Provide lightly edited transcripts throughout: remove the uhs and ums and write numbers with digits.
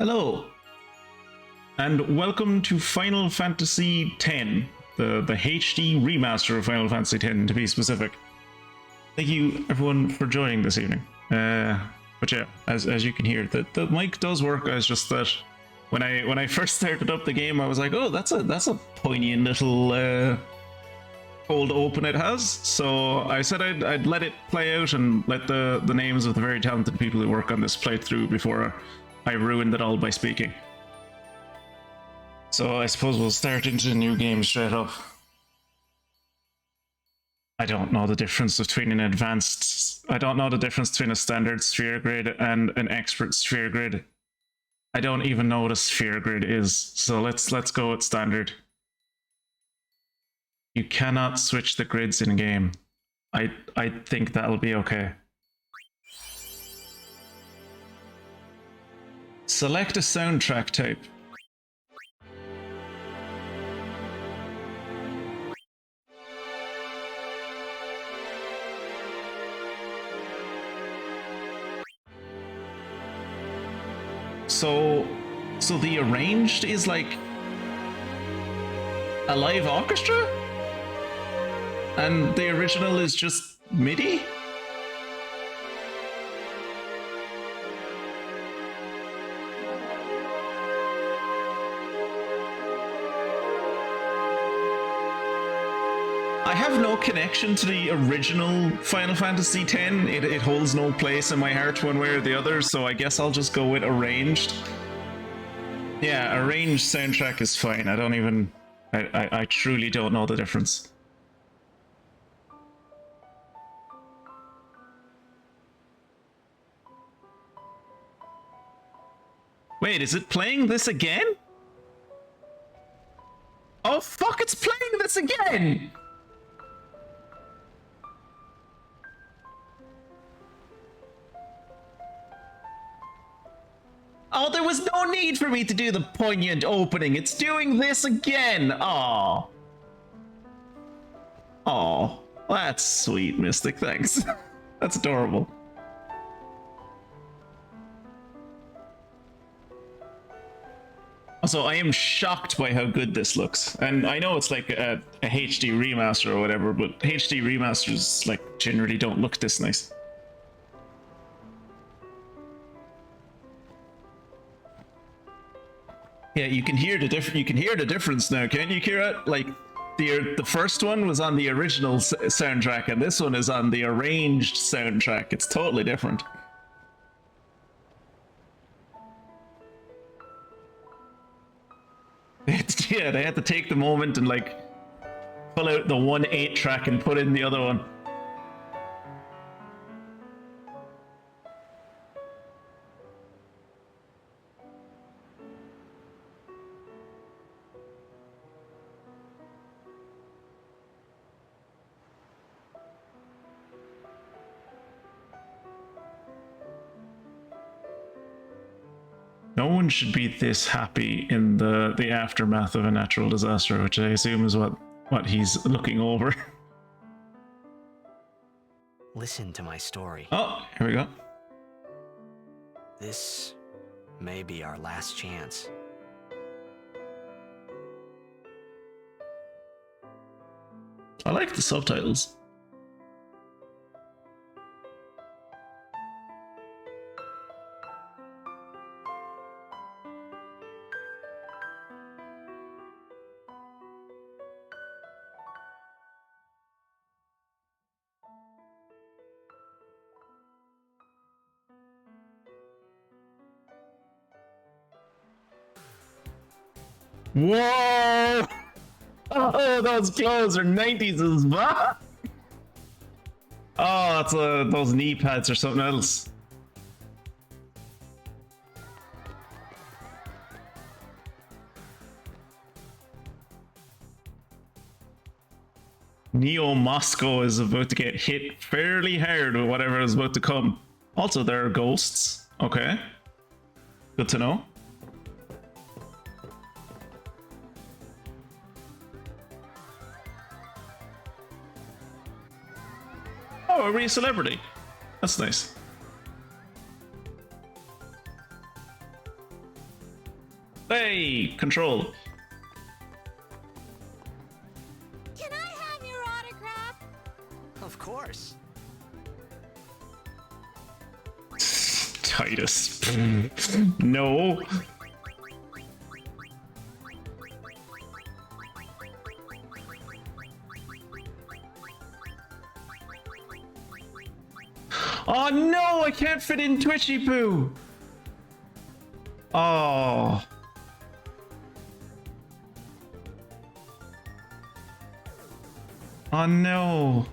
Hello, and welcome to Final Fantasy X, the HD remaster of Final Fantasy X to be specific. Thank you everyone for joining this evening. But yeah, as you can hear, the mic does work. As just that when I first started up the game, I was like, oh, that's a poignant little cold open it has. So I said I'd let it play out and let the names of the very talented people who work on this play through before I ruined it all by speaking. So I suppose we'll start into the new game straight up. I don't know the difference between an advanced... I don't know the difference between a standard sphere grid and an expert sphere grid. I don't even know what a sphere grid is, so let's go with standard. You cannot switch the grids in game. I think that'll be okay. Select a soundtrack type. So the arranged is like a live orchestra? And the original is just MIDI? I have no connection to the original Final Fantasy X. It holds no place in my heart one way or the other, so I guess I'll just go with arranged. Yeah, arranged soundtrack is fine. I don't even... I truly don't know the difference. Wait, is it playing this again? Oh fuck, it's playing this again! Oh, there was no need for me to do the poignant opening. It's doing this again. Aw. Oh, that's sweet, Mystic. Thanks. That's adorable. Also, I am shocked by how good this looks. And I know it's like a HD remaster or whatever, but HD remasters like generally don't look this nice. Yeah, you can hear the difference now, can't you, Kira? Like the first one was on the original soundtrack, and this one is on the arranged soundtrack. It's totally different. Yeah, they had to take the moment and like pull out the 1/8 track and put in the other one. No one should be this happy in the aftermath of a natural disaster, which I assume is what he's looking over. Listen to my story. Oh, here we go. This may be our last chance. I like the subtitles. Whoa! Oh, those clothes are 90s as fuck! Oh, that's those knee pads or something else. Neo Moscow is about to get hit fairly hard with whatever is about to come. Also, there are ghosts. Okay. Good to know. Oh, are we a celebrity? That's nice. Hey, control. Can I have your autograph? Of course. Tidus. No. Oh no, I can't fit in Twitchy Poo. Oh. Oh no.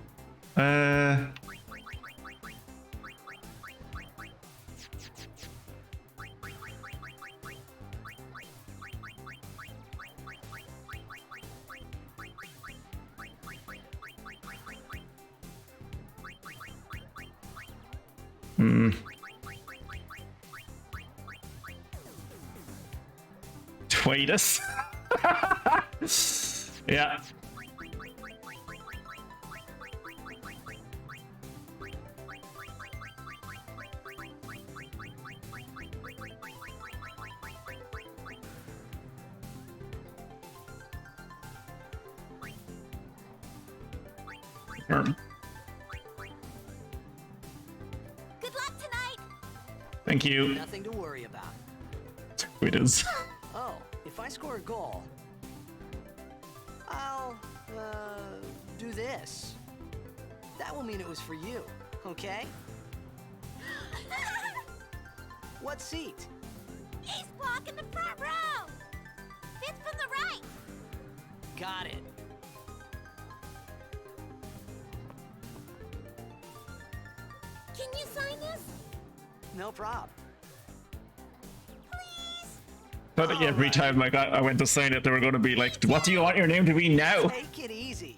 Tidus. Yeah. Good luck tonight. Thank you. Nothing to worry about. Tidus. Oh, if I score a goal, I'll, do this. That will mean it was for you, okay? What seat? Ace block in the front row. Fifth from the right. Got it. Can you sign this? No prob. Please? But every time I went to sign it, they were going to be like, "What do you want your name to be now?" Take it easy.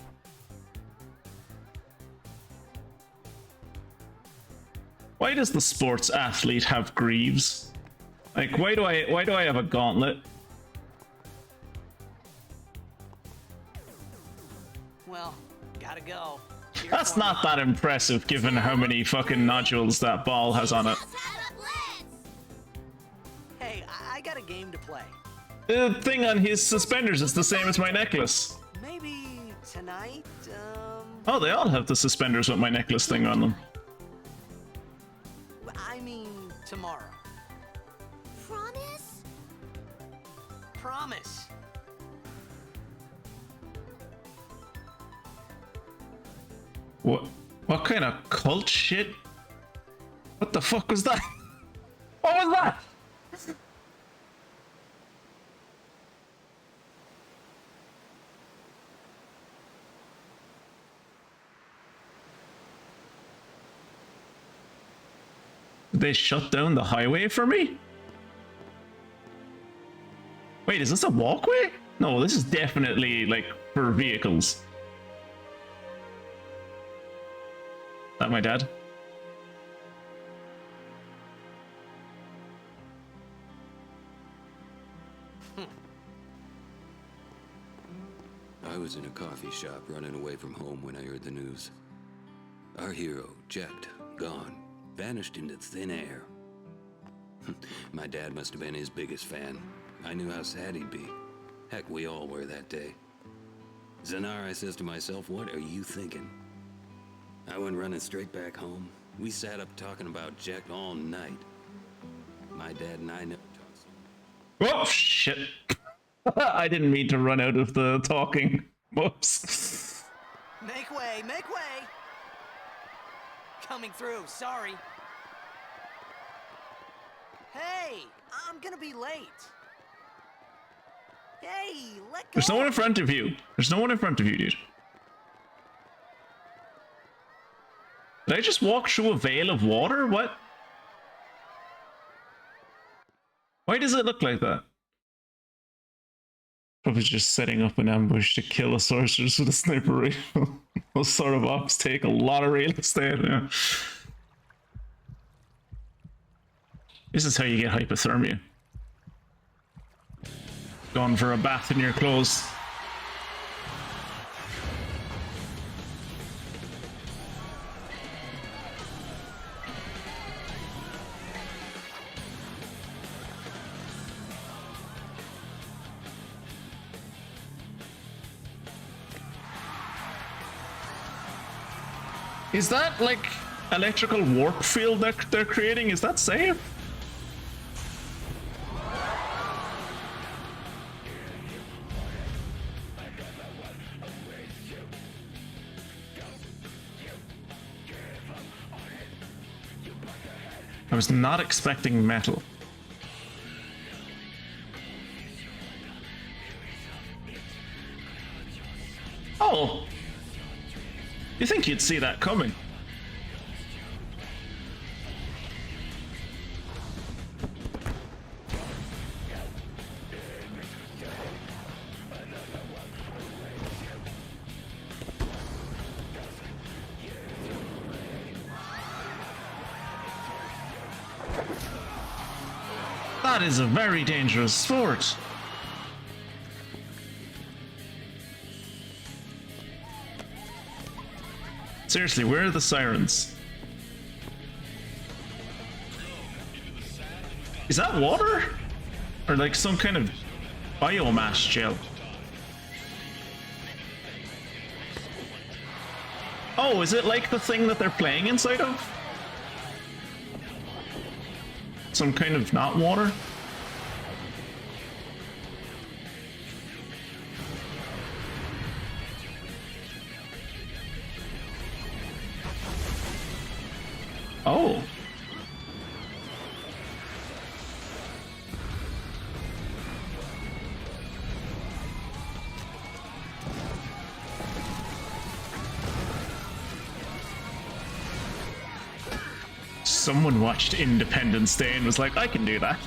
Why does the sports athlete have greaves? Like, why do I have a gauntlet? Well, gotta go. Cheers That's for not me. that impressive, given how many fucking nodules that ball has on it. Just have a blitz. Hey, I got a game to play. The thing on his suspenders is the same as my necklace. Maybe tonight, Oh, they all have the suspenders with my necklace thing on them. I mean tomorrow. Promise? Promise. What kind of cult shit? What the fuck was that? What was that? Did they shut down the highway for me? Wait, is this a walkway? No, this is definitely like for vehicles. That my dad? I was in a coffee shop running away from home when I heard the news. Our hero, checked, gone, vanished into thin air. My dad must have been his biggest fan. I knew how sad he'd be. Heck, we all were that day. Zanar, I says to myself, what are you thinking? I went running straight back home. We sat up talking about Jack all night. My dad and I never talked. Oh shit. I didn't mean to run out of the talking. Whoops. Make way, make way! Coming through, sorry. Hey, I'm gonna be late. Hey, let go! There's no one in front of you. There's no one in front of you, dude. Did I just walk through a veil of water? What? Why does it look like that? Probably just setting up an ambush to kill a sorceress with a sniper rifle. Those sort of ops take a lot of real estate. Yeah. This is how you get hypothermia. Going for a bath in your clothes. Is that like electrical warp field that they're creating? Is that safe? I was not expecting metal. Oh! You think you'd see that coming? That is a very dangerous sport. Seriously, where are the sirens? Is that water? Or like some kind of biomass gel? Oh, is it like the thing that they're playing inside of? Some kind of not water? Oh. Someone watched Independence Day and was like, I can do that.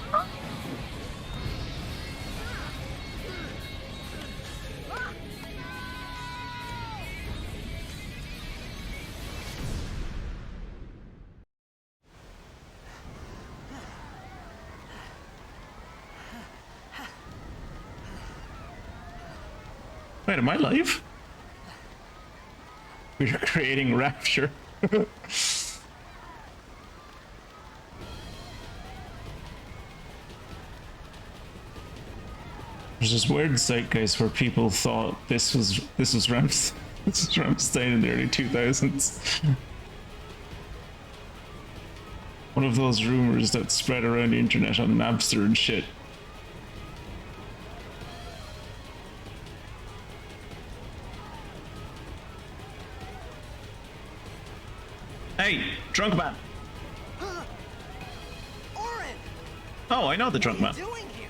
Wait, am I live? We are creating rapture. There's this weird zeitgeist where people thought this was Rammstein in the early 2000s. One of those rumors that spread around the internet on Napster and shit. Hey, drunk man. Orin! Oh, I know the drunk man. What are you doing here?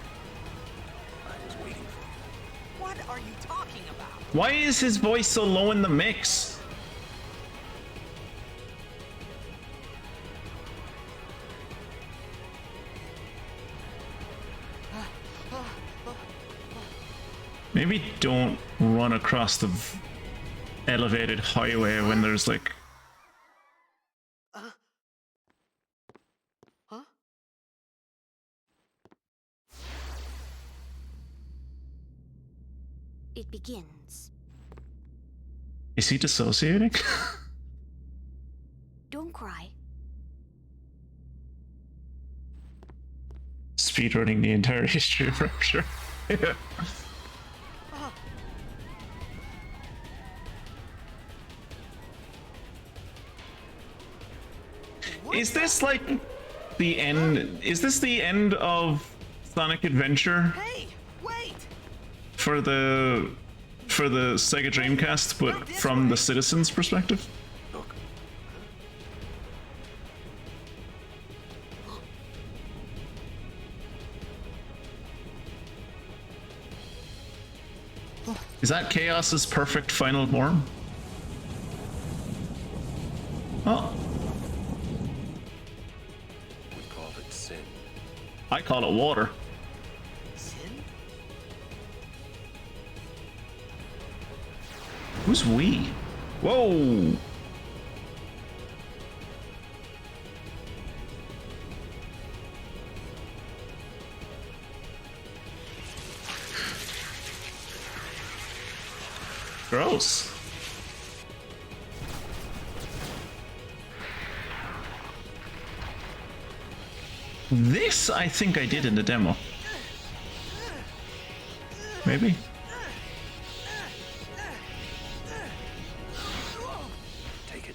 I was waiting for you. What are you talking about? Why is his voice so low in the mix? Maybe don't run across the elevated highway when there's like... Huh? It begins. Is he dissociating? Don't cry. Speedrunning the entire history of Rapture. Yeah. Is this like the end? Is this the end of Sonic Adventure Hey, wait! for the Sega Dreamcast, but from the citizens' perspective? Look, Is that Chaos's perfect final form? Oh, we call it sin. I call it water. Sin? Who's we? Whoa! Gross. This I think I did in the demo. Maybe? Take it.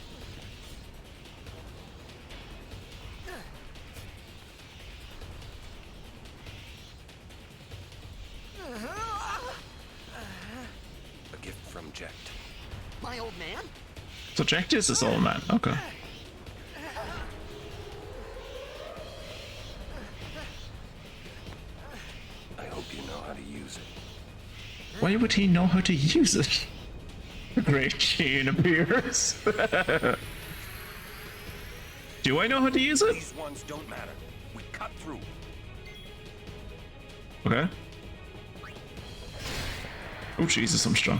Jekt. My old man? So Jack is this old man. Okay. I hope you know how to use it. Why would he know how to use it? A great chain appears. Do I know how to use it? These ones don't matter. We cut through. Okay. Oh Jesus, I'm strong.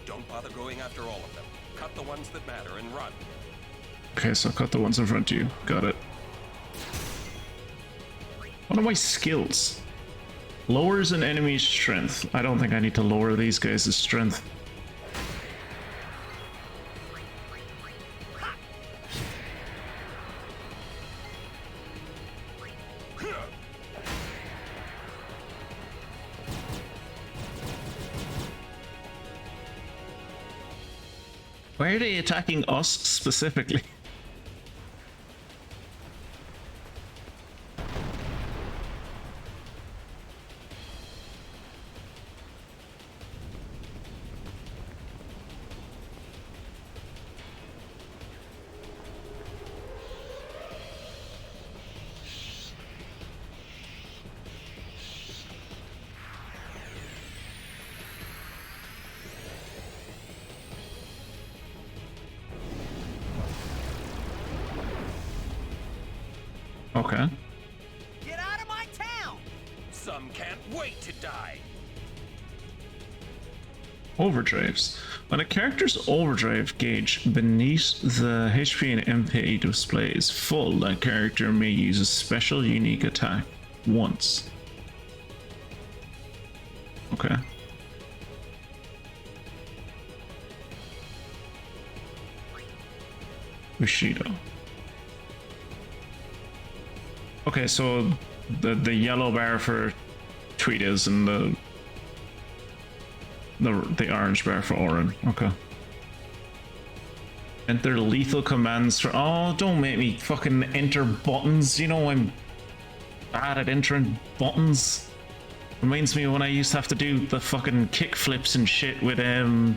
Don't bother going after all of them. Cut the ones that matter and run. Okay, so cut the ones in front of you. Got it. What are my skills? Lowers an enemy's strength. I don't think I need to lower these guys' strength. Why are they attacking us specifically? Okay. Get out of my town! Some can't wait to die. Overdrives. When a character's overdrive gauge beneath the HP and MP display is full, that character may use a special unique attack once. Okay. Bushido. Okay, so the yellow bar for Tidus and the orange bar for Orin. Okay. Enter lethal commands for. Oh, don't make me fucking enter buttons. You know I'm bad at entering buttons. Reminds me of when I used to have to do the fucking kick flips and shit with Oh,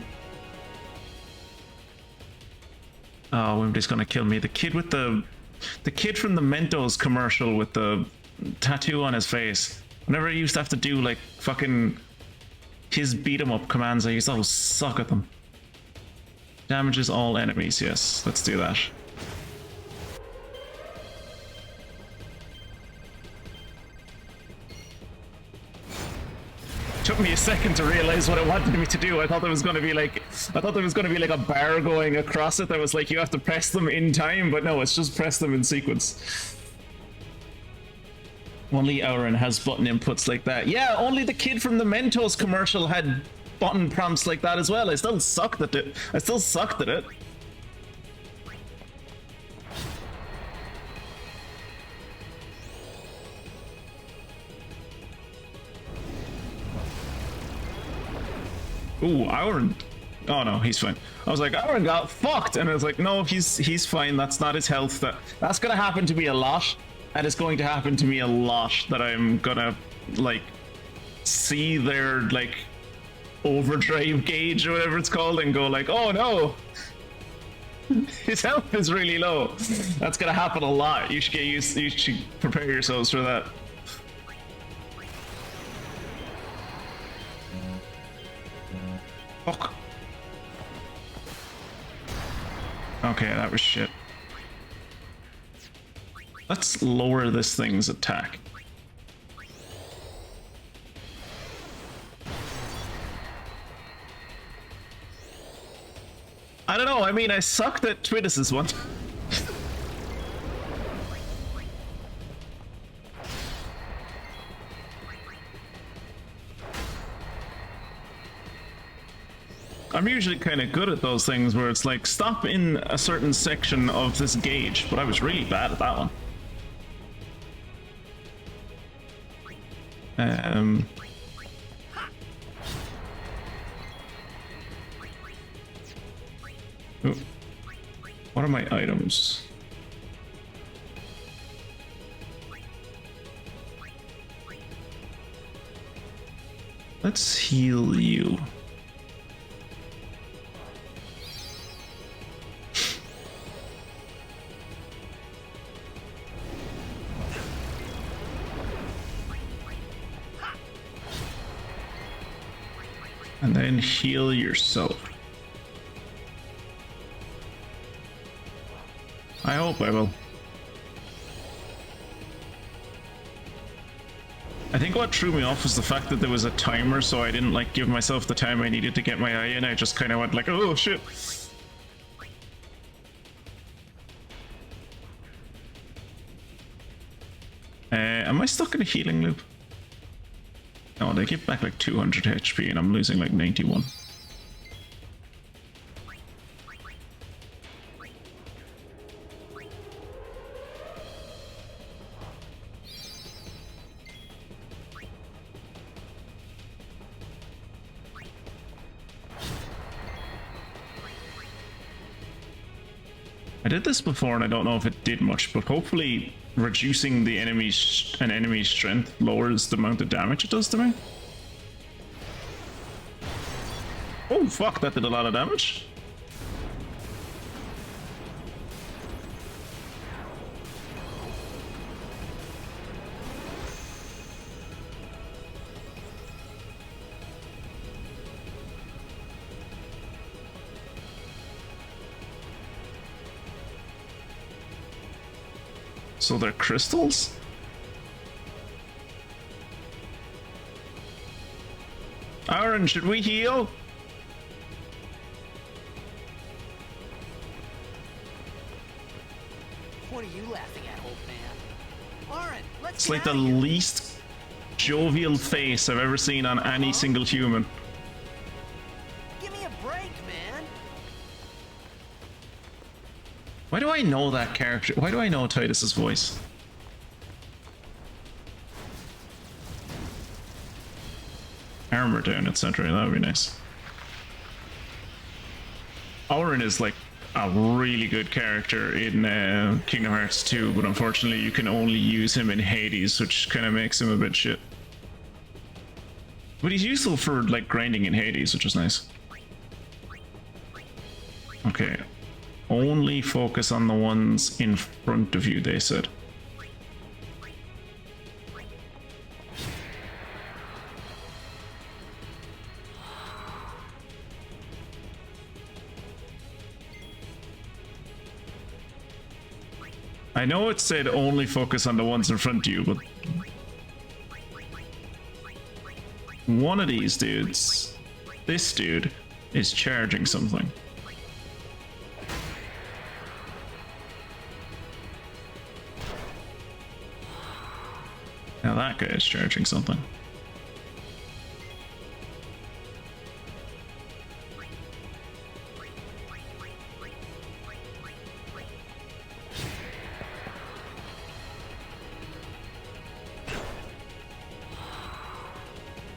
Wimby's gonna kill me. The kid from the Mentos commercial with the tattoo on his face. Whenever I used to have to do like fucking his beat 'em up commands, I used to always suck at them. Damages all enemies, yes. Let's do that. Took me a second to realize what it wanted me to do. I thought there was going to be like a bar going across it that was like you have to press them in time, but no, it's just press them in sequence. Only Auron has button inputs like that. Yeah, only the kid from the Mentos commercial had button prompts like that as well. I still sucked at it. Ooh, Auron. Oh no, he's fine. I was like, Auron got fucked, and I was like, no, he's fine. That's not his health. That's gonna happen to me a lot, and it's going to happen to me a lot that I'm gonna like see their like overdrive gauge or whatever it's called, and go like, oh no, his health is really low. That's gonna happen a lot. You should prepare yourselves for that. Fuck. Okay, that was shit. Let's lower this thing's attack. I don't know, I mean, I sucked at Tidus's one. I'm usually kind of good at those things where it's like, stop in a certain section of this gauge, but I was really bad at that one. are my items? Let's heal you. And then heal yourself. I hope I will. I think what threw me off was the fact that there was a timer, so I didn't like give myself the time I needed to get my eye in. I just kind of went like, oh shit. Am I stuck in a healing loop? No, they give back like 200 HP and I'm losing like 91. I did this before and I don't know if it did much, but hopefully reducing the enemy's strength lowers the amount of damage it does to me. Oh fuck, that did a lot of damage. So they're crystals? Aaron, should we heal? What are you laughing at, old man? Aaron, let's It's get like the out of here. least jovial face I've ever seen on any single human. Give me a break, man. Why do I know that character? Why do I know Tidus's voice? Armor down, etc. That would be nice. Auron is like a really good character in Kingdom Hearts 2, but unfortunately you can only use him in Hades, which kind of makes him a bit shit. But he's useful for like grinding in Hades, which is nice. Okay. Only focus on the ones in front of you, they said. I know it said only focus on the ones in front of you, but one of these dudes, this dude, is charging something. Now that guy is charging something.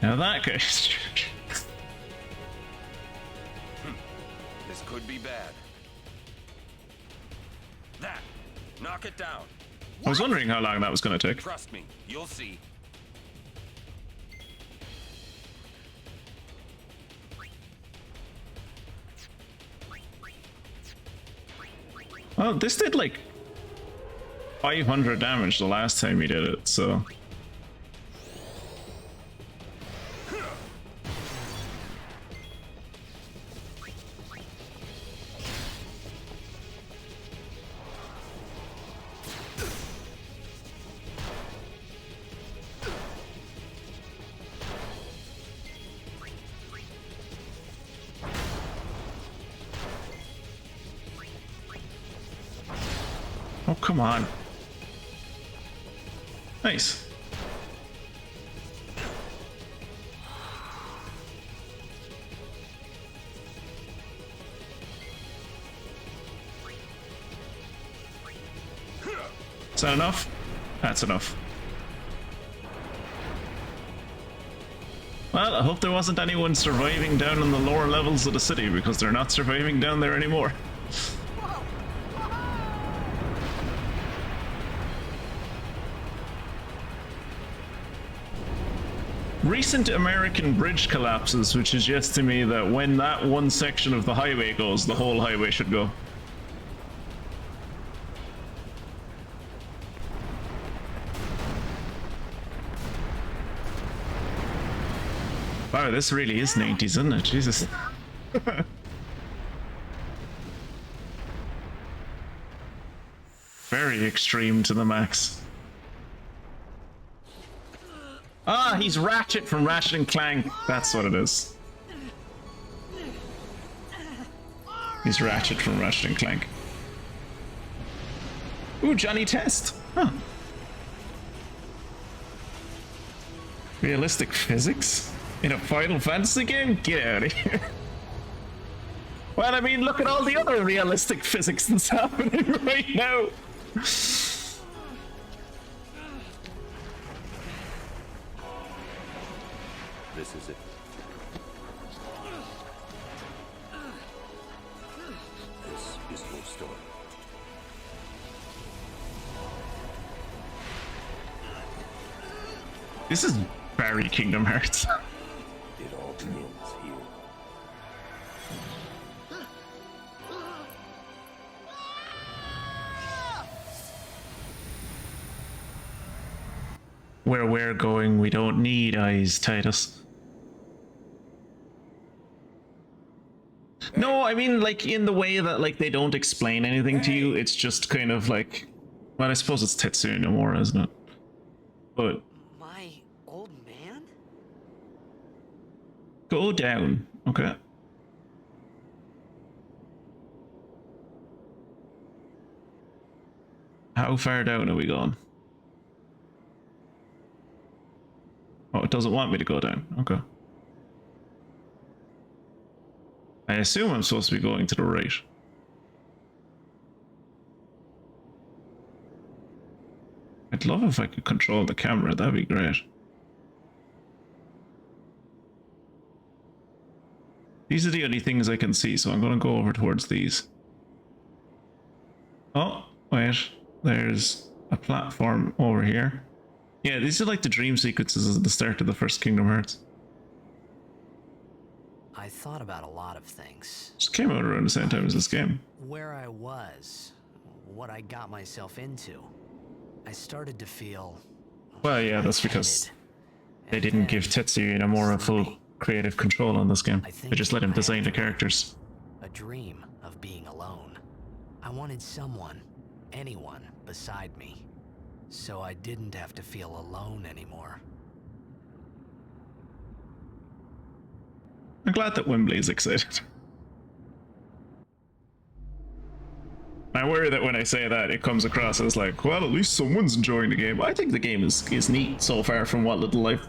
Now that guy is charging. This could be bad. That! Knock it down. I was wondering how long that was going to take. Trust me, you'll see. Well, this did like 500 damage the last time he did it, so... Oh, come on. Nice. Is that enough? That's enough. Well, I hope there wasn't anyone surviving down in the lower levels of the city, because they're not surviving down there anymore. Whoa! Whoa! recent American bridge collapses, which suggests to me that when that one section of the highway goes, the whole highway should go. Wow, this really is 90s, isn't it? Jesus. Very extreme to the max. Ah, he's Ratchet from Ratchet and Clank. That's what it is. He's Ratchet from Ratchet and Clank. Ooh, Johnny Test. Huh. Realistic physics? In a Final Fantasy game? Get out of here. Well, I mean, look at all the other realistic physics that's happening right now. This is it. This is your story. This is very Kingdom Hearts. It all begins here. Where we're going, we don't need eyes, Tidus. No, I mean, like, in the way that, like, they don't explain anything to you, it's just kind of like... Well, I suppose it's Tetsuya Nomura, isn't it? But... My old man? Go down, okay. How far down are we going? Oh, it doesn't want me to go down, okay. I assume I'm supposed to be going to the right. I'd love if I could control the camera, that'd be great. These are the only things I can see, so I'm going to go over towards these. Oh, wait. There's a platform over here. Yeah, these are like the dream sequences at the start of the first Kingdom Hearts. I thought about a lot of things. Just came out around the same time as this game. Where I was, what I got myself into. I started to feel... Well, yeah, that's because they didn't give Tetsuya Nomura full creative control on this game. They just let him design the characters. A dream of being alone. I wanted someone, anyone, beside me. So I didn't have to feel alone anymore. I'm glad that Wembley's excited. I worry that when I say that, it comes across as like, well, at least someone's enjoying the game. I think the game is neat so far from what little life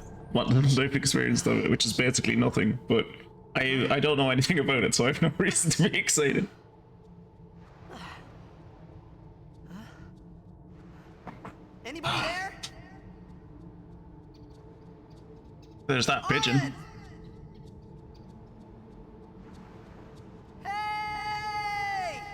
experience of it, which is basically nothing. But I don't know anything about it, so I have no reason to be excited. Anybody there? There's that pigeon. Hey!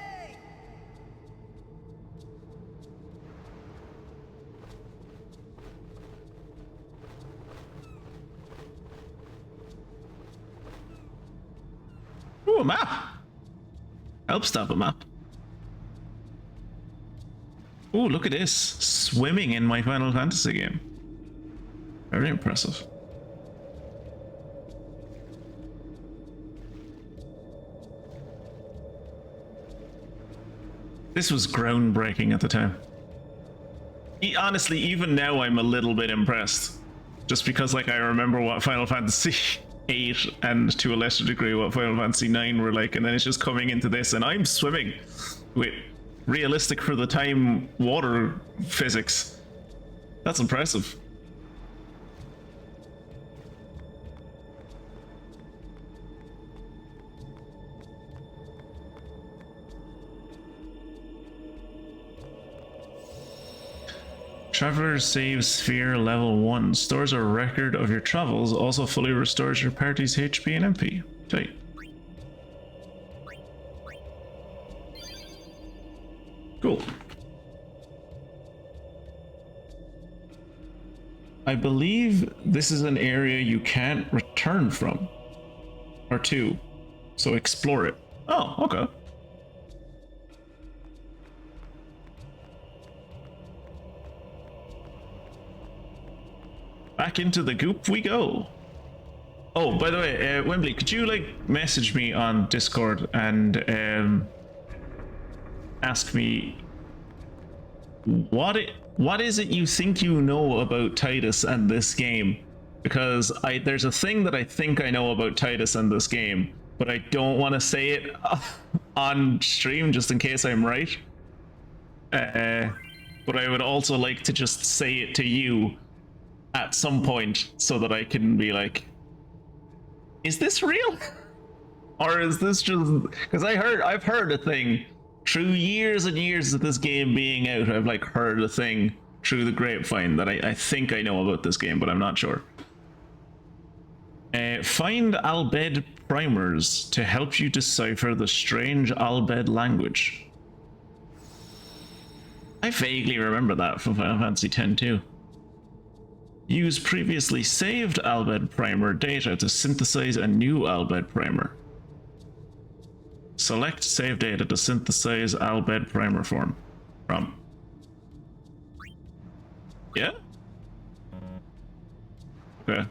Ooh, a map. Helps to have a map. Ooh, look at this. Swimming in my Final Fantasy game. Very impressive. This was groundbreaking at the time. Honestly, even now I'm a little bit impressed. Just because, like, I remember what Final Fantasy 8 and to a lesser degree what Final Fantasy 9 were like, and then it's just coming into this and I'm swimming with realistic for the time water physics. That's impressive. Traveler saves sphere level 1. Stores a record of your travels. Also fully restores your party's HP and MP. Tight. Cool. I believe this is an area you can't return from. Or to. So explore it. Oh, okay. Back into the goop we go. Oh, by the way, Wembley, could you like message me on Discord and ask me what is it you think you know about Tidus and this game? Because there's a thing that I think I know about Tidus and this game, but I don't want to say it on stream just in case I'm right. But I would also like to just say it to you at some point so that I can be like, is this real? Or is this just because I've heard a thing through years and years of this game being out. I've like heard a thing through the grapevine that I think I know about this game, but I'm not sure. Find Albed primers to help you decipher the strange Albed language. I vaguely remember that from Final Fantasy X too. Use previously saved Albed primer data to synthesize a new Albed primer. Select save data to synthesize Albed primer form. Yeah? Okay.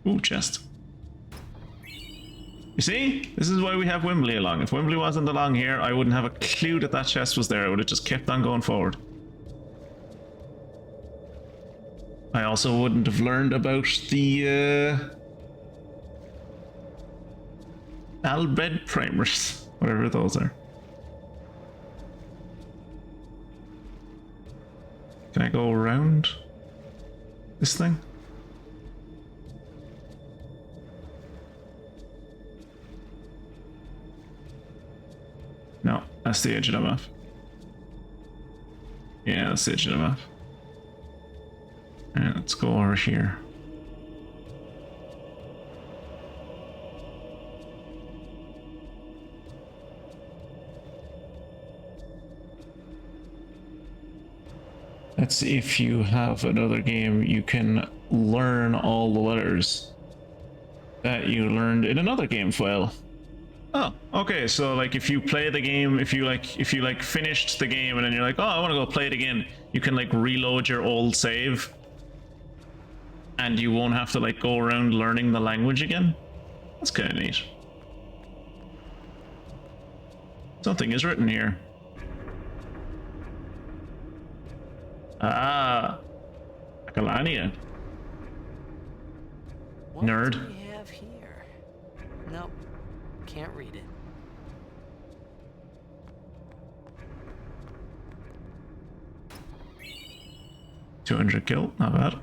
Ooh, chest. You see? This is why we have Wembley along. If Wembley wasn't along here, I wouldn't have a clue that that chest was there. I would have just kept on going forward. I also wouldn't have learned about the Albed primers, whatever those are. Can I go around this thing? No, that's the edge of the map. Yeah, that's the edge of the map. Alright, let's go over here. Let's see if you have another game you can learn all the letters that you learned in another game file. Oh, okay. So like if you play the game, if you finished the game and then you're like, oh, I want to go play it again, you can like reload your old save and you won't have to like go around learning the language again. That's kind of neat. Something is written here. Ah, Akalania. Nerd. What do we have here? Nope, can't read it. $200 kill, not bad.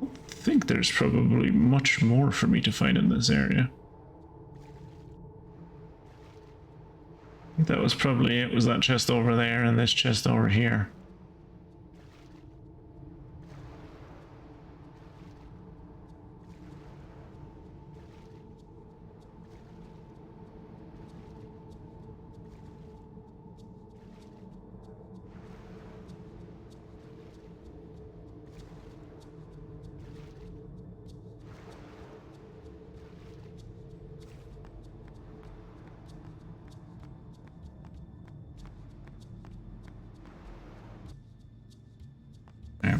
I think there's probably much more for me to find in this area. I think that was probably it, was that chest over there and this chest over here.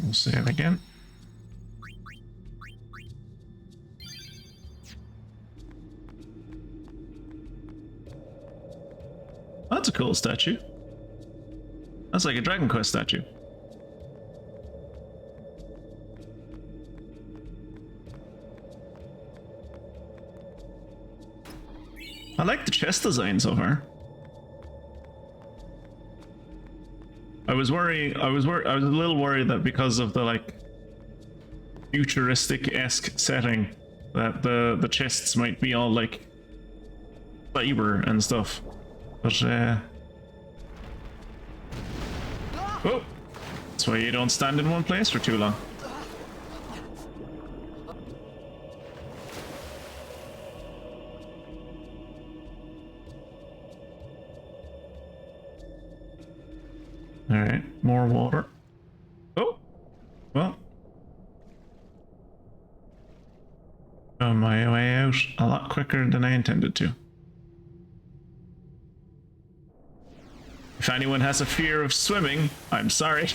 We'll say it again. That's a cool statue. That's like a Dragon Quest statue. I like the chest design so far. I was a little worried that because of the like futuristic-esque setting that the chests might be all like fiber and stuff. But oh, that's why you don't stand in one place for too long. Alright, more water. Oh! Well. On my way out a lot quicker than I intended to. If anyone has a fear of swimming, I'm sorry.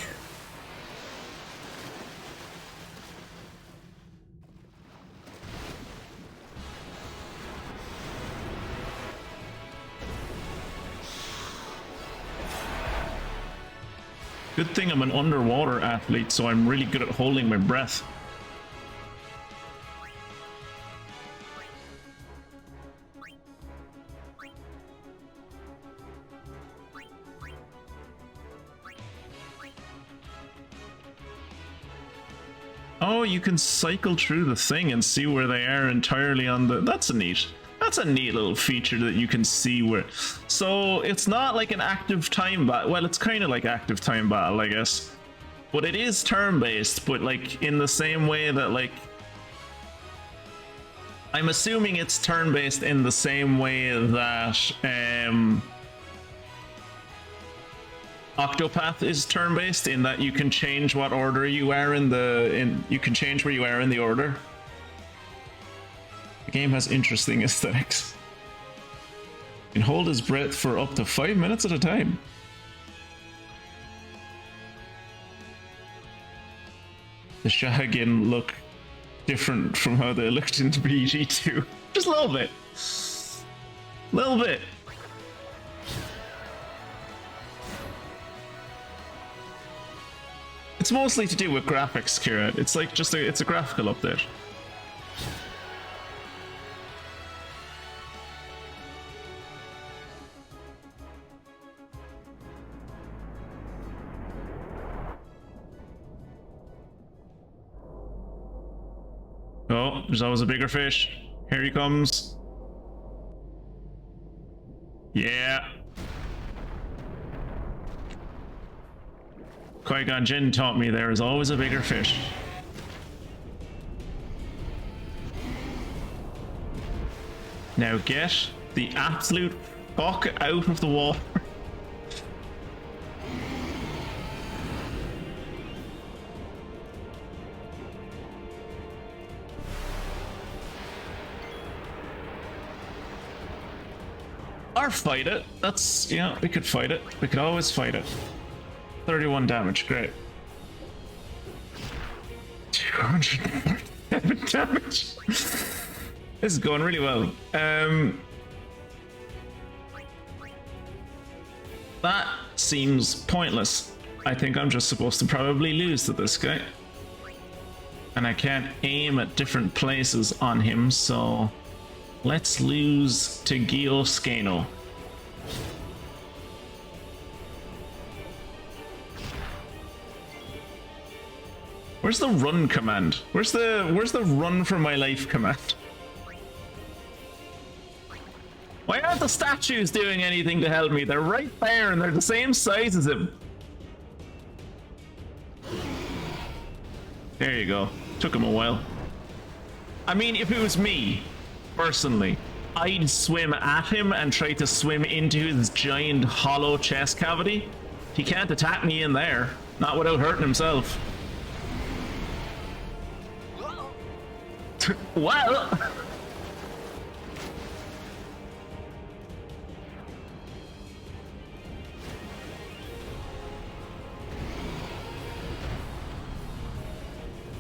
Good thing I'm an underwater athlete, so I'm really good at holding my breath. Oh, you can cycle through the thing and see where they are entirely on the... That's a neat little feature that you can see where... So it's not like an active time battle. Well, it's kind of like active time battle, I guess. But it is turn-based, but like in the same way that like... I'm assuming it's turn-based in the same way that Octopath is turn-based, in that you can change what order you are in you can change where you are in the order. The game has interesting aesthetics. You can hold his breath for up to 5 minutes at a time. The Shahagin look different from how they looked in BG2. Just a little bit. Little bit. It's mostly to do with graphics, Kira. It's like just it's a graphical update. Oh, there's always a bigger fish. Here he comes. Yeah. Qui-Gon Jinn taught me there is always a bigger fish. Now get the absolute fuck out of the water. Or fight it. That's, yeah, we could fight it. We could always fight it. 31 damage, great. 247 damage. This is going really well. That seems pointless. I think I'm just supposed to probably lose to this guy. And I can't aim at different places on him, so let's lose to Gioskano. Where's the run command? Where's the run for my life command? Why aren't the statues doing anything to help me? They're right there and they're the same size as him. There you go. Took him a while. I mean, if it was me, personally, I'd swim at him and try to swim into his giant hollow chest cavity. He can't attack me in there. Not without hurting himself. Well...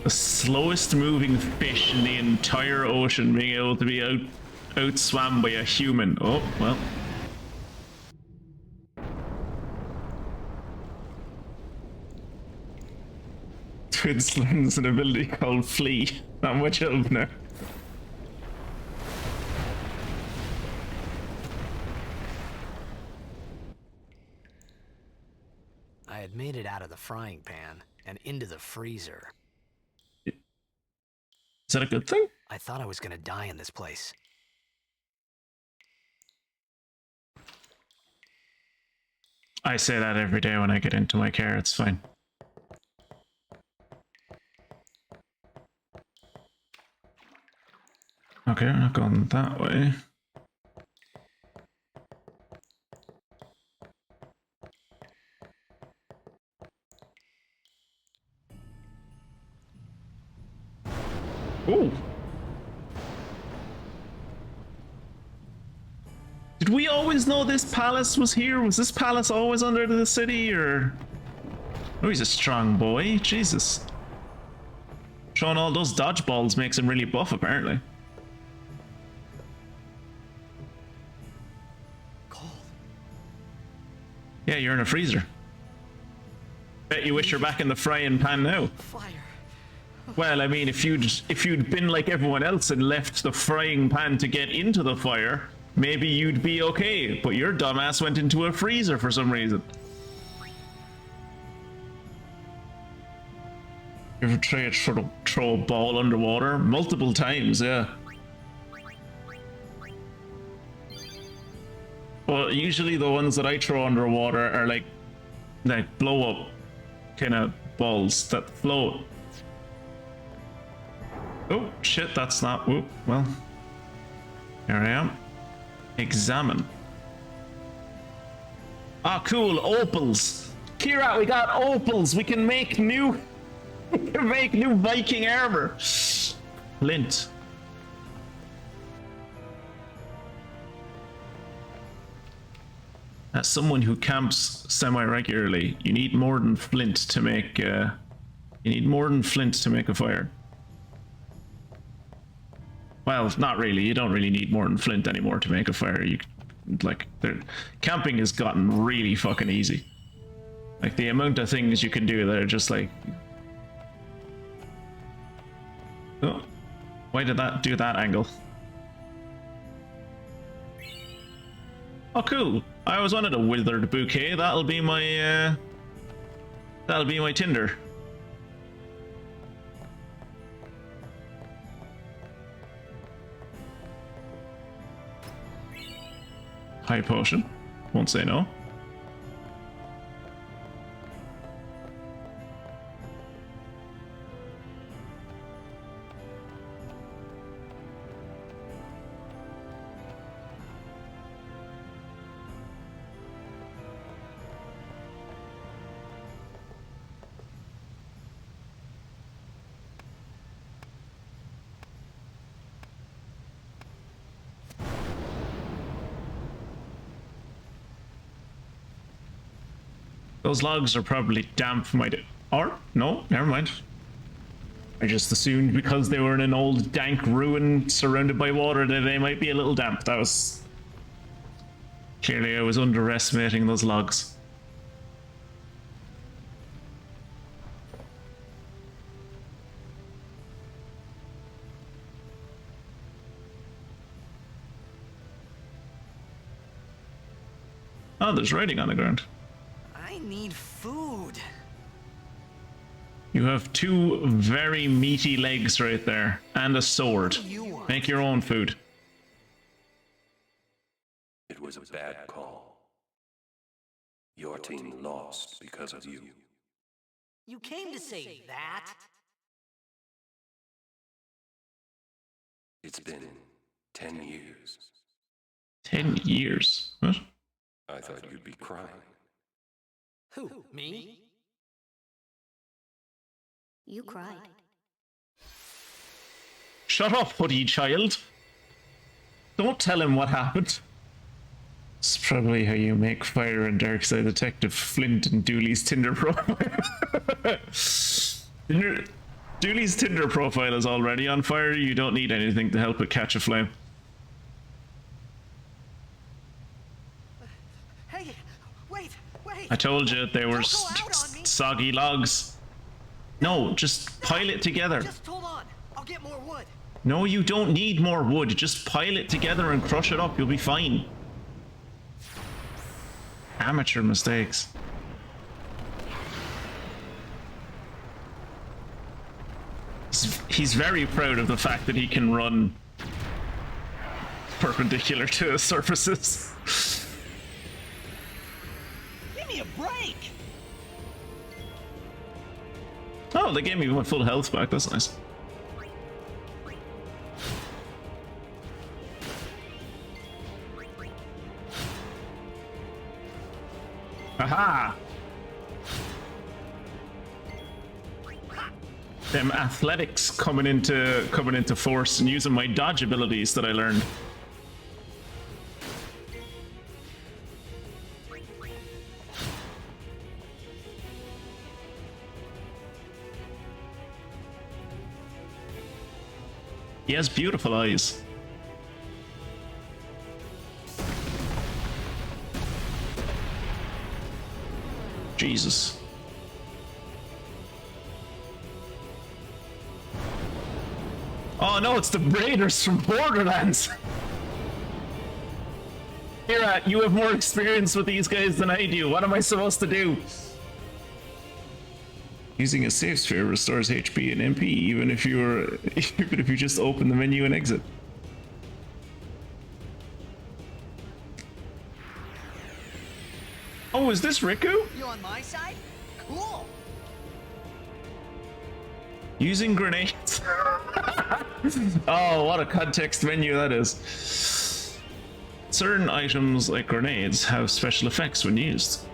the slowest moving fish in the entire ocean being able to be outswam by a human. Oh, well. Twins learns an ability called Flee. Not much help now. I had made it out of the frying pan and into the freezer. Is that a good thing? I thought I was gonna die in this place. I say that every day when I get into my car, it's fine. Okay, we're not going that way. Oh. Did we always know this palace was here? Was this palace always under the city, or... Oh, he's a strong boy. Jesus. Throwing all those dodgeballs makes him really buff, apparently. Cold. Yeah, you're in a freezer. Bet you wish you're back in the frying pan now. Fire. Well, I mean, if you'd been like everyone else and left the frying pan to get into the fire, maybe you'd be okay. But your dumbass went into a freezer for some reason. You ever try to throw a ball underwater? Multiple times, yeah. Well, usually the ones that I throw underwater are like blow up kind of balls that float. Oh shit, that's not. Whoop, well, here I am. Examine. Ah, cool, opals. Kira, we got opals. We can make new. We can make new Viking armor. Flint. As someone who camps semi-regularly, you need more than flint to make. You need more than flint to make a fire. Well, not really. You don't really need more than flint anymore to make a fire. You like, camping has gotten really fucking easy. Like the amount of things you can do that are just like. Oh, why did that do that angle? Oh, cool. I always wanted a withered bouquet. That'll be my Tinder. High potion. Won't say no. Those logs are probably damp, or no, never mind. I just assumed because they were in an old dank ruin surrounded by water that they might be a little damp. That was... Clearly I was underestimating those logs. Oh, there's writing on the ground. I need food. You have two very meaty legs right there, and a sword. Make your own food. It was a bad call. Your team lost because of you. You came to say that? It's been 10 years. 10 years? What? I thought you'd be crying. Who, me? You cried. Shut up, hoodie child. Don't tell him what happened. It's probably how you make Fire and Darkside Detective Flint and Dooley's Tinder profile. Dooley's Tinder profile is already on fire. You don't need anything to help it catch a flame. Hey, wait. I told you they were soggy logs. No, just pile it together. Just hold on. I'll get more wood. No, you don't need more wood. Just pile it together and crush it up. You'll be fine. Amateur mistakes. He's very proud of the fact that he can run perpendicular to surfaces. Give me a break. Oh, they gave me my full health back. That's nice. Aha! them athletics coming into force and using my dodge abilities that I learned. He has beautiful eyes. Jesus. Oh no, it's the Raiders from Borderlands. Here, you have more experience with these guys than I do. What am I supposed to do? Using a save sphere restores HP and MP, even if you just open the menu and exit. Oh, is this Riku? You on my side? Cool. Using grenades. Oh, what a context menu that is. Certain items like grenades have special effects when used.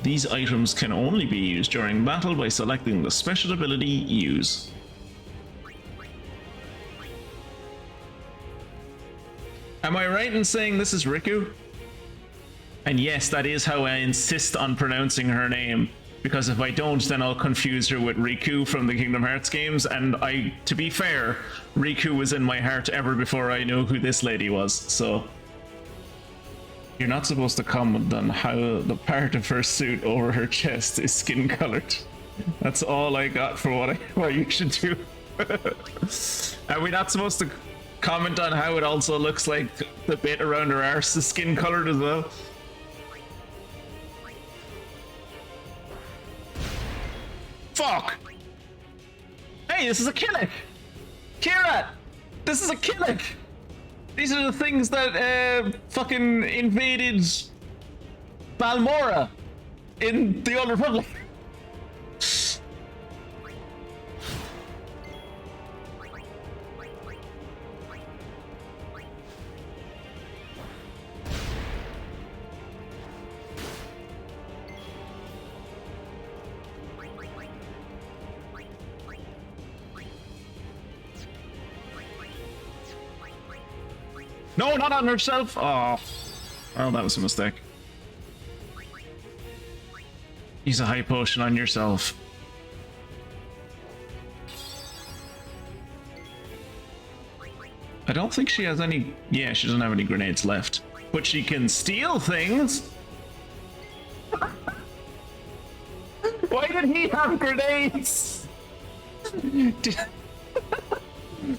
These items can only be used during battle by selecting the special ability Use. Am I right in saying this is Riku? And yes, that is how I insist on pronouncing her name, because if I don't, then I'll confuse her with Riku from the Kingdom Hearts games, and to be fair, Riku was in my heart ever before I knew who this lady was, so... You're not supposed to comment on how the part of her suit over her chest is skin colored. That's all I got for what you should do. Are we not supposed to comment on how it also looks like the bit around her arse is skin colored as well? Fuck! Hey, this is a Killick! Kira! This is a Killick! These are the things that fucking invaded Balmora in the Old Republic. No, not on herself! Oh. Well, that was a mistake. Use a high potion on yourself. I don't think she has any... Yeah, she doesn't have any grenades left. But she can steal things! Why did he have grenades?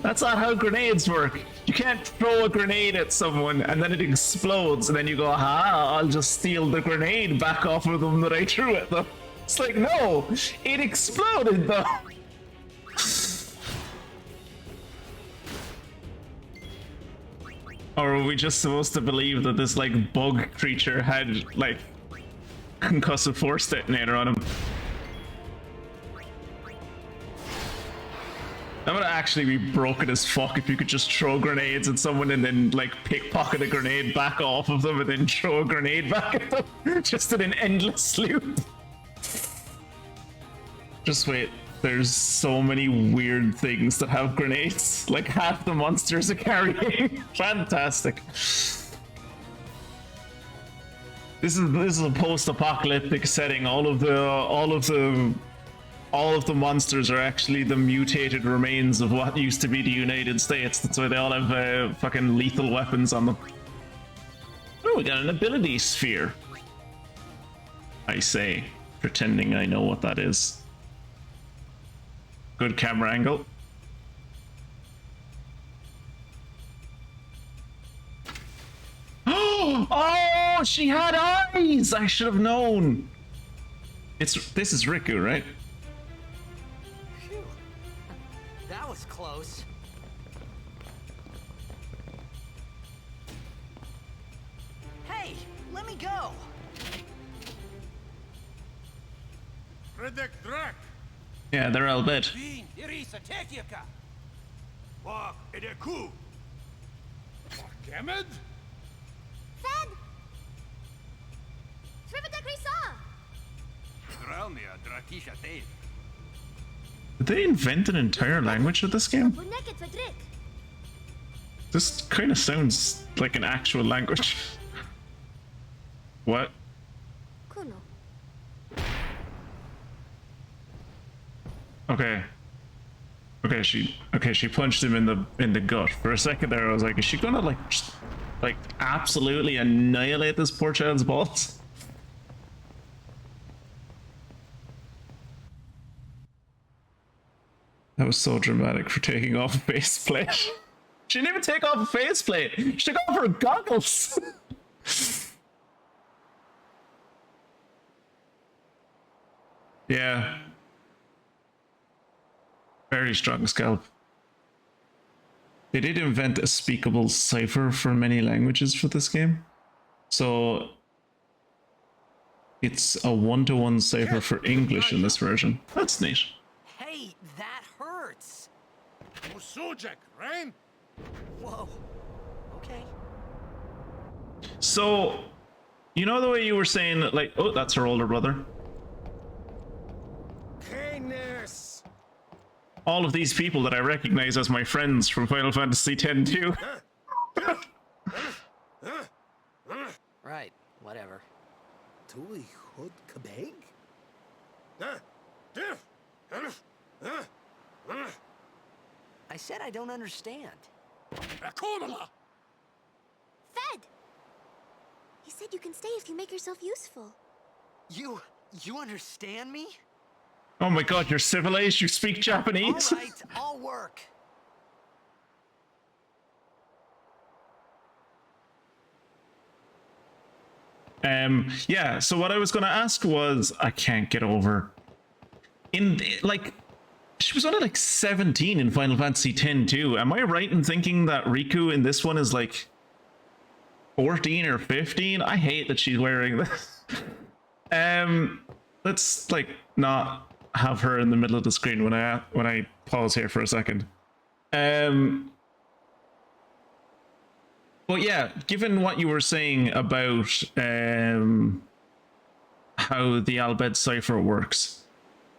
That's not how grenades work. You can't throw a grenade at someone and then it explodes and then you go, aha, I'll just steal the grenade back off of them that I threw at them. It's like, no, it exploded though. Or are we just supposed to believe that this like bug creature had like concussive force detonator on him? That would actually be broken as fuck if you could just throw grenades at someone and then like pickpocket a grenade back off of them and then throw a grenade back at them. Just in an endless loop. Just wait, there's so many weird things that have grenades. Like half the monsters are carrying. Fantastic. This is a post-apocalyptic setting. All of the monsters are actually the mutated remains of what used to be the United States. That's why they all have fucking lethal weapons on them. Oh, we got an ability sphere. I say, pretending I know what that is. Good camera angle. Oh, she had eyes! I should have known. This is Riku, right? That was close. Hey, let me go. Yeah, they're all dead. Fed! Srivadek Risa! Did they invent an entire language of this game? This kind of sounds like an actual language. What? Okay. Okay, she punched him in the gut. For a second there, I was like, is she gonna like absolutely annihilate this poor child's balls? That was so dramatic for taking off a faceplate. She didn't even take off a faceplate. She took off her goggles. Yeah. Very strong scalp. They did invent a speakable cipher for many languages for this game. So it's a one-to-one cipher for English in this version. That's neat. Hey, that hurts. Rain? Whoa. Okay. So, you know the way you were saying, like, oh, that's her older brother. All of these people that I recognize as my friends from Final Fantasy X-2. Right, whatever. Tuli Hud Kabeg? I said I don't understand. Fed! He said you can stay if you make yourself useful. You understand me? Oh my god, you're civilized, you speak Japanese. All right, I'll work. Yeah, so what I was gonna ask was, I can't get over. Like, she was only like 17 in Final Fantasy X too. Am I right in thinking that Riku in this one is like 14 or 15? I hate that she's wearing this. Let's like not have her in the middle of the screen when I pause here for a second. But yeah, given what you were saying about how the Al Bhed cipher works,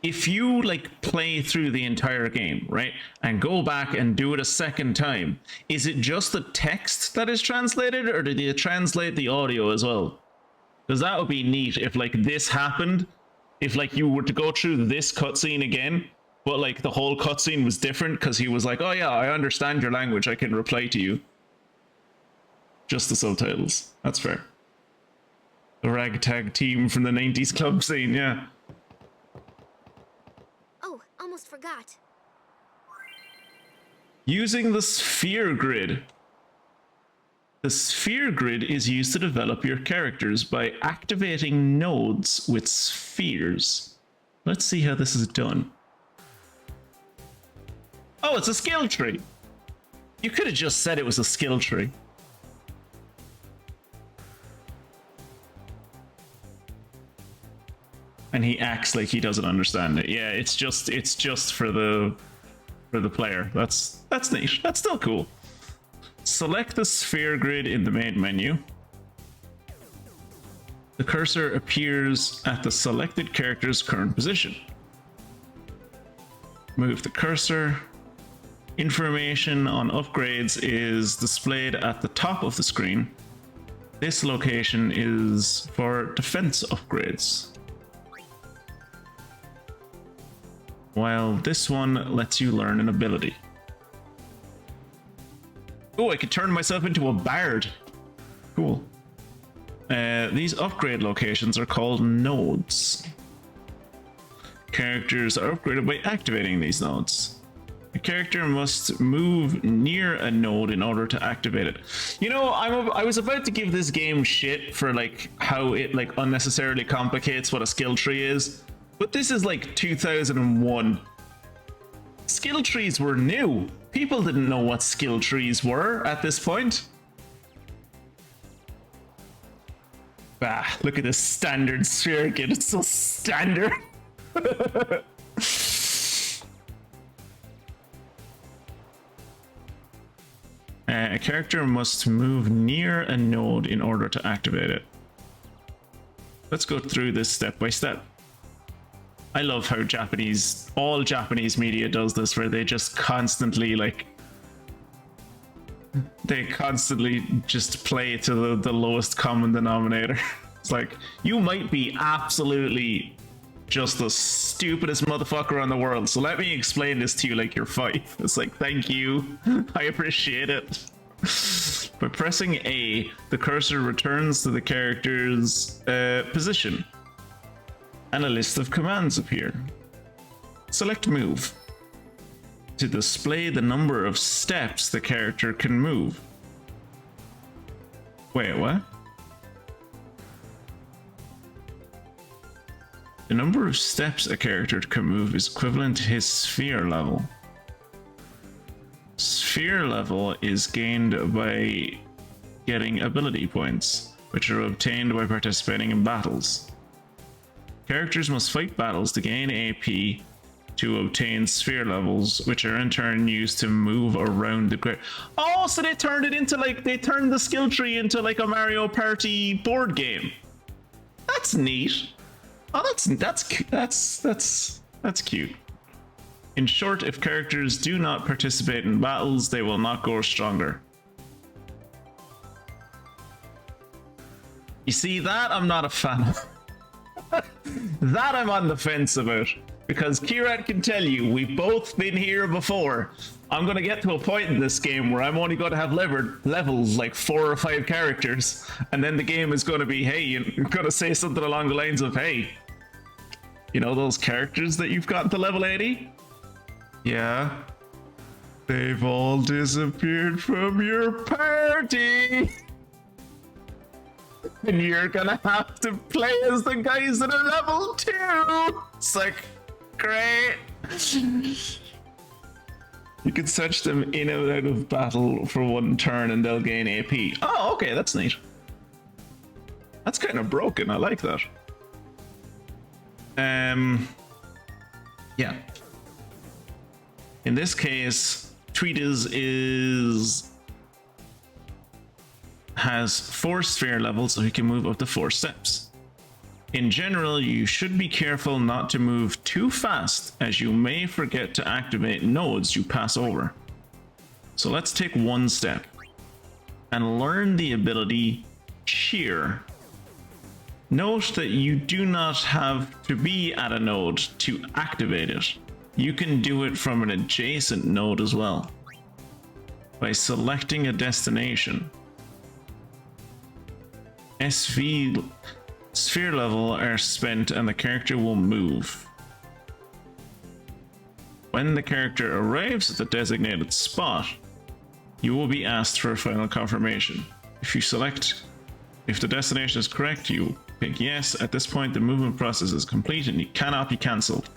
if you like play through the entire game, right, and go back and do it a second time, is it just the text that is translated, or did you translate the audio as well? Because that would be neat if like this happened. If like you were to go through this cutscene again, but like the whole cutscene was different because he was like, oh yeah, I understand your language, I can reply to you. Just the subtitles. That's fair. The ragtag team from the 90s club scene, yeah. Oh, almost forgot. Using the sphere grid. The sphere grid is used to develop your characters by activating nodes with spheres. Let's see how this is done. Oh, it's a skill tree. You could have just said it was a skill tree. And he acts like he doesn't understand it. Yeah, it's just for the player. That's neat. That's still cool. Select the sphere grid in the main menu. The cursor appears at the selected character's current position. Move the cursor. Information on upgrades is displayed at the top of the screen. This location is for defense upgrades, while this one lets you learn an ability. Oh, I could turn myself into a bard. Cool. These upgrade locations are called nodes. Characters are upgraded by activating these nodes. A character must move near a node in order to activate it. You know, I was about to give this game shit for like how it like unnecessarily complicates what a skill tree is, but this is like 2001. Skill trees were new. People didn't know what skill trees were at this point. Bah, look at this standard sphere kit. It's so standard. A character must move near a node in order to activate it. Let's go through this step by step. I love how all Japanese media does this, where they just constantly just play to the lowest common denominator. It's like, you might be absolutely just the stupidest motherfucker in the world, so let me explain this to you like you're 5. It's like, thank you. I appreciate it. By pressing A, the cursor returns to the character's position, and a list of commands appear. Select Move to display the number of steps the character can move. Wait, what? The number of steps a character can move is equivalent to his sphere level. Sphere level is gained by getting ability points, which are obtained by participating in battles. Characters must fight battles to gain AP to obtain sphere levels, which are in turn used to move around the grid. Oh, so they turned the skill tree into like a Mario Party board game. That's neat. Oh, that's cute. In short, if characters do not participate in battles, they will not grow stronger. You see, that I'm not a fan of. That I'm on the fence about. Because Kirat can tell you, we've both been here before. I'm going to get to a point in this game where I'm only going to have levels like 4 or 5 characters. And then the game is going to be, hey, you're going to say something along the lines of, hey, you know those characters that you've got to level 80? Yeah. They've all disappeared from your party. And you're gonna have to play as the guys that are level 2. It's like, great. You can search them in and out of battle for 1 turn and they'll gain AP. Oh, okay, that's neat. That's kind of broken. I like that. Yeah. In this case, Tidus has 4 sphere levels, so he can move up to 4 steps. In general, you should be careful not to move too fast, as you may forget to activate nodes you pass over. So let's take 1 step and learn the ability Cheer. Note that you do not have to be at a node to activate it. You can do it from an adjacent node as well, by selecting a destination. SV sphere level are spent and the character will move. When the character arrives at the designated spot, you will be asked for a final confirmation. If the destination is correct, you pick yes. At this point, the movement process is complete and it cannot be cancelled.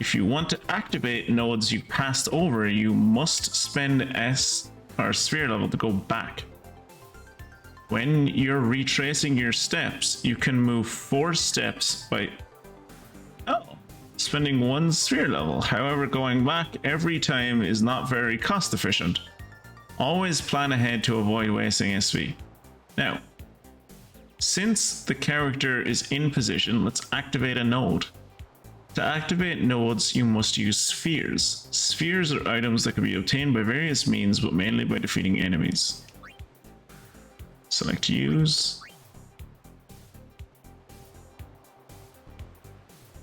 If you want to activate nodes you passed over, you must spend sphere level to go back. When you're retracing your steps, you can move 4 steps by spending 1 sphere level. However, going back every time is not very cost efficient. Always plan ahead to avoid wasting SV. Now, since the character is in position, let's activate a node. To activate nodes, you must use spheres. Spheres are items that can be obtained by various means, but mainly by defeating enemies. Select use.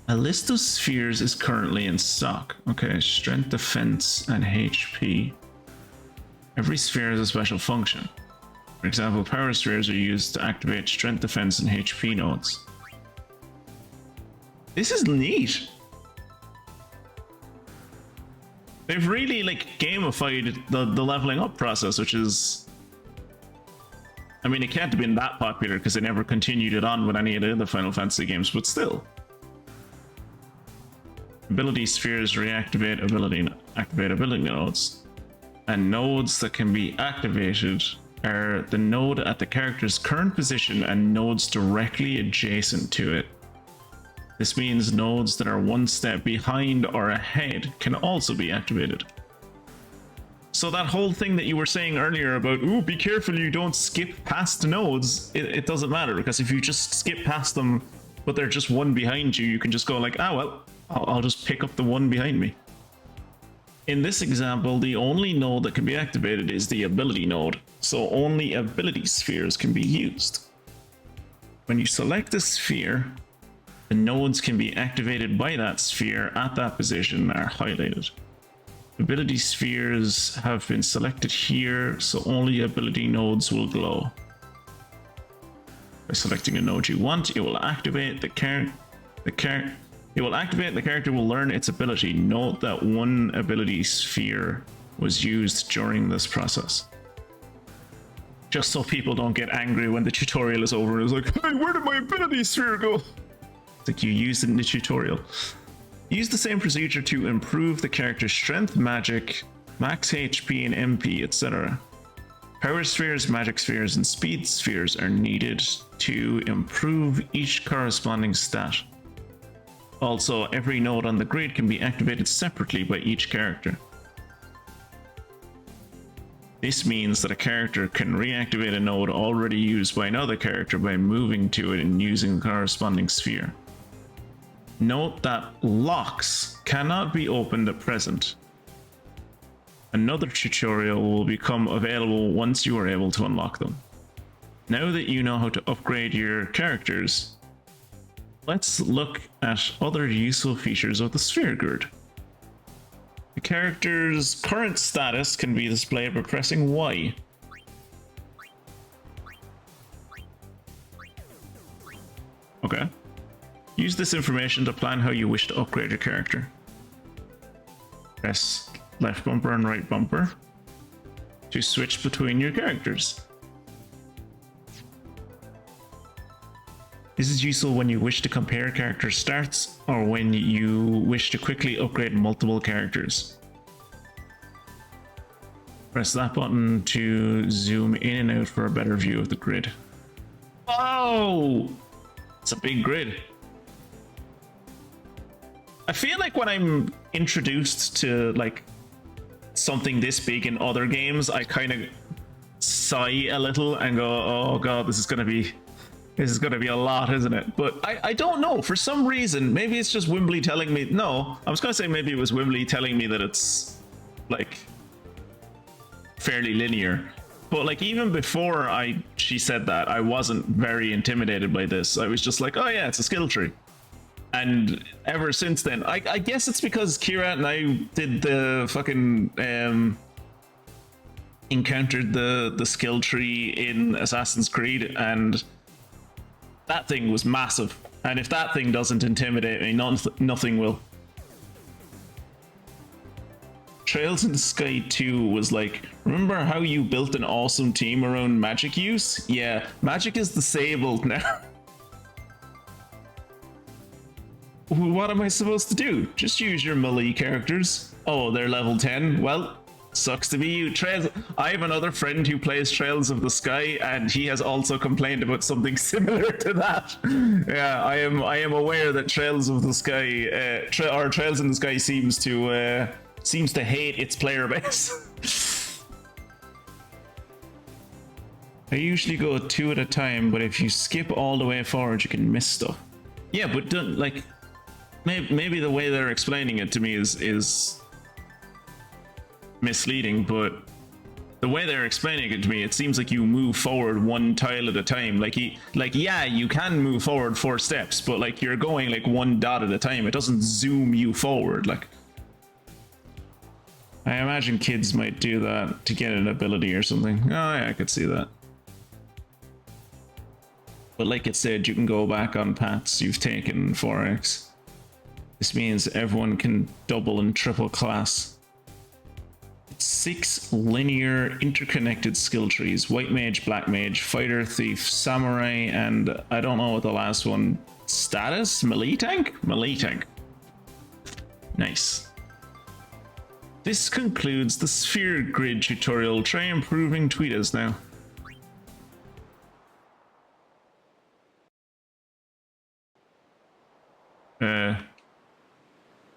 A list of spheres is currently in stock. Okay, strength, defense, and HP. Every sphere has a special function. For example, power spheres are used to activate strength, defense, and HP nodes. This is neat. They've really gamified the leveling up process, which is, I mean, it can't have been that popular because they never continued it on with any of the other Final Fantasy games, but still. Ability spheres reactivate activate ability nodes. And nodes that can be activated are the node at the character's current position and nodes directly adjacent to it. This means nodes that are 1 step behind or ahead can also be activated. So that whole thing that you were saying earlier about, ooh, be careful you don't skip past nodes, it doesn't matter, because if you just skip past them but they're just one behind you, you can just go like, ah, well, I'll just pick up the one behind me. In this example, the only node that can be activated is the ability node, so only ability spheres can be used. When you select a sphere, the nodes can be activated by that sphere at that position are highlighted. Ability spheres have been selected here, so only ability nodes will glow. By selecting a node you want, it will activate the character will learn its ability. Note that one ability sphere was used during this process. Just so people don't get angry when the tutorial is over and it's like, hey, where did my ability sphere go? It's like you used it in the tutorial. Use the same procedure to improve the character's strength, magic, max HP and MP, etc. Power spheres, magic spheres, and speed spheres are needed to improve each corresponding stat. Also, every node on the grid can be activated separately by each character. This means that a character can reactivate a node already used by another character by moving to it and using the corresponding sphere. Note that locks cannot be opened at present. Another tutorial will become available once you are able to unlock them. Now that you know how to upgrade your characters, let's look at other useful features of the sphere grid. The character's current status can be displayed by pressing Y. Okay. Use this information to plan how you wish to upgrade your character. Press left bumper and right bumper to switch between your characters. This is useful when you wish to compare character stats or when you wish to quickly upgrade multiple characters. Press that button to zoom in and out for a better view of the grid. Oh! It's a big grid. I feel like when I'm introduced to like something this big in other games, I kind of sigh a little and go, oh god, this is gonna be a lot, isn't it? But I don't know, for some reason, maybe it's just Wimbley telling me, no, I was gonna say maybe it was Wimbley telling me that it's like fairly linear, but like even before she said that, I wasn't very intimidated by this. I was just like, oh yeah, it's a skill tree. And ever since then, I guess it's because Kira and I did the fucking encountered the skill tree in Assassin's Creed, and that thing was massive. And if that thing doesn't intimidate me, nothing will. Trails in the Sky 2 was like, remember how you built an awesome team around magic use? Yeah, magic is disabled now. What am I supposed to do? Just use your melee characters. Oh, they're level 10? Well, sucks to be you. Trails. I have another friend who plays Trails of the Sky, and he has also complained about something similar to that. Yeah, I am aware that Trails of the Sky, Trails in the Sky seems to hate its player base. I usually go 2 at a time, but if you skip all the way forward, you can miss stuff. Yeah, but don't like. Maybe the way they're explaining it to me is misleading, but the way they're explaining it to me, it seems like you move forward one tile at a time. Yeah, you can move forward 4 steps, but like you're going like one dot at a time. It doesn't zoom you forward. Like, I imagine kids might do that to get an ability or something. Oh yeah, I could see that. But like it said, you can go back on paths you've taken in 4X. This means everyone can double and triple class. It's 6 linear interconnected skill trees: white mage, black mage, fighter, thief, samurai, and I don't know what the last one, status? Melee tank? Melee tank. Nice. This concludes the sphere grid tutorial. Try improving Tidus now.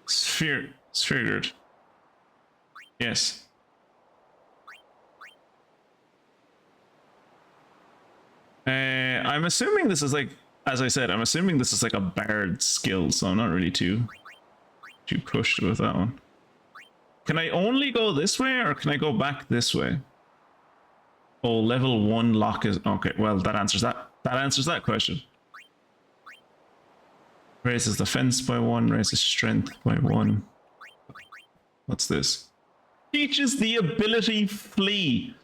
Sphere grid. Yes. I'm assuming this is like as I said, I'm assuming this is like a bard skill, so I'm not really too pushed with that one. Can I only go this way, or can I go back this way? Oh, level 1 lock is... Okay, well, that answers that. That answers that question. Raises defense by 1, raises strength by 1. What's this? Teaches the ability flee.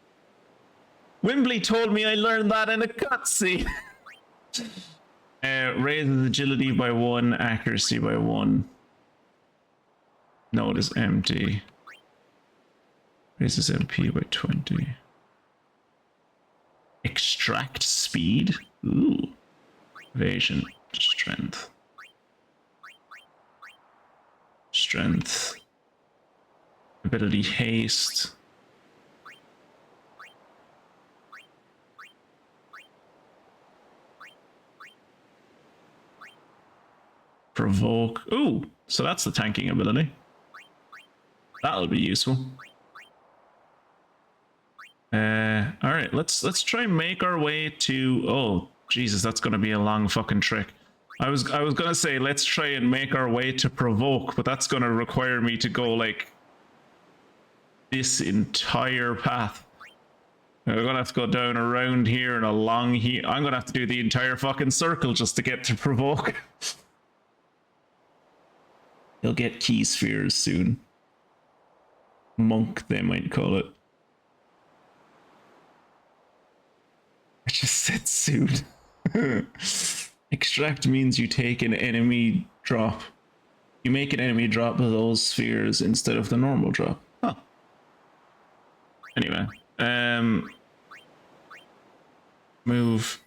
Wimbley told me I learned that in a cutscene. Raises agility by 1, accuracy by 1. No, it is empty. Raises MP by 20. Extract speed? Ooh. Evasion. Strength. Strength. Ability haste. Provoke. Ooh, so that's the tanking ability. That'll be useful. All right, let's try and make our way to. Oh, Jesus, that's gonna be a long fucking trek. I was gonna say let's try and make our way to provoke, but that's gonna require me to go like this entire path. I'm gonna have to go down around here and along here. I'm gonna have to do the entire fucking circle just to get to provoke. He'll get key spheres soon. Monk, they might call it. I just said soon. Extract means you take an enemy drop. You make an enemy drop of those spheres instead of the normal drop. Huh. Anyway, move.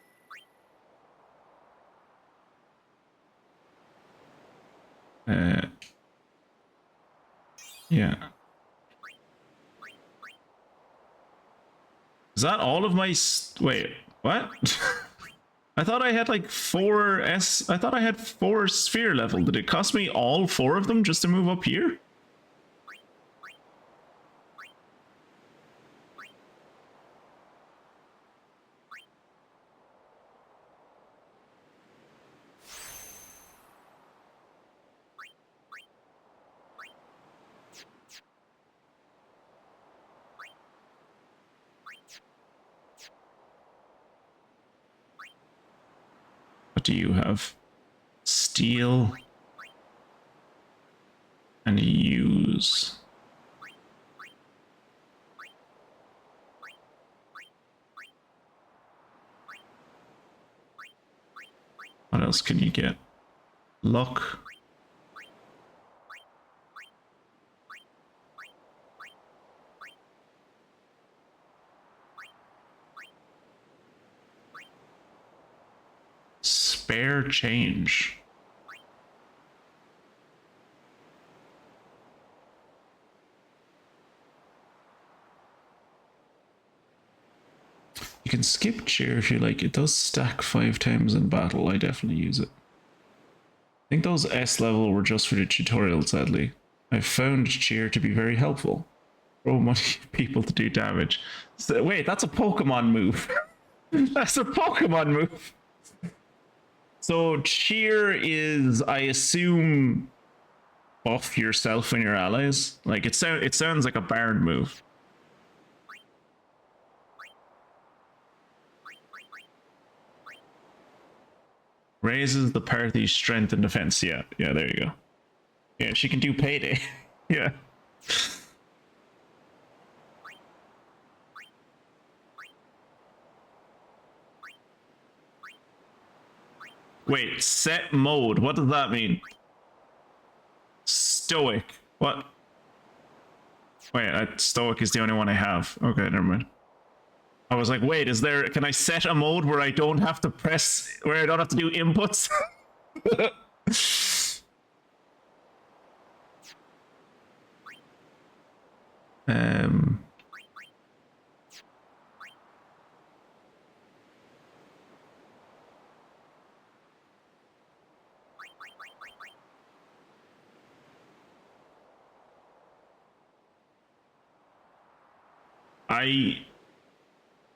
Yeah. Is that all of my... Wait, what? I thought I had like 4 S... I thought I had 4 sphere level. Did it cost me all 4 of them just to move up here? Do you have? Steal and use. What else can you get? Luck. Spare change. You can skip cheer if you like. It does stack 5 times in battle. I definitely use it. I think those S level were just for the tutorial, sadly. I found cheer to be very helpful. Throw money at people to do damage. So, wait, that's a Pokemon move. That's a Pokemon move. So cheer is, I assume, buff yourself and your allies. Like it sounds like a bard move. Raises the party's strength and defense. Yeah, there you go. Yeah, she can do payday. Yeah. Wait, set mode. What does that mean? Stoic. What? Wait, Stoic is the only one I have. Okay, never mind. I was like, wait, can I set a mode where I don't have to where I don't have to do inputs?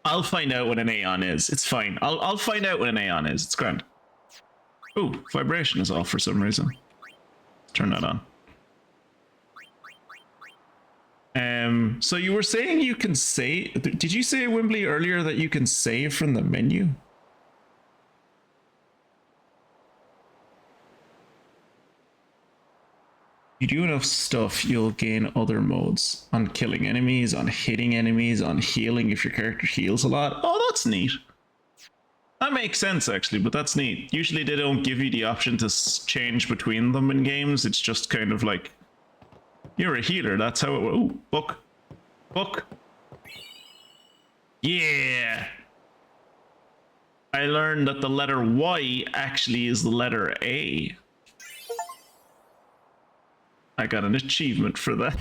I'll find out what an Aeon is. It's fine. I'll find out what an Aeon is. It's grand. Oh, vibration is off for some reason. Let's turn that on. So you were saying you can save. Did you say, Wimbley, earlier that you can save from the menu? You do enough stuff, you'll gain other modes. On killing enemies, on hitting enemies, on healing if your character heals a lot. Oh, that's neat. That makes sense, actually, but that's neat. Usually they don't give you the option to change between them in games. It's just kind of like, you're a healer, that's how it... Ooh, book. Book. Yeah! I learned that the letter Y actually is the letter A. I got an achievement for that.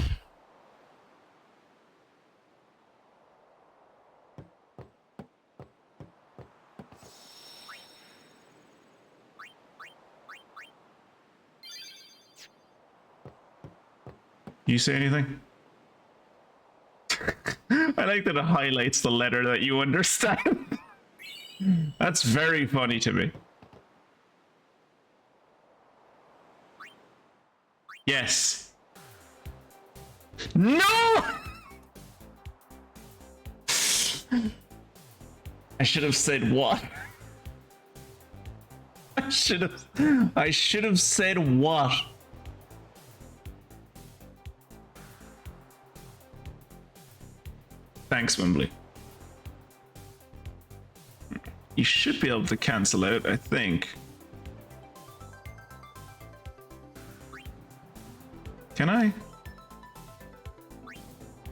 You say anything? I like that it highlights the letter that you understand. That's very funny to me. Yes. No! I should have said what? I should have said what? Thanks, Wimbley. You should be able to cancel out, I think. Can I?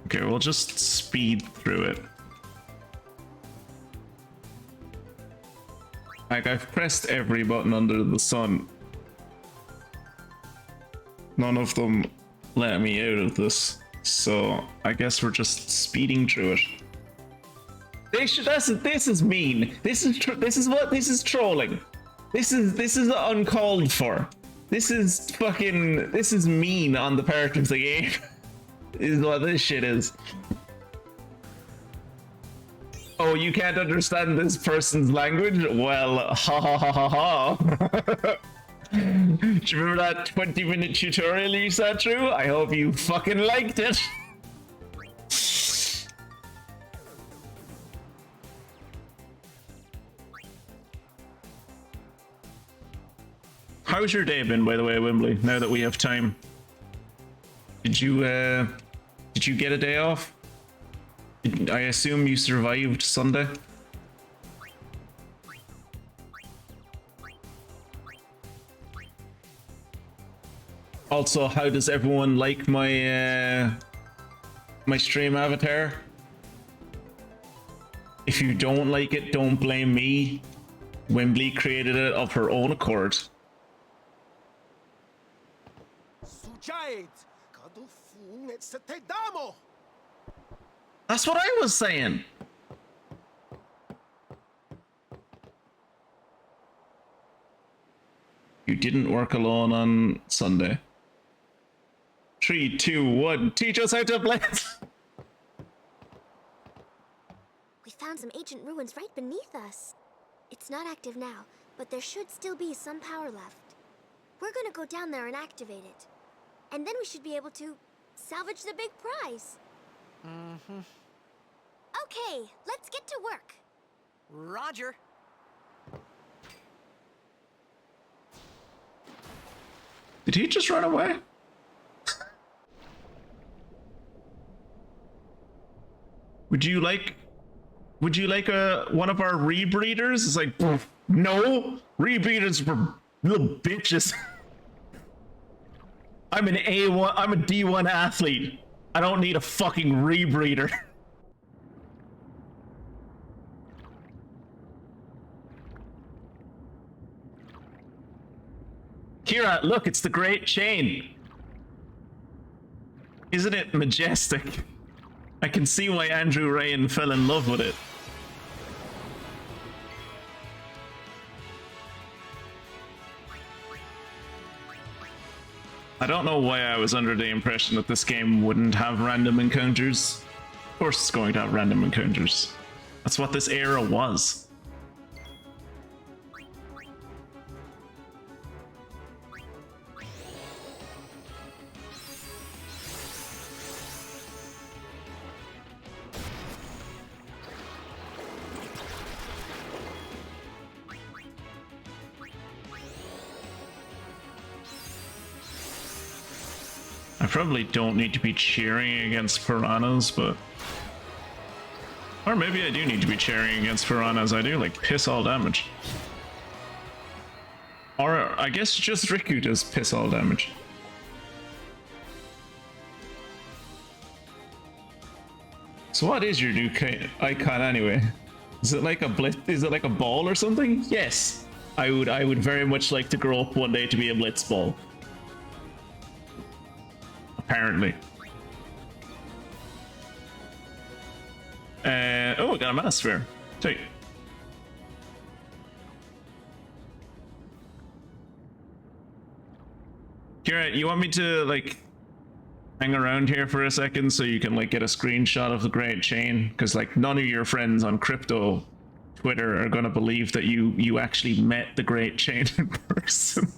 Okay, we'll just speed through it. Like, I've pressed every button under the sun. None of them let me out of this, so I guess we're just speeding through it. This is mean. This is trolling. This is uncalled for. This is mean on the part of the game. Is what this shit is. Oh, you can't understand this person's language? Well, ha ha ha ha ha. Do you remember that 20-minute tutorial you sat through? I hope you fucking liked it. How's your day been, by the way, Wimbley, now that we have time? Did you get a day off? I assume you survived Sunday? Also, how does everyone like my my stream avatar? If you don't like it, don't blame me. Wimbley created it of her own accord. That's what I was saying. You didn't work alone on Sunday. 3, 2, 1. Teach us how to blitz. We found some ancient ruins right beneath us. It's not active now, but there should still be some power left. We're gonna go down there and activate it. And then we should be able to salvage the big prize. Mm-hmm. Okay, let's get to work. Roger. Did he just run away? Would you like one of our rebreeders? It's like, no, rebreeders for little bitches. I'm an A1, I'm a D1 athlete. I don't need a fucking rebreeder. Kira, look, it's the Great Chain. Isn't it majestic? I can see why Andrew Ryan fell in love with it. I don't know why I was under the impression that this game wouldn't have random encounters. Of course it's going to have random encounters. That's what this era was. I probably don't need to be cheering against piranhas, but... Or maybe I do need to be cheering against piranhas. I do, like, piss all damage. Or I guess just Riku does piss all damage. So what is your new icon anyway? Is it like a blitz? Is it like a ball or something? Yes. I would very much like to grow up one day to be a Blitzball. Apparently. Oh, I got a mana sphere. Take. Kira, you want me to like hang around here for a second so you can like get a screenshot of the Great Chain? Because like none of your friends on crypto Twitter are gonna believe that you actually met the Great Chain in person.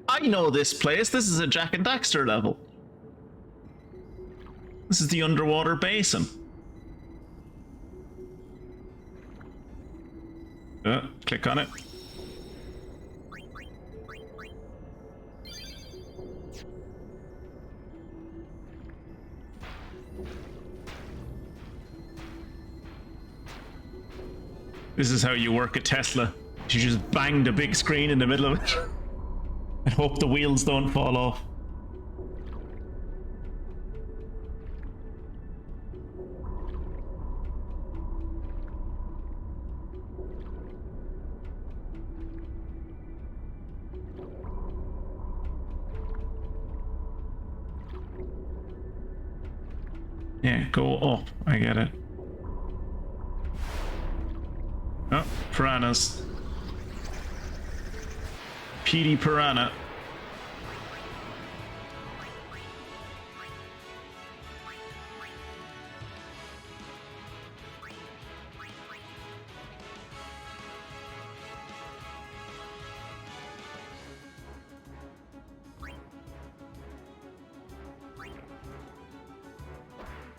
I know this place. This is a Jack and Daxter level. This is the underwater basin. Click on it. This is how you work a Tesla. You just bang the big screen in the middle of it and hope the wheels don't fall off. Yeah, go up. I get it. Oh, piranhas. PD piranha.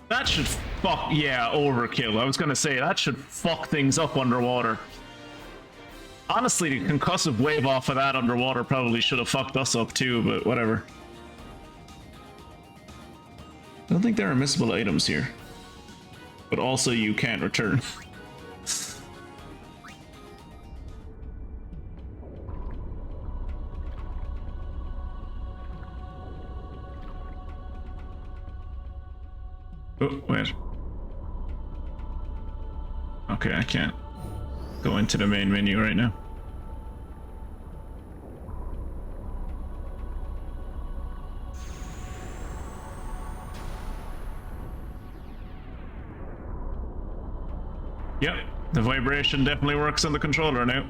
That should fuck, yeah, overkill. I was gonna say, that should fuck things up underwater. Honestly, the concussive wave off of that underwater probably should have fucked us up too, but whatever. I don't think there are missable items here. But also you can't return. Oh, wait. Okay, I can't go into the main menu right now. Yep, the vibration definitely works on the controller now.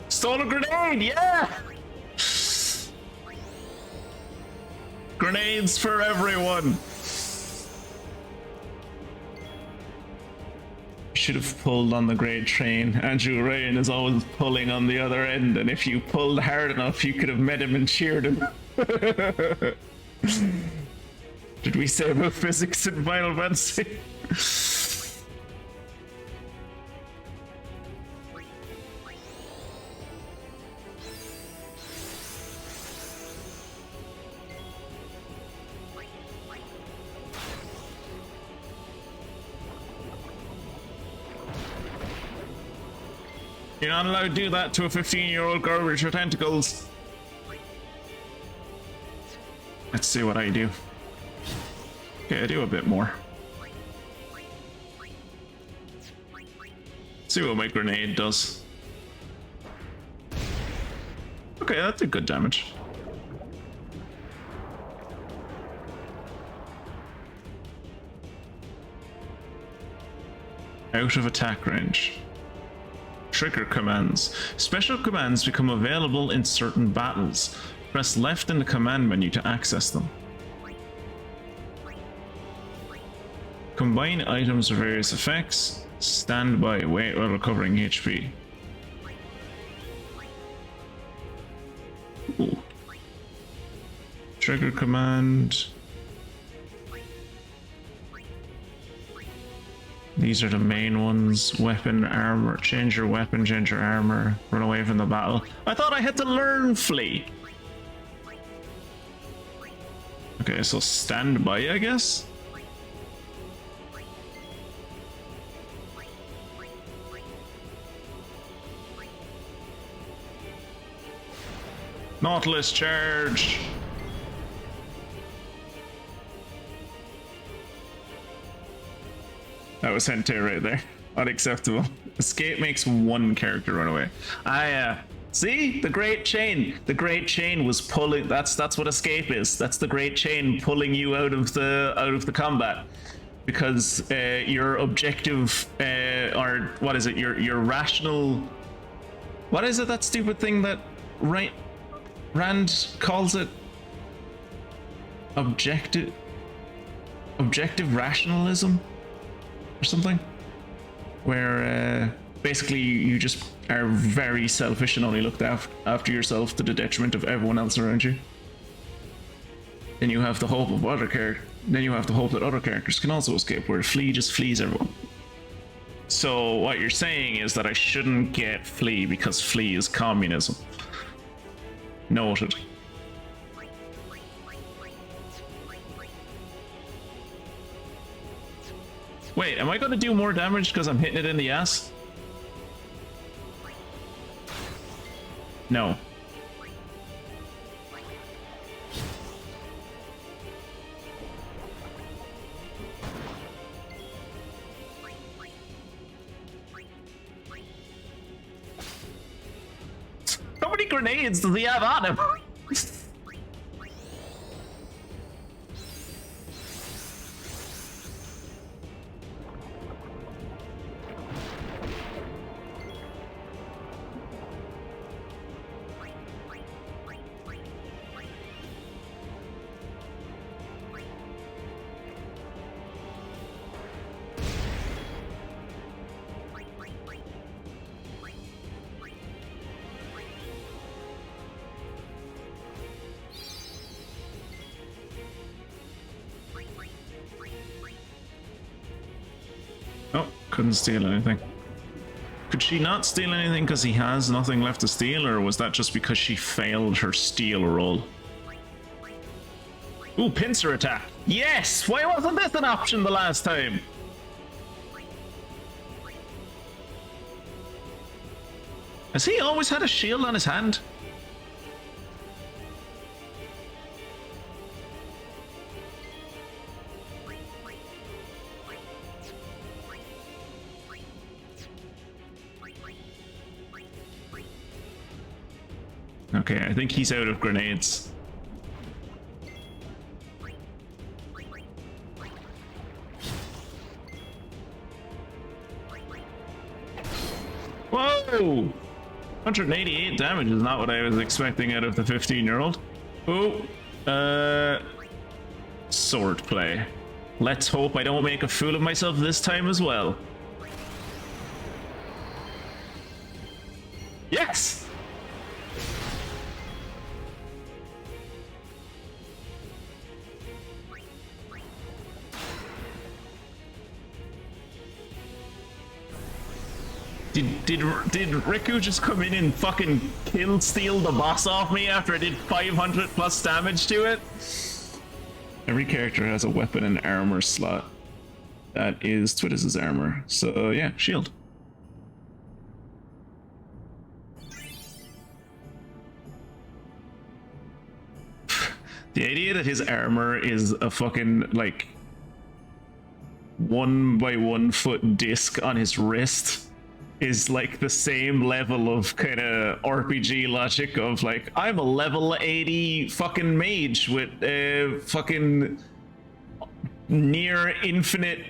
Stole a grenade, yeah! Grenades for everyone! Should have pulled on the Great Train. Andrew Ryan is always pulling on the other end, and if you pulled hard enough, you could have met him and cheered him. Did we say about physics in Final Fantasy? You're not allowed to do that to a 15-year-old girl with your tentacles. Let's see what I do. Okay, I do a bit more. See what my grenade does. Okay, that did good damage. Out of attack range. trigger commands. Special commands become available in certain battles. Press left in the command menu to access them. Combine items with various effects. Stand by, wait while recovering HP. Ooh. Trigger command. These are the main ones. Weapon, armor, change your weapon, change your armor, run away from the battle. I thought I had to learn flee. Okay, so stand by, I guess? Nautilus charge! That was Hente right there. Unacceptable. Escape makes one character run away. See? The Great Chain. The Great Chain was pulling. That's what escape is. That's the Great Chain pulling you out of the combat. Because your objective, or what is it? Your rational. What is it? That stupid thing that Rand calls it? Objective rationalism? Or something, where basically you just are very selfish and only looked after yourself to the detriment of everyone else around you. Then you have the hope of that other characters can also escape, where Flea just flees everyone. So what you're saying is that I shouldn't get Flea because Flea is communism. Noted. Wait, am I going to do more damage because I'm hitting it in the ass? No. How many grenades does he have on him? Oh, couldn't steal anything. Could she not steal anything because he has nothing left to steal, or was that just because she failed her steal roll? Ooh, pincer attack. Yes! Why wasn't this an option the last time? Has he always had a shield on his hand? Okay, I think he's out of grenades. Whoa! 188 damage is not what I was expecting out of the 15-year-old. Oh, sword play. Let's hope I don't make a fool of myself this time as well. Yes! Did Riku just come in and fucking steal the boss off me after I did 500 plus damage to it? Every character has a weapon and armor slot. That is Tidus's armor. So yeah, shield. The idea that his armor is a fucking like 1 by 1 foot disc on his wrist is like the same level of kind of RPG logic of like, I'm a level 80 fucking mage with fucking near infinite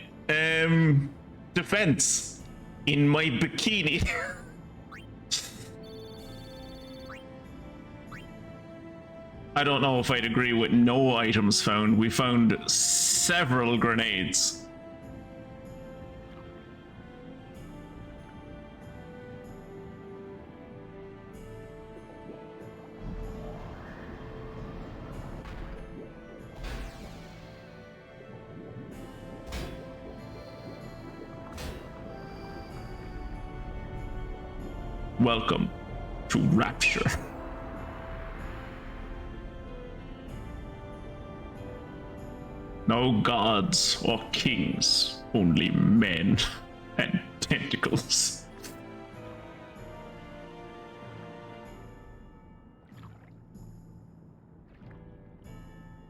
defense in my bikini. I don't know if I'd agree with no items found. We found several grenades. Welcome to Rapture. No gods or kings, only men and tentacles.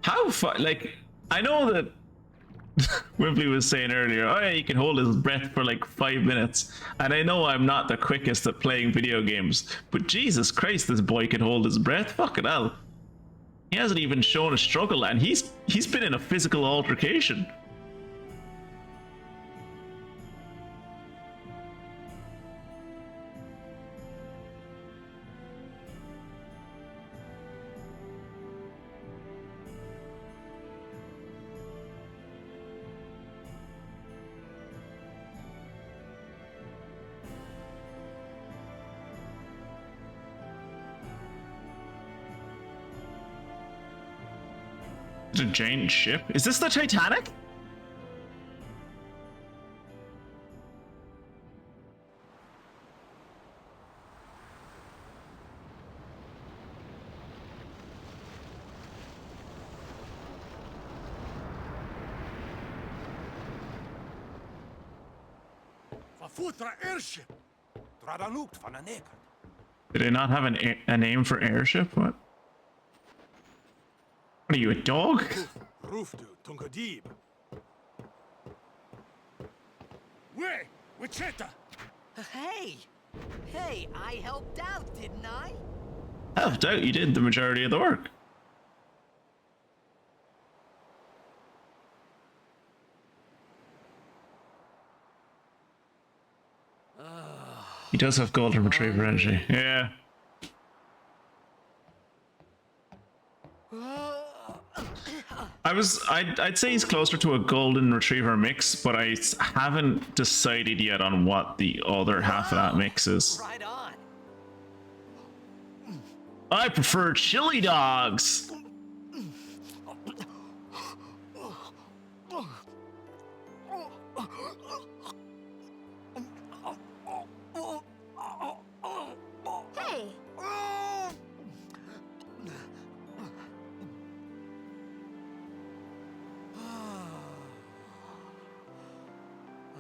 How far? Like, I know that Wimpley was saying earlier, oh yeah, you can hold his breath for like 5 minutes. And I know I'm not the quickest at playing video games, but Jesus Christ, this boy can hold his breath. Fucking hell. He hasn't even shown a struggle, and he's been in a physical altercation. It's a giant ship. Is this the Titanic? airship. Did they not have a name for airship? What? What are you, a dog? Hey! Hey, I helped out, didn't I? Helped out? You did the majority of the work. He does have golden retriever energy. Yeah. I'd say he's closer to a golden retriever mix, but I haven't decided yet on what the other half of that mix is. Right on. I prefer chili dogs. Hey,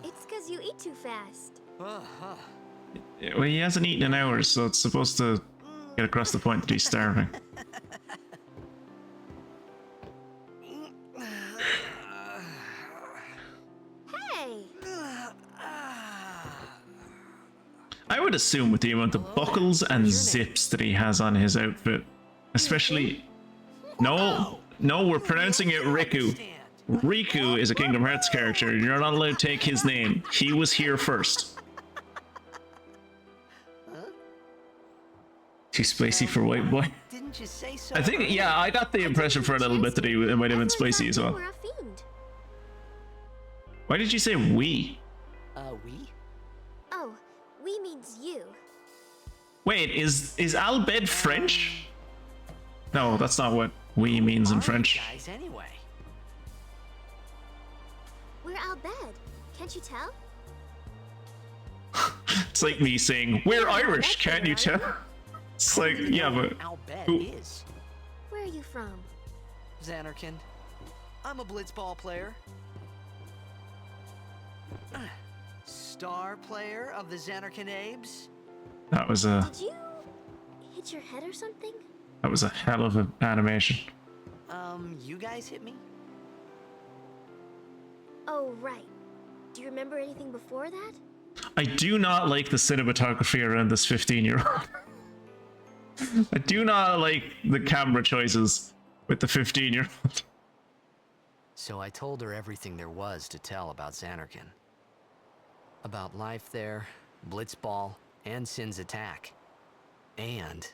it's because you eat too fast. Well, he hasn't eaten in hours, so it's supposed to get across the point that he's starving. Hey, I would assume with the amount of buckles and zips that he has on his outfit, especially... No, we're pronouncing it Riku. Riku is a Kingdom Hearts character. You're not allowed to take his name. He was here first. Too spicy for white boy. Didn't you say so? I think, yeah, I got the impression for a little bit that he might have been spicy as well. We're a fiend. Why did you say we? We? Oh, we means you. Wait, is Albed French? No, that's not what we means in French. Guys, anyway. We're Albed. Can't you tell? It's like me saying, we're Irish, can't you tell? It's like, yeah, but... I'll bet Who- is. Where are you from? Zanarkand. I'm a Blitzball player. Star player of the Zanarkand Abes. That was a... Did you hit your head or something? That was a hell of an animation. You guys hit me? Oh, right. Do you remember anything before that? I do not like the cinematography around this 15-year-old. I do not like the camera choices with the 15-year-old. So I told her everything there was to tell about Zanarkand. About life there, Blitzball, and Sin's attack. And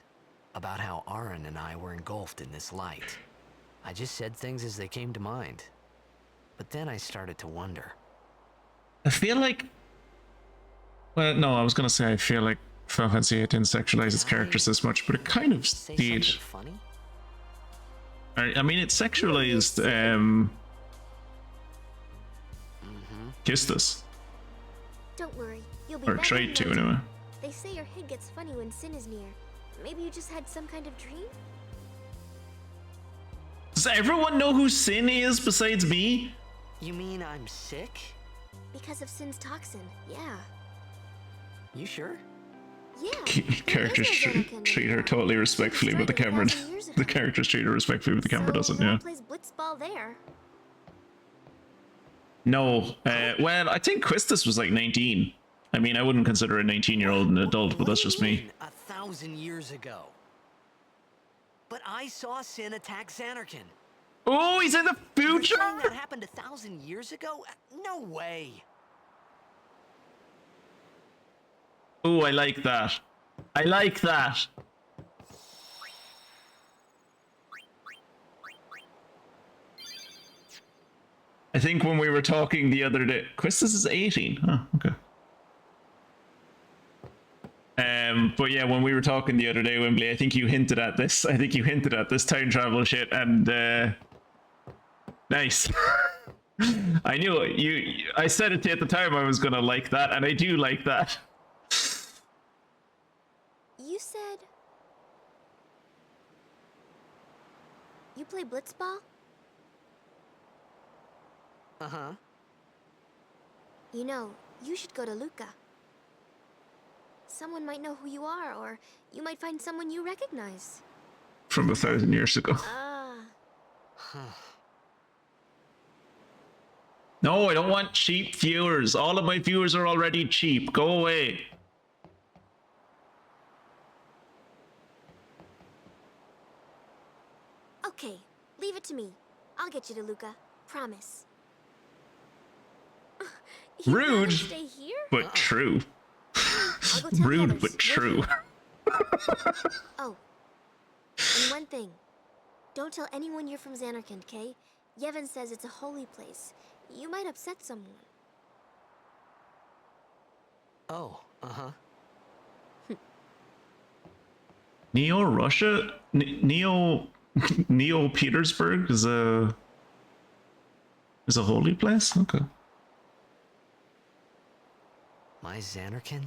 about how Aaron and I were engulfed in this light. I just said things as they came to mind. But then I started to wonder. I feel like... Well, no, I was going to say I feel like Final Fantasy VIII didn't sexualize its characters this much, but it kind of Say did. something funny? I mean, it sexualized Kistus. Don't worry, you'll be Or better tried to, in no anyway. time. They say your head gets funny when sin is near. Maybe you just had some kind of dream? Does everyone know who Sin is besides me? You mean I'm sick? Because of sin's toxin, yeah. You sure? Yeah. Characters treat her totally respectfully, but the camera, the characters treat her respectfully, but the camera doesn't. No Yeah. one plays Blitzball there. No. Well, I think Quistis was like 19. I mean, I wouldn't consider a 19-year-old an adult, but that's just me. 1,000 years ago. But I saw Sin attack Xanarkin. Oh, he's in the future. You're saying that happened 1,000 years ago? No way. Oh, I like that. I like that. I think when we were talking the other day, Quistis is 18. Huh, okay. But yeah, when we were talking the other day, Wembley, I think you hinted at this. I think you hinted at this time travel shit, and nice. I knew it. I said it to you at the time. I was gonna like that, and I do like that. You said... You play Blitzball? Uh-huh. You know, you should go to Luca. Someone might know who you are, or you might find someone you recognize. From 1,000 years ago. Ah. No, I don't want cheap viewers. All of my viewers are already cheap. Go away. Okay, leave it to me. I'll get you to Luca. Promise. You'd rather Rude, stay here? but true. I'll go tell the Rude, others. but Wait true. here. Oh, and one thing. Don't tell anyone you're from Xanarkin, okay? Yevon says it's a holy place. You might upset someone. Oh, uh-huh. Neo Russia? Neo Petersburg is a holy place? Okay. My Xanarkin?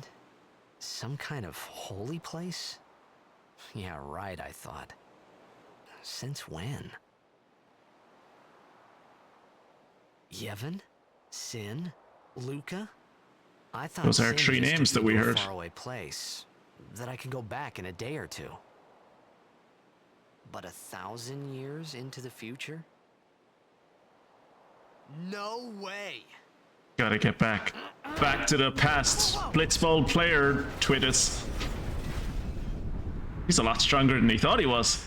Some kind of holy place? Yeah, right, I thought. Since when? Yevon? Sin? Luca? I thought Those are Sin three used to names that be we a heard. faraway place that I could go back in a day or two. But 1,000 years into the future? No way! Gotta get back. Back to the past. Blitzball player, Tidus. He's a lot stronger than he thought he was.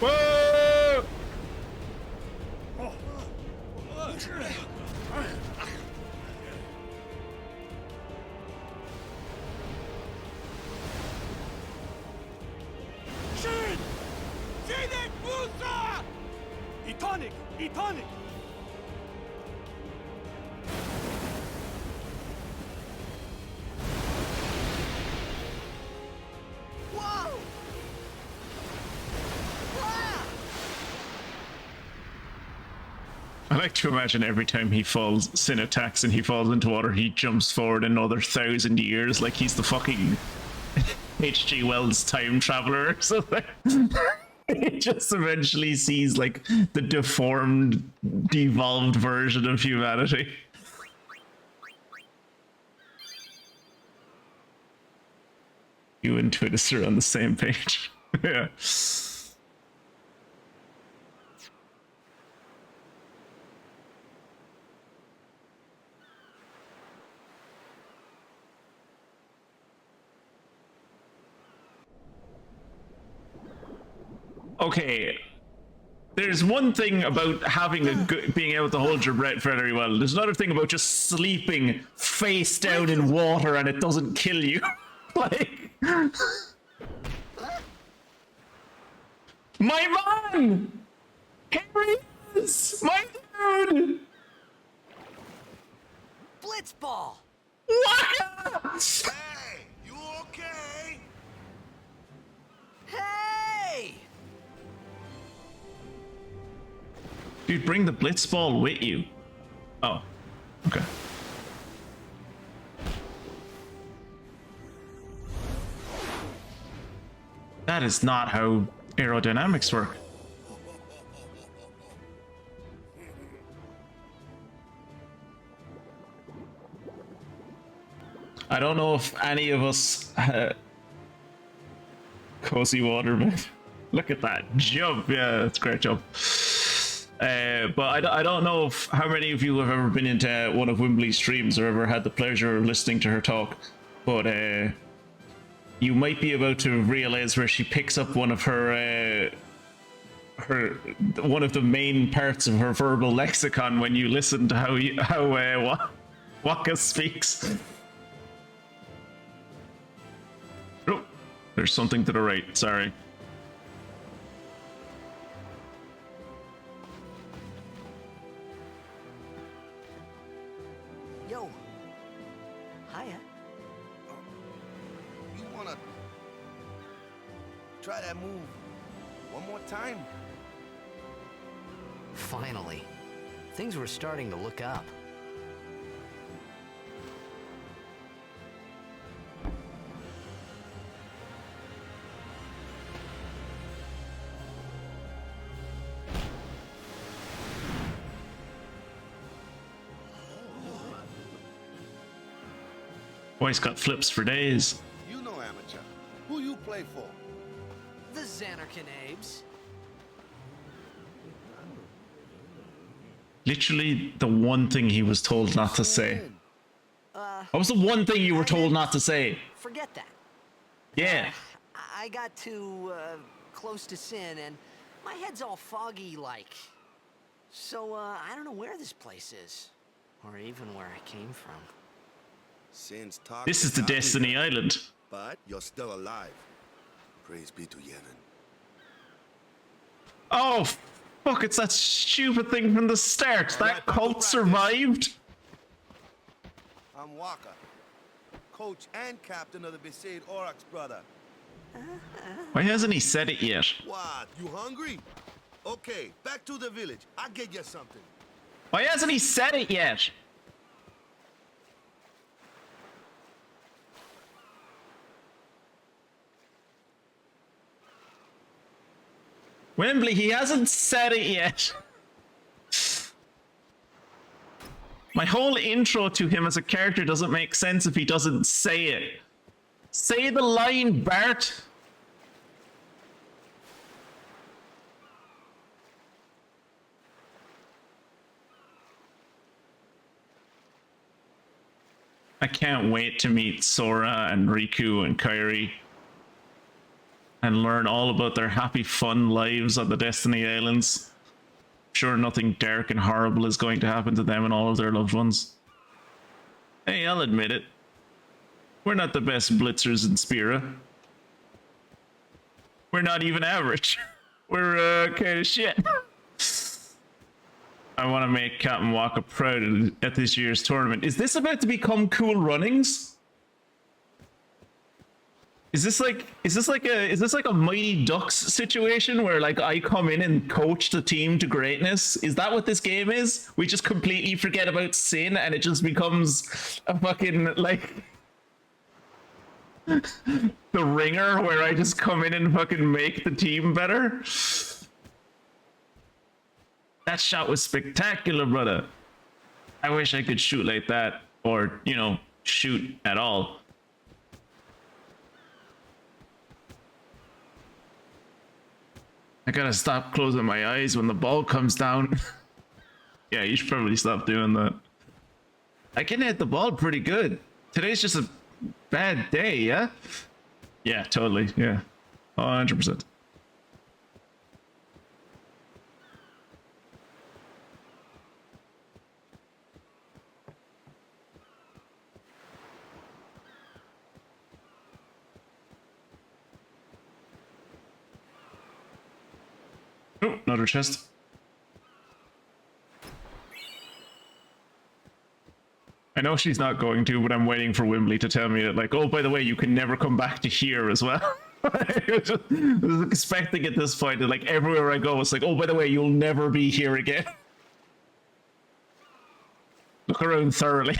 Whoa! Shin! Sinek Musa! Etonic! Etonic! Whoa! I like to imagine every time he falls, Sin attacks and he falls into water, he jumps forward another 1,000 years like he's the fucking H.G. Wells time traveler or something. He just eventually sees like the deformed, devolved version of humanity. You and Tidus are on the same page. Yeah. Okay, there's one thing about having a good, being able to hold your breath very well. There's another thing about just sleeping face down in water and it doesn't kill you. Like, my man! Here he is! My dude! Blitzball! Waka! Hey, you okay? Hey! Dude, bring the Blitzball with you. Oh, okay. That is not how aerodynamics work. I don't know if any of us cozy water, man. Look at that jump. Yeah, that's a great jump. But I don't know if how many of you have ever been into one of Wimbly's streams or ever had the pleasure of listening to her talk. But you might be about to realize where she picks up one of her one of the main parts of her verbal lexicon when you listen to how Waka speaks. Oh, there's something to the right. Sorry. Yo. Hiya. You wanna try that move one more time? Finally. Things were starting to look up. Boy's got flips for days. You know amateur. Who you play for? The Xanarkin Abes. Literally the one thing he was told not to say. What was the one thing you were told not to say? Forget that. Yeah. I got too close to Sin, and my head's all foggy like. So I don't know where this place is, or even where I came from. Since talk This is the Destiny Island. but you're still alive. Praise be to Yevon. Oh, fuck, it's that stupid thing from the start. That cult survived? I'm Waka, coach and captain of the Besaid Aurochs, brother. Why hasn't he said it yet? What, you hungry? Okay, back to the village. I'll get you something. Why hasn't he said it yet? Wembley, he hasn't said it yet. My whole intro to him as a character doesn't make sense if he doesn't say it. Say the line, Bart. I can't wait to meet Sora and Riku and Kairi and learn all about their happy, fun lives on the Destiny Islands. Sure, nothing dark and horrible is going to happen to them and all of their loved ones. Hey, I'll admit it. We're not the best blitzers in Spira. We're not even average. We're kind of shit. I want to make Captain Waka proud at this year's tournament. Is this about to become Cool Runnings? Is this like a Mighty Ducks situation where like I come in and coach the team to greatness? Is that what this game is? We just completely forget about Sin and it just becomes a fucking like the Ringer where I just come in and fucking make the team better? That shot was spectacular, brother. I wish I could shoot like that or, you know, shoot at all. I gotta stop closing my eyes when the ball comes down. Yeah, you should probably stop doing that. I can hit the ball pretty good. Today's just a bad day, yeah? Yeah, totally, yeah. 100%. Oh, another chest. I know she's not going to, but I'm waiting for Wimbley to tell me that, like, oh, by the way, you can never come back to here as well. I was expecting at this point that, like, everywhere I go, it's like, oh, by the way, you'll never be here again. Look around thoroughly.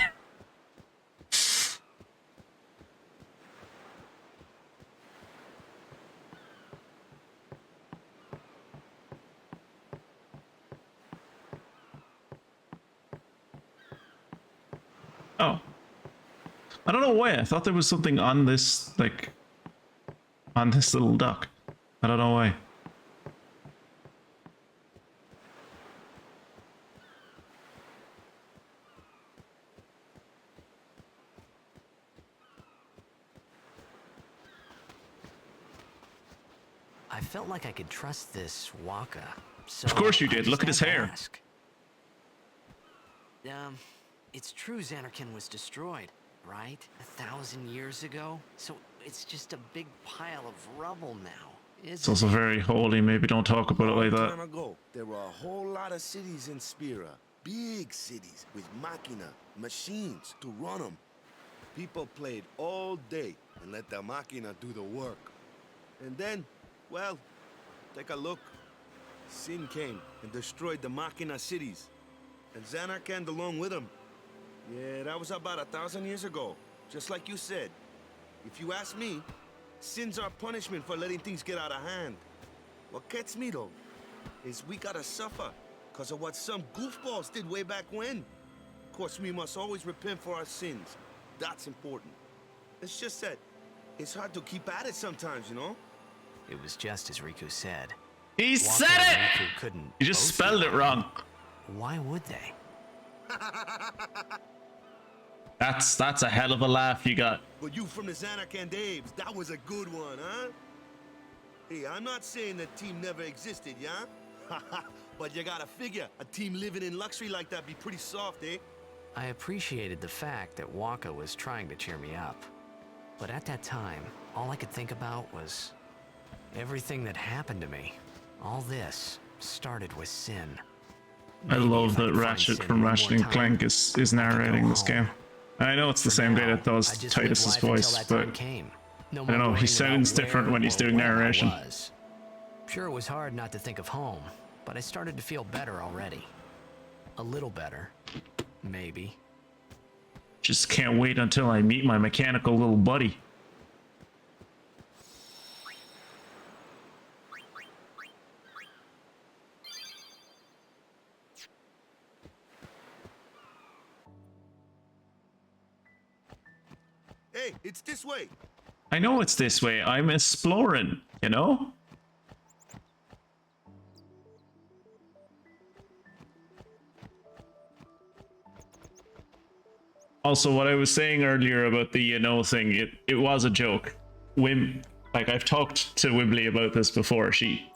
Oh. I don't know why. I thought there was something on this, like, on this little dock. I don't know why. I felt like I could trust this Waka. So Of course you I did. just Look at his had to hair. ask. It's true Xanarkin was destroyed, right? 1,000 years ago? So it's just a big pile of rubble now, It's also very holy. Maybe don't talk about it like Long that. time ago, there were a whole lot of cities in Spira. Big cities with machina, machines to run them. People played all day and let the machina do the work. And then, well, take a look. Sin came and destroyed the machina cities. And Xanarkand along with him. Yeah, that was about 1,000 years ago. Just like you said. If you ask me, Sin's our punishment for letting things get out of hand. What gets me, though, is we gotta suffer because of what some goofballs did way back when. Of course, we must always repent for our sins. That's important. It's just that it's hard to keep at it sometimes, you know? It was just as Riku said. He Waka said and it! Riku couldn't You just both spelled be it wrong. Why would they? That's a hell of a laugh you got. But you from the Xanarkand Daves, that was a good one, huh? Hey, I'm not saying that team never existed, yeah? But you gotta figure, a team living in luxury like that be pretty soft, eh? I appreciated the fact that Waka was trying to cheer me up. But at that time, all I could think about was everything that happened to me. All this started with Sin. I Maybe love if I that could find Ratchet Sin from one Ratchet more and time, Clank is narrating this game. I know it's the For same guy now, that does I just lived Tidus's life until voice, that but time came. No I don't know, more he worrying sounds about different where when he's or doing when I narration. was. Sure, it was hard not to think of home, but I started to feel better already. A little better, maybe. just can't wait until I meet my mechanical little buddy. Hey, it's this way. I know it's this way. I'm exploring, you know? Also, what I was saying earlier about the you know thing, it was a joke. Like I've talked to Wimbley about this before. She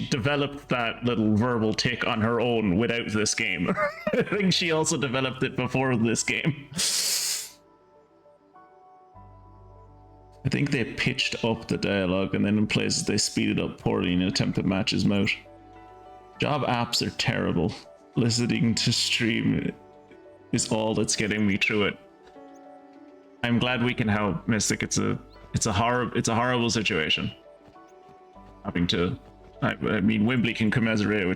developed that little verbal tick on her own without this game. I think she also developed it before this game. I think they pitched up the dialogue and then in places they speeded up poorly in an attempt to match his mouth. Job apps are terrible. Listening to stream is all that's getting me through it. I'm glad we can help, Mystic. It's a horrible situation. Having to, I mean, Wimbley can commiserate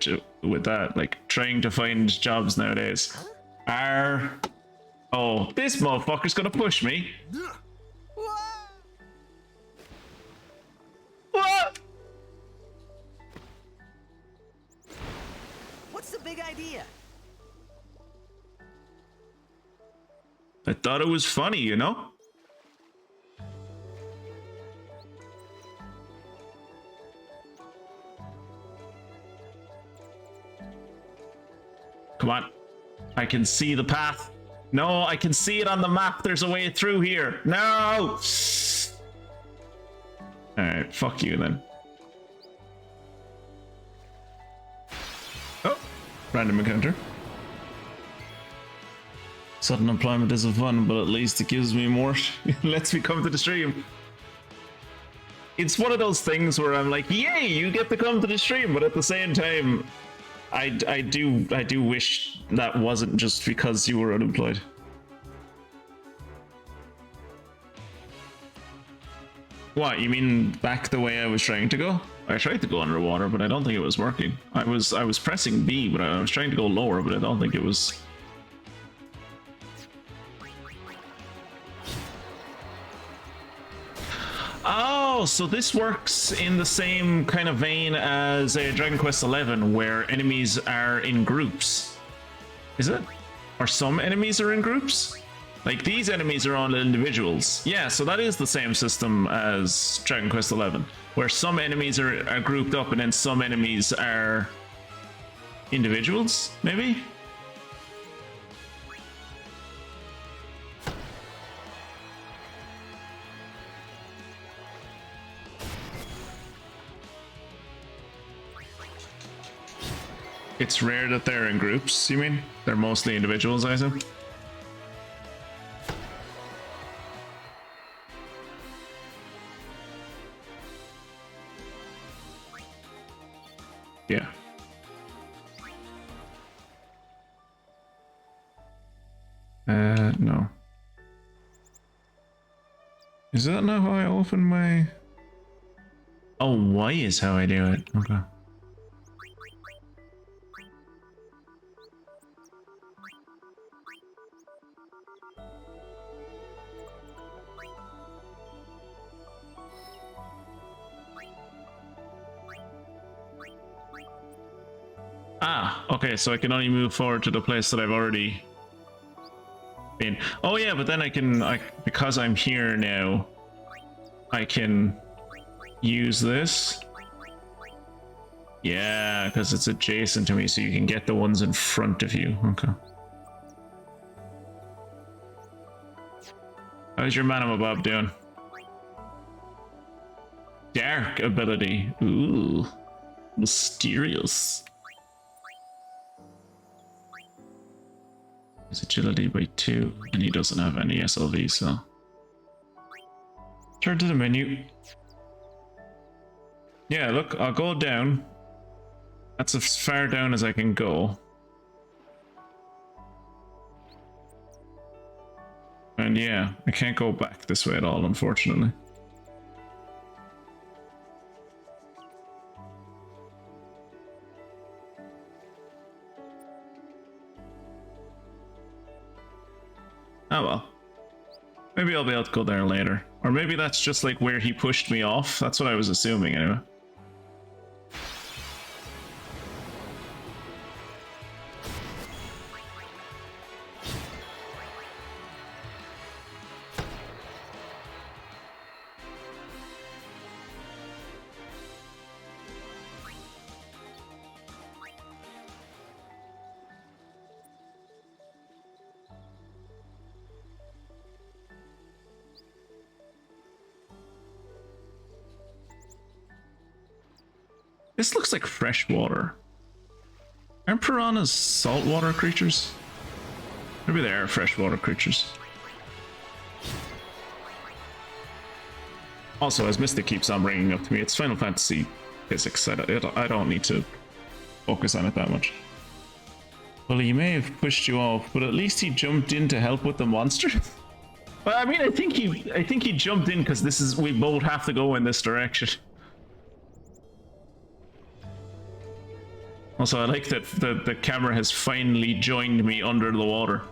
with that. Like trying to find jobs nowadays. Oh, this motherfucker's gonna push me. What? What's the big idea? I thought it was funny, you know? Come on. I can see the path. No, I can see it on the map. There's a way through here. No! Alright, fuck you then. Oh, random encounter. Sudden employment isn't fun, but at least it gives me more. Lets me come to the stream. it's one of those things where I'm like, yay, you get to come to the stream, but at the same time, I do wish that wasn't just because you were unemployed. What, you mean back the way I was trying to go? I tried to go underwater, but I don't think it was working. I was pressing B, but I was trying to go lower, but I don't think it was. Oh, so this works in the same kind of vein as Dragon Quest XI, where enemies are in groups. Is it? Or some enemies are in groups? Like, these enemies are all individuals. Yeah, so that is the same system as Dragon Quest XI, where some enemies are grouped up and then some enemies are individuals, maybe? It's rare that they're in groups, you mean? They're mostly individuals, I assume? Yeah. No. Is that not how I open my... Oh, Y is how I do it. Okay. Ah, okay, so I can only move forward to the place that I've already been. Oh yeah, but then because I'm here now, I can use this. Yeah, because it's adjacent to me, so you can get the ones in front of you. Okay. How's your Manamabob doing? Dark ability. Ooh. Mysterious. His agility by 2, and he doesn't have any SLV, so... Turn to the menu. Yeah, look, I'll go down. That's as far down as I can go. And yeah, I can't go back this way at all, unfortunately. Oh well. Maybe I'll be able to go there later. Or maybe that's just like where he pushed me off. That's what I was assuming anyway. This looks like fresh water. Aren't piranhas saltwater creatures? Maybe they are freshwater creatures. Also, as Mystic keeps on bringing up to me, it's Final Fantasy physics. I don't need to focus on it that much. Well, he may have pushed you off, but at least he jumped in to help with the monster. Well, I mean, I think he jumped in because we both have to go in this direction. Also, I like that the camera has finally joined me under the water.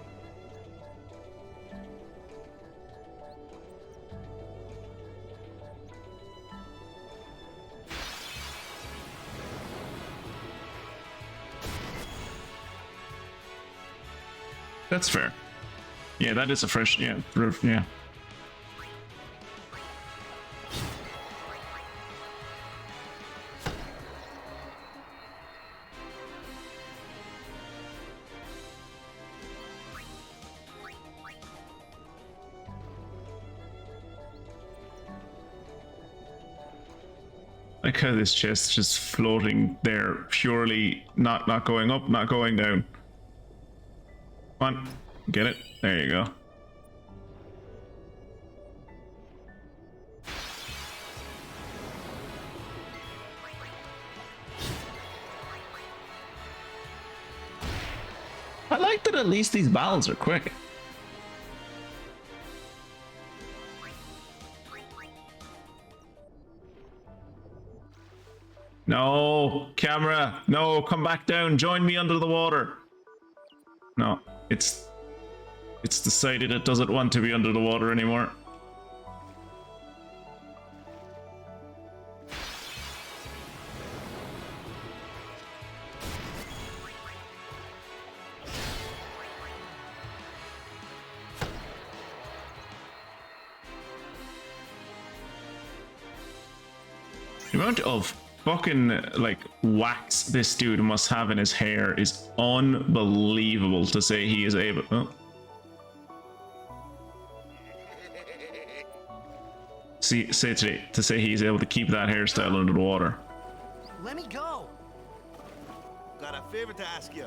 That's fair. Yeah, that is a fresh, yeah. Like how this chest just floating there, purely not going up, not going down. Come on, get it. There you go. I like that at least these battles are quick. No, camera. No, come back down. Join me under the water. No, it's decided it doesn't want to be under the water anymore. The amount of fucking like wax this dude must have in his hair is unbelievable to say he is able. Oh. To say he's able to keep that hairstyle under the water. Let me go. Got a favor to ask you.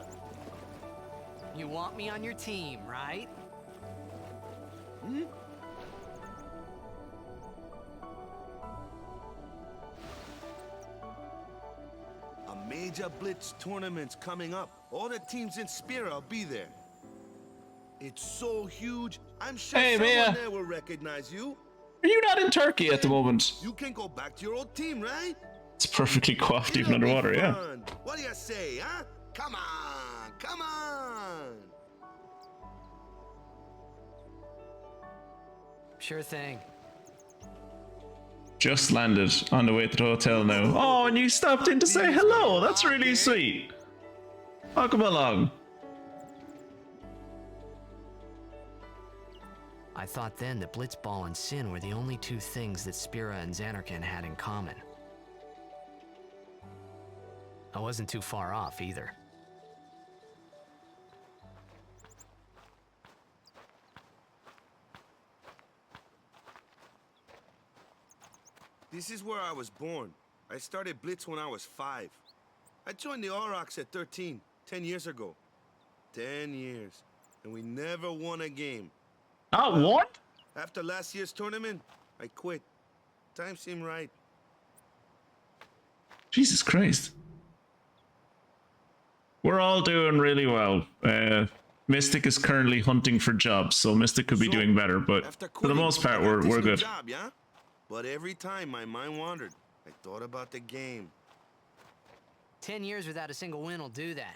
You want me on your team, right? Hmm? A major Blitz tournament's coming up. All the teams in Spira will be there. It's so huge, I'm sure Hey, someone Mia. there will recognize you. Are you not in Turkey at the moment? You can go back to your old team, right? It's perfectly coiffed even It'll be underwater, yeah. fun. What do you say, huh? Come on, come on. Sure thing. Just landed on the way to the hotel now. Oh, and you stopped in to say hello. That's really sweet. Welcome along. I thought then that Blitzball and Sin were the only two things that Spira and Xanarkin had in common. I wasn't too far off either. This is where I was born. I started Blitz when I was 5. I joined the Aurochs at 13, 10 years ago. 10 years. And we never won a game. Not what? After last year's tournament, I quit. Time seemed right. Jesus Christ. We're all doing really well. Mystic is currently hunting for jobs, so Mystic could be So, doing better, but after for the quitting, most part, I got this we're new good. Job, yeah? But every time my mind wandered, I thought about the game. 10 years without a single win will do that.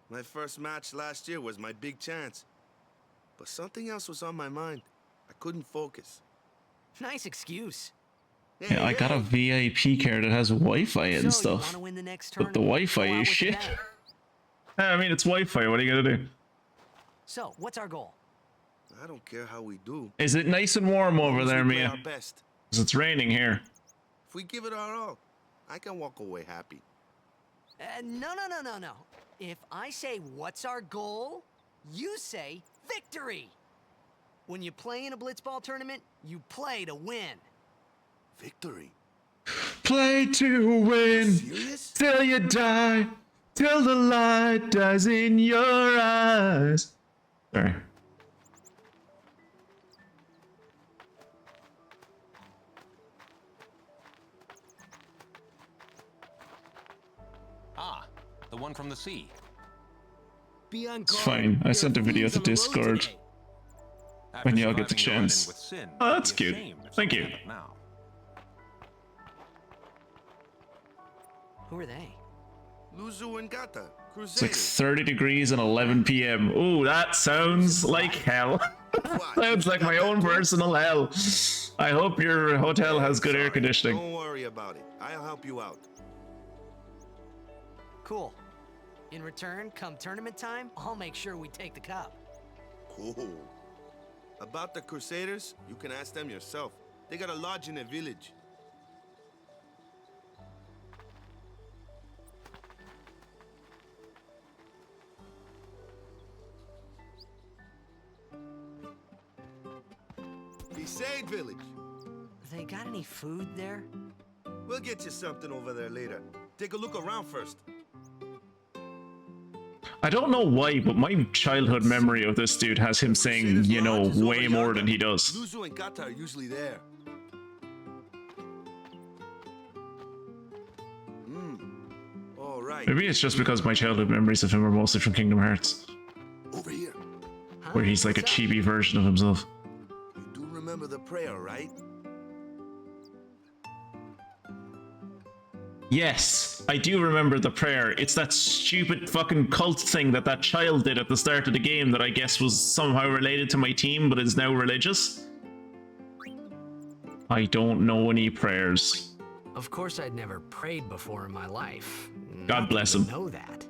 My first match last year was my big chance. But something else was on my mind. I couldn't focus. Nice excuse. Hey, Yeah, I got a VIP card that has Wi-Fi and So, you stuff. wanna win the next But the tournament? Wi-Fi Go out is with a shit. bang. I mean, it's Wi-Fi. What are you gonna do? So, what's our goal? I don't care how we do. Is it nice and warm over As long as there, we play Mia? our best. 'Cause it's raining here. If we give it our all, I can walk away happy. No. If I say what's our goal, you say victory. When you play in a Blitzball tournament, you play to win. Victory? Play to win Serious? till you die, till the light dies in your eyes. Sorry. Ah, the one from the sea. Be on It's guard. fine. I There sent a are video thieves to on the road Discord. today. After When y'all get the surviving your run-in chance. with Sin, Oh, you'd that's be cute. ashamed of Thank something you. like that now. Who are they? Luzu and Gata, It's like Crusaders. 30 degrees and 11 p.m. Ooh, that sounds like hell. What? Sounds like my own personal hell. I hope your hotel has good air Sorry, conditioning. Don't worry about it. I'll help you out. Cool. In return, come tournament time, I'll make sure we take the cup. Cool. About the Crusaders, you can ask them yourself. They got a lodge in a village. Besaid village. They got any food there? We'll get you something over there later. Take a look around first. I don't know why, but my childhood memory of this dude has him saying, Crusaders' you know, lodge is over way more yonder. than he does. Luzu and Gata are usually there. All right. Maybe it's just because my childhood memories of him are mostly from Kingdom Hearts, Over here. where he's like a What's up? chibi version of himself. You do remember the prayer, right? Yes, I do remember the prayer. It's that stupid fucking cult thing that that child did at the start of the game that I guess was somehow related to my team, but is now religious. I don't know any prayers. Of course, I'd never prayed before in my life. God Not bless even him. Know that.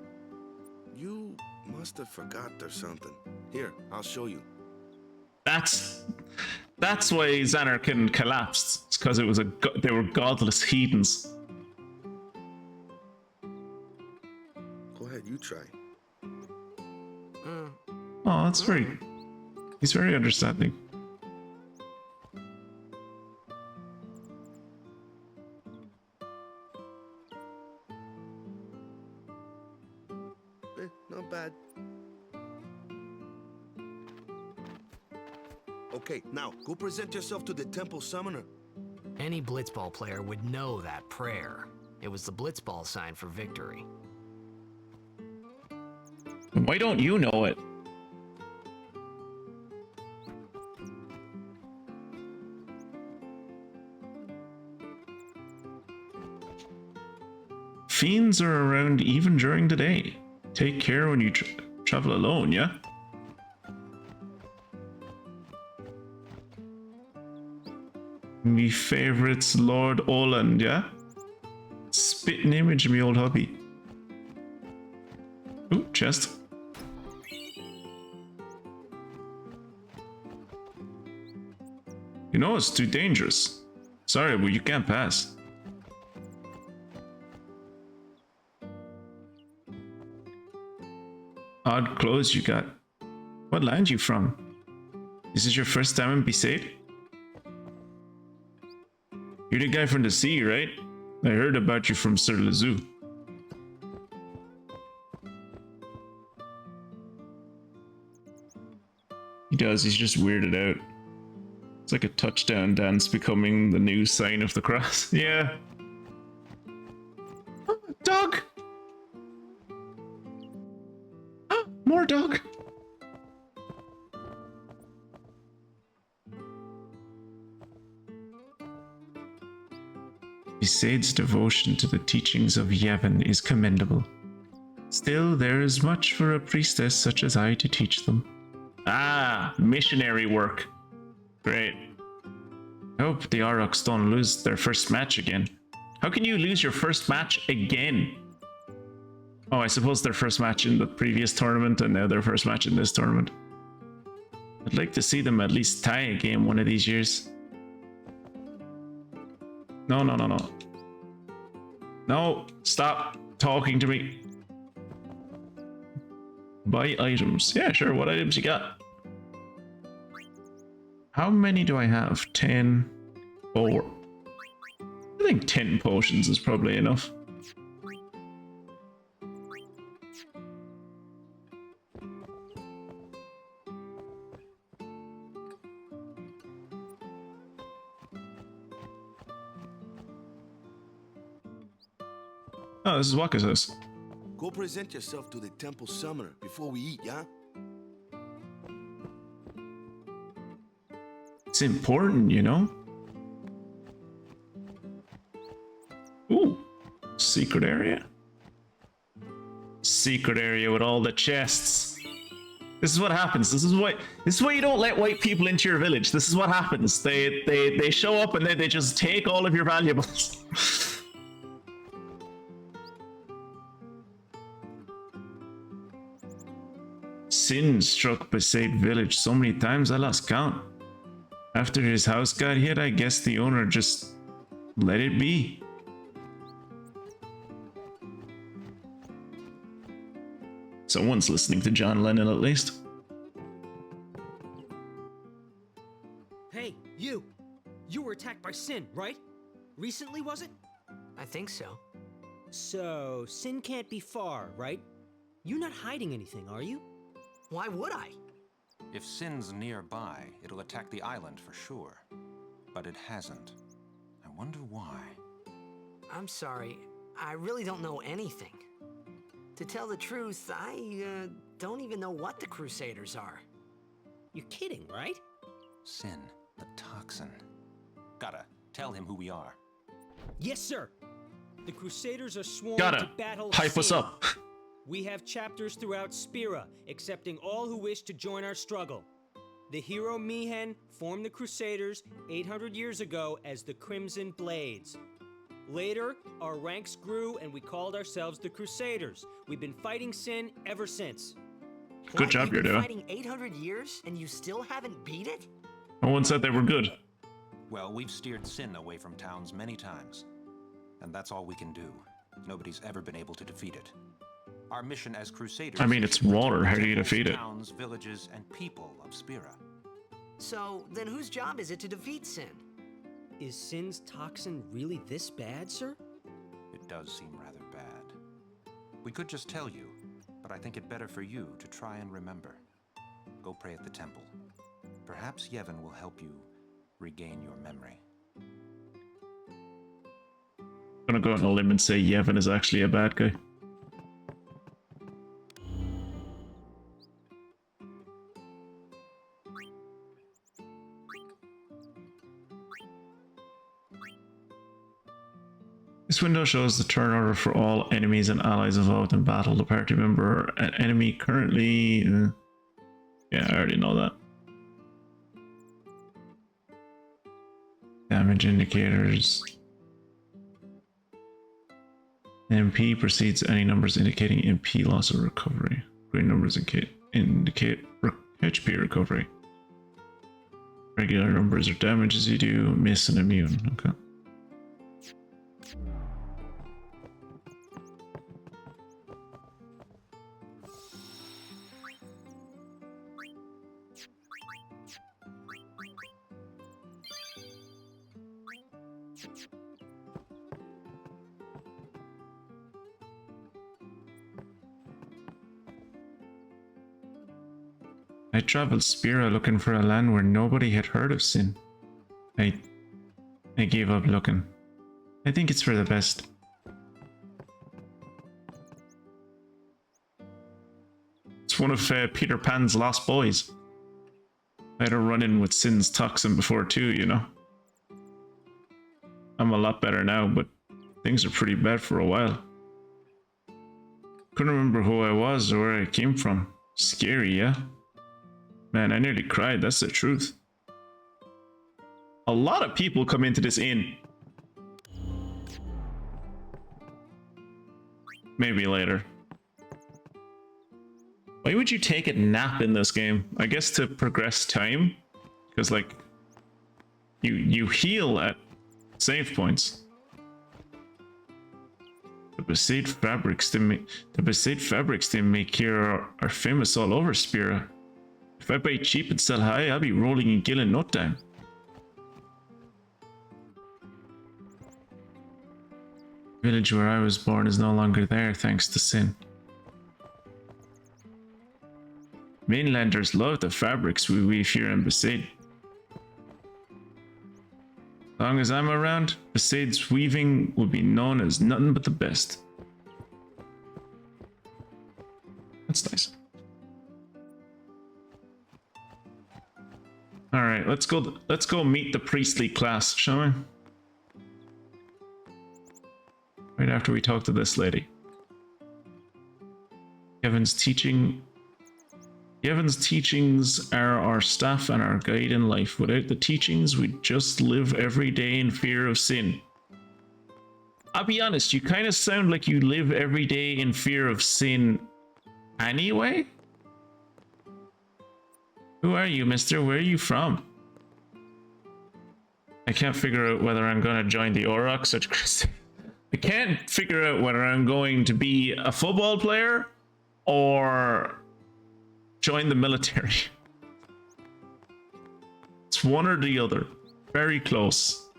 You must have forgot or something. Here, I'll show you. That's why Xanarkin collapsed. It's because it was they were godless heathens. Go ahead, you try. Oh, that's very. He's very understanding. Not bad. Okay, now go present yourself to the temple summoner. Any Blitzball player would know that prayer. It was the Blitzball sign for victory. Why don't you know it? Fiends are around even during the day. Take care when you travel alone, yeah? Me favorites, Lord Oland, yeah? Spitting image of me old hobby. Ooh, chest. You know it's too dangerous. Sorry, but you can't pass. Odd clothes you got. What land you from? Is this your first time in Besaid? You're the guy from the sea, right? I heard about you from Sir Lazoo. He does, he's just weirded out. It's like a touchdown dance becoming the new sign of the cross. Yeah. Oh, dog! Ah, more dog! Besaid's devotion to the teachings of Yevon is commendable. Still, there is much for a priestess such as I to teach them. Ah, missionary work. Great. I hope the Aurochs don't lose their first match again. How can you lose your first match again? Oh, I suppose their first match in the previous tournament and now their first match in this tournament. I'd like to see them at least tie a game one of these years. No. No, stop talking to me. Buy items. Yeah, sure, what items you got? How many do I have? 10. 4. I think 10 potions is probably enough. Oh, this is Waka's house. Go present yourself to the temple summoner before we eat, yeah? It's important, you know? Ooh, secret area? Secret area with all the chests. This is what happens. This is why you don't let white people into your village. This is what happens. They show up and then they just take all of your valuables. Sin struck Besaid village so many times I lost count. After his house got hit, I guess the owner just let it be. Someone's listening to John Lennon at least. Hey, you! You were attacked by Sin, right? Recently, was it? I think so. So, Sin can't be far, right? You're not hiding anything, are you? Why would I? If Sin's nearby, it'll attack the island for sure. But it hasn't. I wonder why. I'm sorry. I really don't know anything. To tell the truth, I don't even know what the Crusaders are. You're kidding, right? Sin, the toxin. Gotta tell him who we are. Yes, sir. The Crusaders are sworn Gotta to battle hype us Sin. up. We have chapters throughout Spira, accepting all who wish to join our struggle. The hero Mihen formed the Crusaders 800 years ago as the Crimson Blades. Later, our ranks grew and we called ourselves the Crusaders. We've been fighting Sin ever since. Good job You've you're been doing. fighting 800 years and you still haven't beat it? No one said they were good. Well, we've steered Sin away from towns many times. And that's all we can do. Nobody's ever been able to defeat it. Our mission as Crusaders... I mean, it's water. How do you defeat it? Towns, villages, and people of Spira. So, then whose job is it to defeat Sin? Is Sin's toxin really this bad, sir? It does seem rather bad. We could just tell you, but I think it better for you to try and remember. Go pray at the temple. Perhaps Yevon will help you regain your memory. I'm gonna go out on a limb and say Yevon is actually a bad guy. This window shows the turn order for all enemies and allies involved in battle. The party member and enemy currently... yeah, I already know that. Damage indicators. MP precedes any numbers indicating MP loss or recovery. Green numbers indicate HP recovery. Regular numbers are damages you do, miss and immune. Okay. I traveled Spira looking for a land where nobody had heard of Sin. I gave up looking. I think it's for the best. It's one of Peter Pan's lost boys. I had a run-in with Sin's toxin before too, you know. I'm a lot better now, but things are pretty bad for a while. Couldn't remember who I was or where I came from. Scary, yeah? Man, I nearly cried, that's the truth. A lot of people come into this inn. Maybe later. Why would you take a nap in this game? I guess to progress time? Because, like, you heal at save points. The Besaid fabrics they make here are famous all over Spira. If I buy cheap and sell high, I'll be rolling in gill in no time. The village where I was born is no longer there thanks to Sin. Mainlanders love the fabrics we weave here in Besaid. As long as I'm around, Besaid's weaving will be known as nothing but the best. That's nice. Alright, let's go meet the priestly class, shall we? Right after we talk to this lady. Yevon's teachings are our staff and our guide in life. Without the teachings, we just live every day in fear of sin. I'll be honest, you kind of sound like you live every day in fear of sin anyway? Who are you, mister? Where are you from? I can't figure out whether I'm going to join the Aurochs or... I can't figure out whether I'm going to be a football player or join the military. It's one or the other. Very close.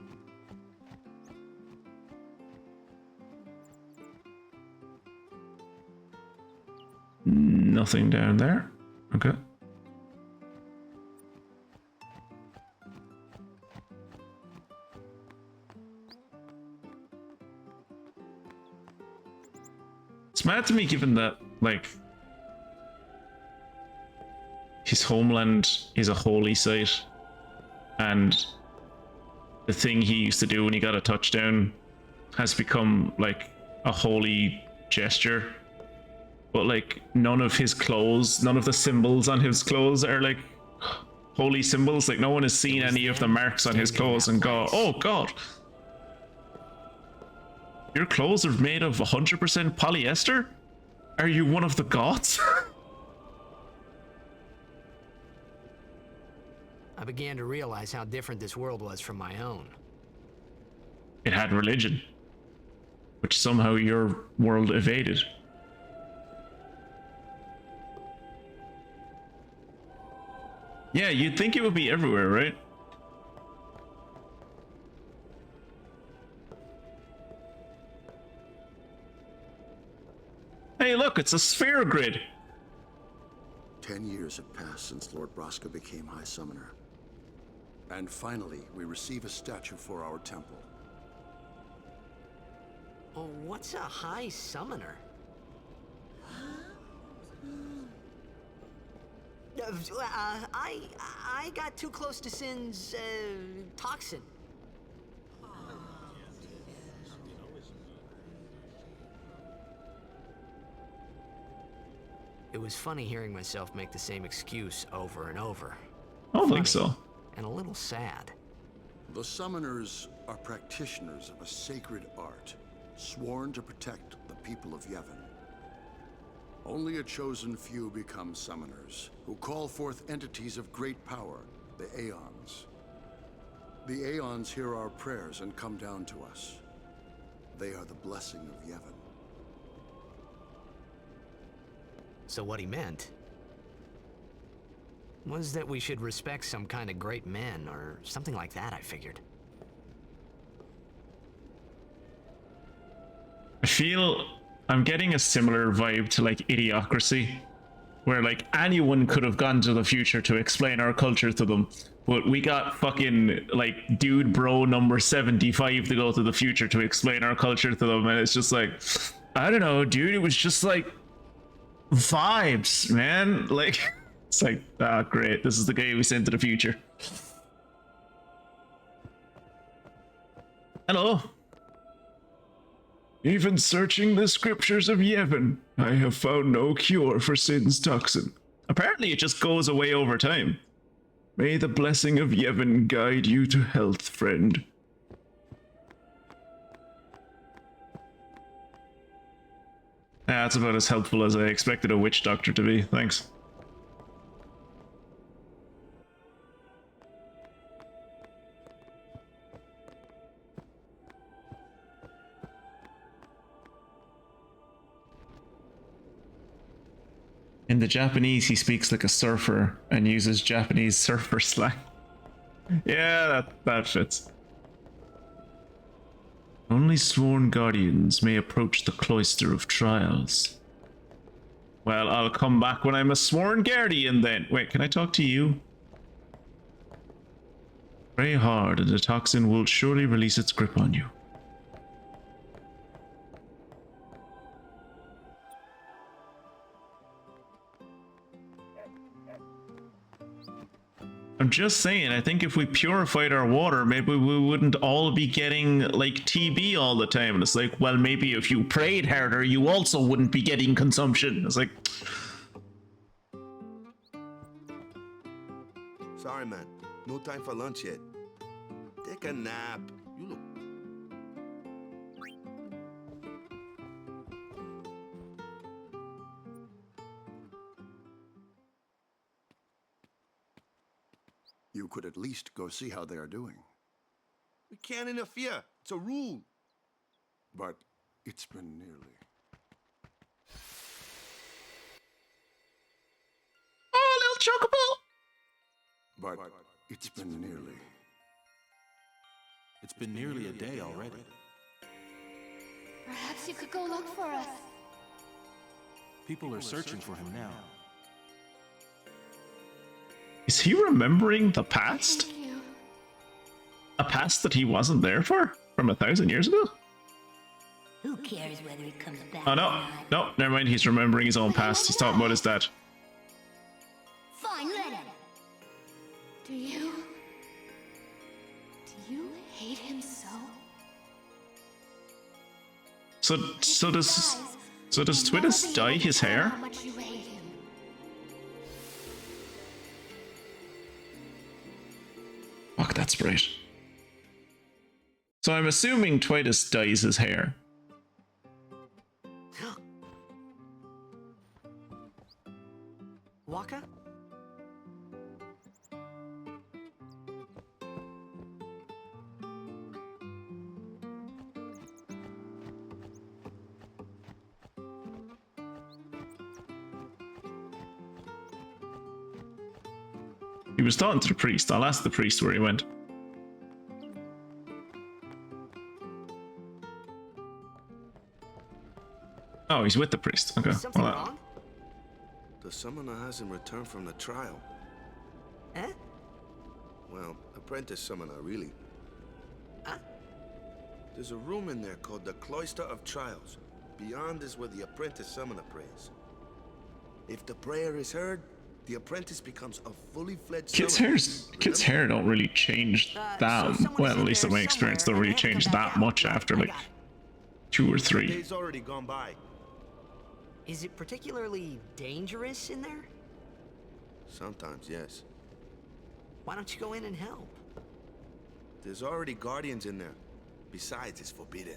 Nothing down there. Okay. Let's It's mad to me given that, like, his homeland is a holy site, and the thing he used to do when he got a touchdown has become, like, a holy gesture. But, like, none of his clothes, none of the symbols on his clothes are, like, holy symbols. Like, no one has seen any of the marks on his clothes and go, oh god, your clothes are made of 100% polyester? Are you one of the gods? I began to realize how different this world was from my own. It had religion, which somehow your world evaded. Yeah, you'd think it would be everywhere, right? Hey, look, it's a sphere grid. 10 years have passed since Lord Braska became High Summoner. And finally, we receive a statue for our temple. Oh, what's a high summoner? I got too close to Sin's toxin. It was funny hearing myself make the same excuse over and over. I don't think Funny so. and a little sad. The Summoners are practitioners of a sacred art, sworn to protect the people of Yevon. Only a chosen few become Summoners, who call forth entities of great power, the Aeons. The Aeons hear our prayers and come down to us. They are the blessing of Yevon. So what he meant was that we should respect some kind of great men, or something like that, I figured. I feel I'm getting a similar vibe to, like, Idiocracy, where, like, anyone could have gone to the future to explain our culture to them, but we got fucking, like, dude bro number 75 to go to the future to explain our culture to them, and it's just like, I don't know, dude, it was just like vibes, man. Like, it's like, ah, great, this is the guy we sent to the future. Hello. Even searching the scriptures of Yevon, I have found no cure for Sin's toxin. Apparently it just goes away over time. May the blessing of Yevon guide you to health, friend. That's about as helpful as I expected a witch doctor to be, thanks. In the Japanese, he speaks like a surfer and uses Japanese surfer slang. Yeah, that fits. Only sworn guardians may approach the cloister of trials. Well, I'll come back when I'm a sworn guardian then. Wait, can I talk to you? Pray hard and the toxin will surely release its grip on you. I'm just saying, I think if we purified our water, maybe we wouldn't all be getting, like, TB all the time. And it's like, well, maybe if you prayed harder, you also wouldn't be getting consumption. It's like... Sorry, man. No time for lunch yet. Take a nap. You look... You could at least go see how they are doing. We can't interfere. It's a rule. But it's been nearly. Oh, little chocobo! But it's been nearly. It's been nearly a day already. Perhaps you could go look for us. People are searching for him now. Is he remembering the past? Thank you. A past that he wasn't there for? From 1,000 years ago? Who cares whether it comes back Oh or no, not? no, never mind. He's remembering his own past. He's talking about his dad. Fine, let him. Do you hate him so? So does Tidus dye his hair? How much you hate him. Fuck, that's right. So I'm assuming Tidus dyes his hair. Waka? He was talking to the priest. I'll ask the priest where he went. Oh, he's with the priest. Okay. Something Well, wrong? The summoner hasn't returned from the trial. Eh? Well, apprentice summoner, really. Huh? There's a room in there called the Cloister of Trials. Beyond is where the apprentice summoner prays. If the prayer is heard, the apprentice becomes a fully fledged kids' hair don't really change that. Well, at least in my experience, don't really change that much after like 2 or 3. The day's already gone by. Is it particularly dangerous in there? Sometimes, yes. Why don't you go in and help? There's already guardians in there. Besides, it's forbidden.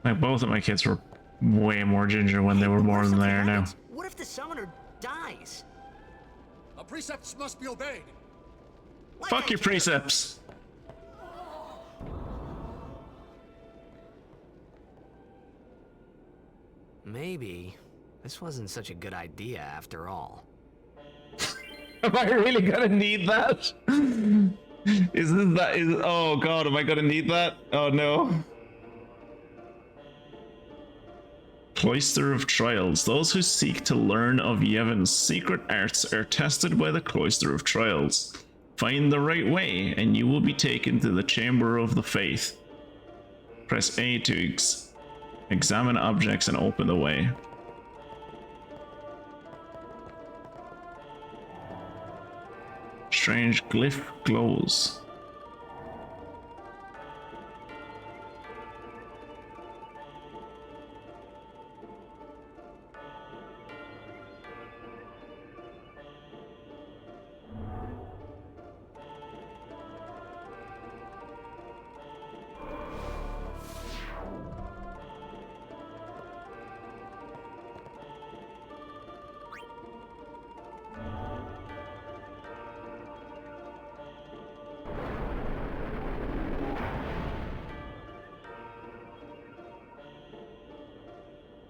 Like both of my kids were way more ginger when they were born than they are now. What if the summoner dies? Our precepts must be obeyed. Fuck your precepts. Maybe this wasn't such a good idea after all. Am I really gonna need that? Oh god, am I gonna need that? Oh no. Cloister of Trials. Those who seek to learn of Yevon's secret arts are tested by the Cloister of Trials. Find the right way, and you will be taken to the Chamber of the Faith. Press A to examine objects and open the way. Strange glyph glows.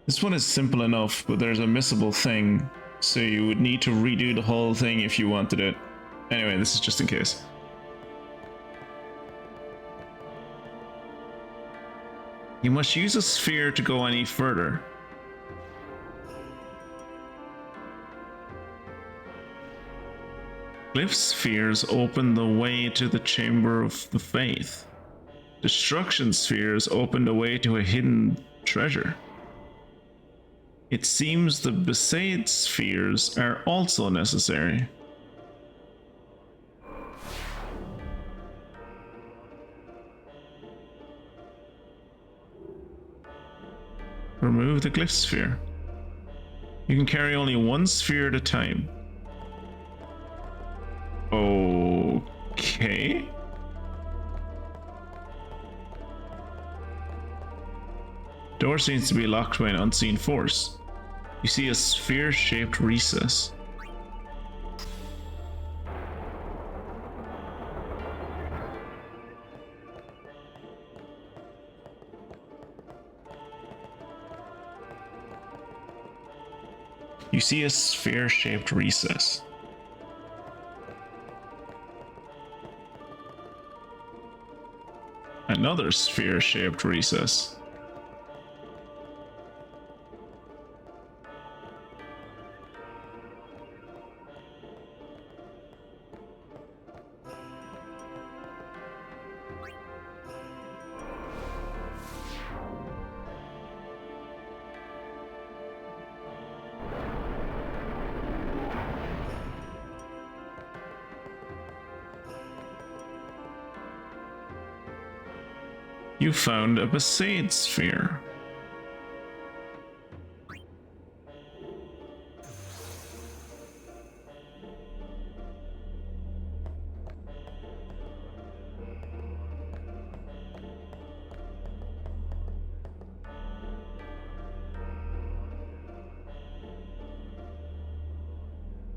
This one is simple enough, but there's a missable thing, so you would need to redo the whole thing if you wanted it. Anyway, this is just in case. You must use a sphere to go any further. Glyph spheres open the way to the Chamber of the Faith. Destruction spheres open the way to a hidden treasure. It seems the Besaid spheres are also necessary. Remove the glyph sphere. You can carry only one sphere at a time. Okay. Door seems to be locked by an unseen force. You see a sphere-shaped recess. You see a sphere-shaped recess. Another sphere-shaped recess. You found a Besaid sphere.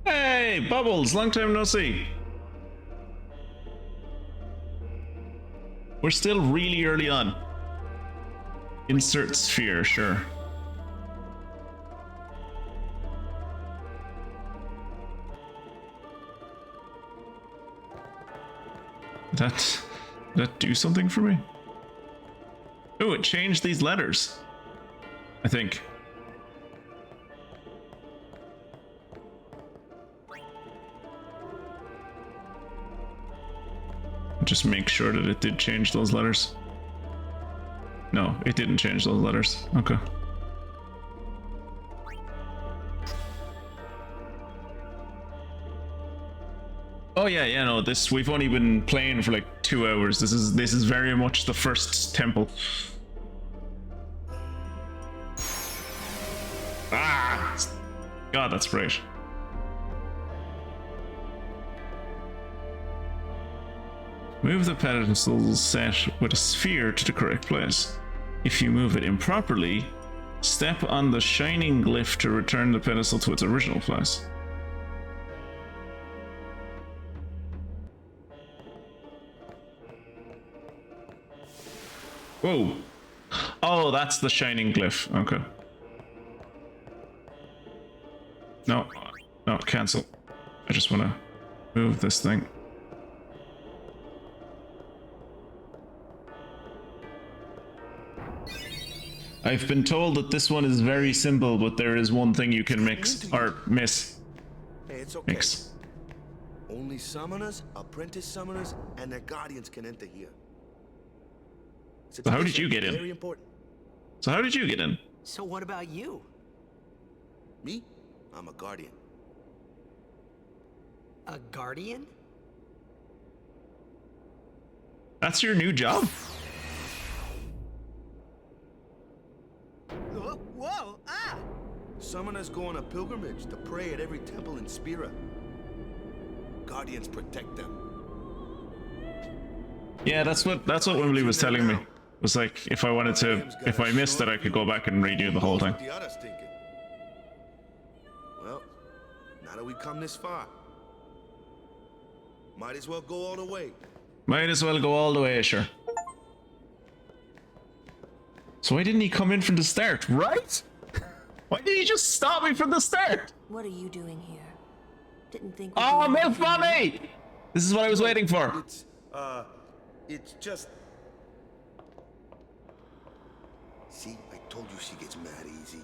Hey, Bubbles, long time no see. We're still really early on. Insert sphere, sure. That do something for me? Oh, it changed these letters. I think. Just make sure that it did change those letters. No, it didn't change those letters. Okay. Oh yeah, no, this we've only been playing for like 2 hours. This is very much the first temple. Ah! God, that's great. Move the pedestal set with a sphere to the correct place. If you move it improperly, step on the shining glyph to return the pedestal to its original place. Whoa. Oh, that's the shining glyph. Okay. No, cancel. I just want to move this thing. I've been told that this one is very simple, but there is one thing you can mix or miss. Hey, it's okay. Mix. Only summoners, apprentice summoners, and their guardians can enter here. So how did you get in? Very important. So how did you get in? So what about you? Me? I'm a guardian. A guardian? That's your new job? Whoa! Ah! Summoners go on a pilgrimage to pray at every temple in Spira. Guardians protect them. Yeah, that's what Wimbley was telling me. It was like if I wanted to, if I missed it, I could go back and redo the whole thing. The others thinking. Well, now that we come this far, might as well go all the way. Might as well go all the way, sure. So why didn't he come in from the start, right? Why did he just stop me from the start? What are you doing here? Didn't think. Oh, Milf Mommy! This is what I was waiting for. It's just. See, I told you she gets mad easy.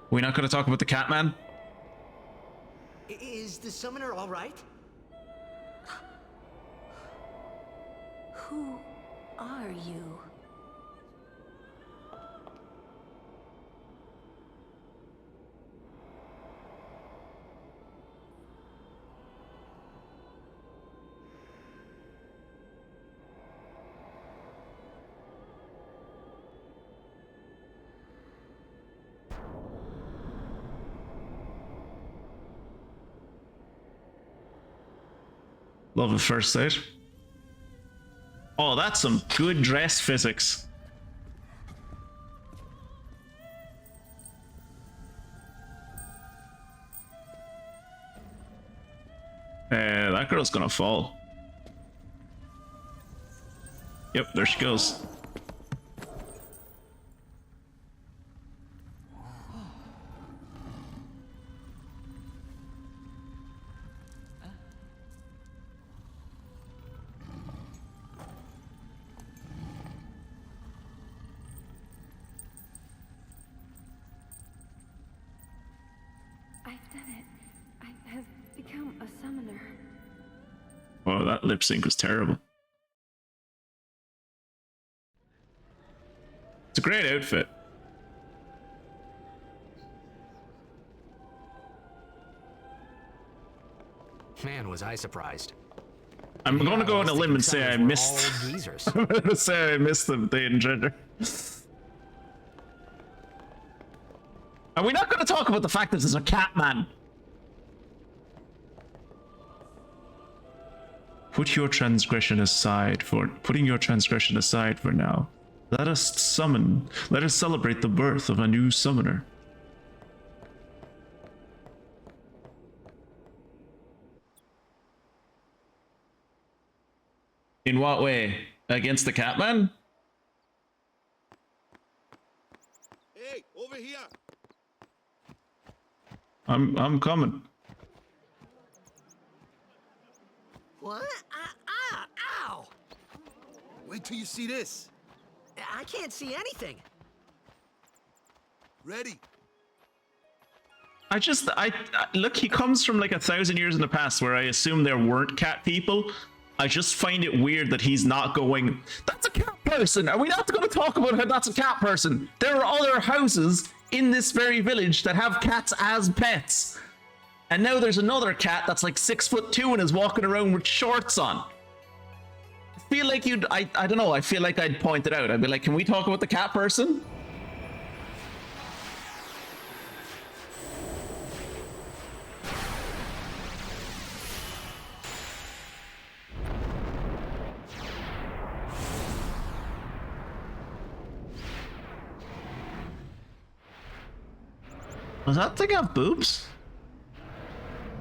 We're not going to talk about the cat man? Is the summoner all right? Who are you? Love at first sight. Oh, that's some good dress physics. That girl's gonna fall. Yep, there she goes. Oh, that lip sync was terrible. It's a great outfit. Man, was I surprised. I'm going to go on a limb and say I missed. I'm going to say I missed the hidden treasure. Are we not going to talk about the fact that there's a cat man? Putting your transgression aside for now. Let us celebrate the birth of a new summoner. In what way? Against the Catman? Hey, over here. I'm coming. What? Ow! Wait till you see this. I can't see anything. Ready? I look, he comes from like 1,000 years in the past where I assume there weren't cat people. I just find it weird that he's not going, that's a cat person. Are we not going to talk about how that's a cat person? There are other houses in this very village that have cats as pets. And now there's another cat that's like 6'2" and is walking around with shorts on. I feel like I don't know, I feel like I'd point it out. I'd be like, can we talk about the cat person? Does that thing have boobs?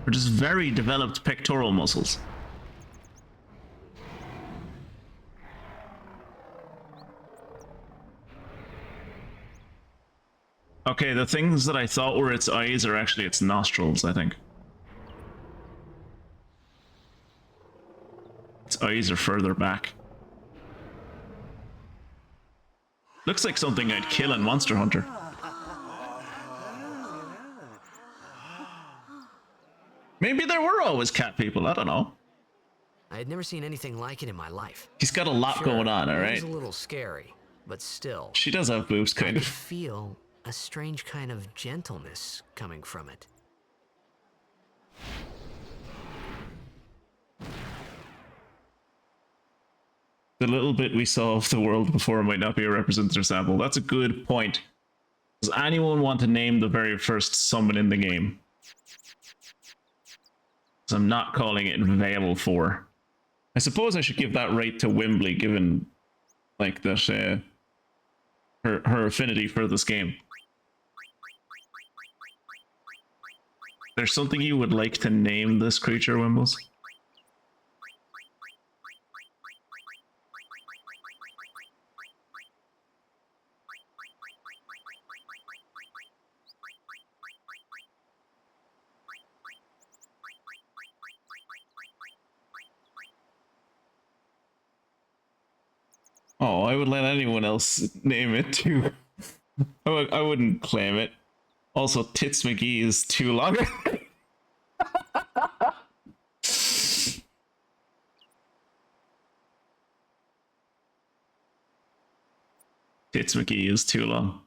Or just very developed pectoral muscles? Okay, the things that I thought were its eyes are actually its nostrils, I think. Its eyes are further back. Looks like something I'd kill in Monster Hunter. Maybe there were always cat people, I don't know. I had never seen anything like it in my life. He's got a lot going on, alright? It was a little scary, but still. She does have boobs, kind I of. could feel a strange kind of gentleness coming from it. The little bit we saw of the world before might not be a representative sample. That's a good point. Does anyone want to name the very first summon in the game? Because I'm not calling it Veil 4. I suppose I should give that right to Wembley, given like that her affinity for this game. There's something you would like to name this creature, Wimbles? Oh, I would let anyone else name it too. I wouldn't claim it. Also, Tits McGee is too long. Tits McGee is too long.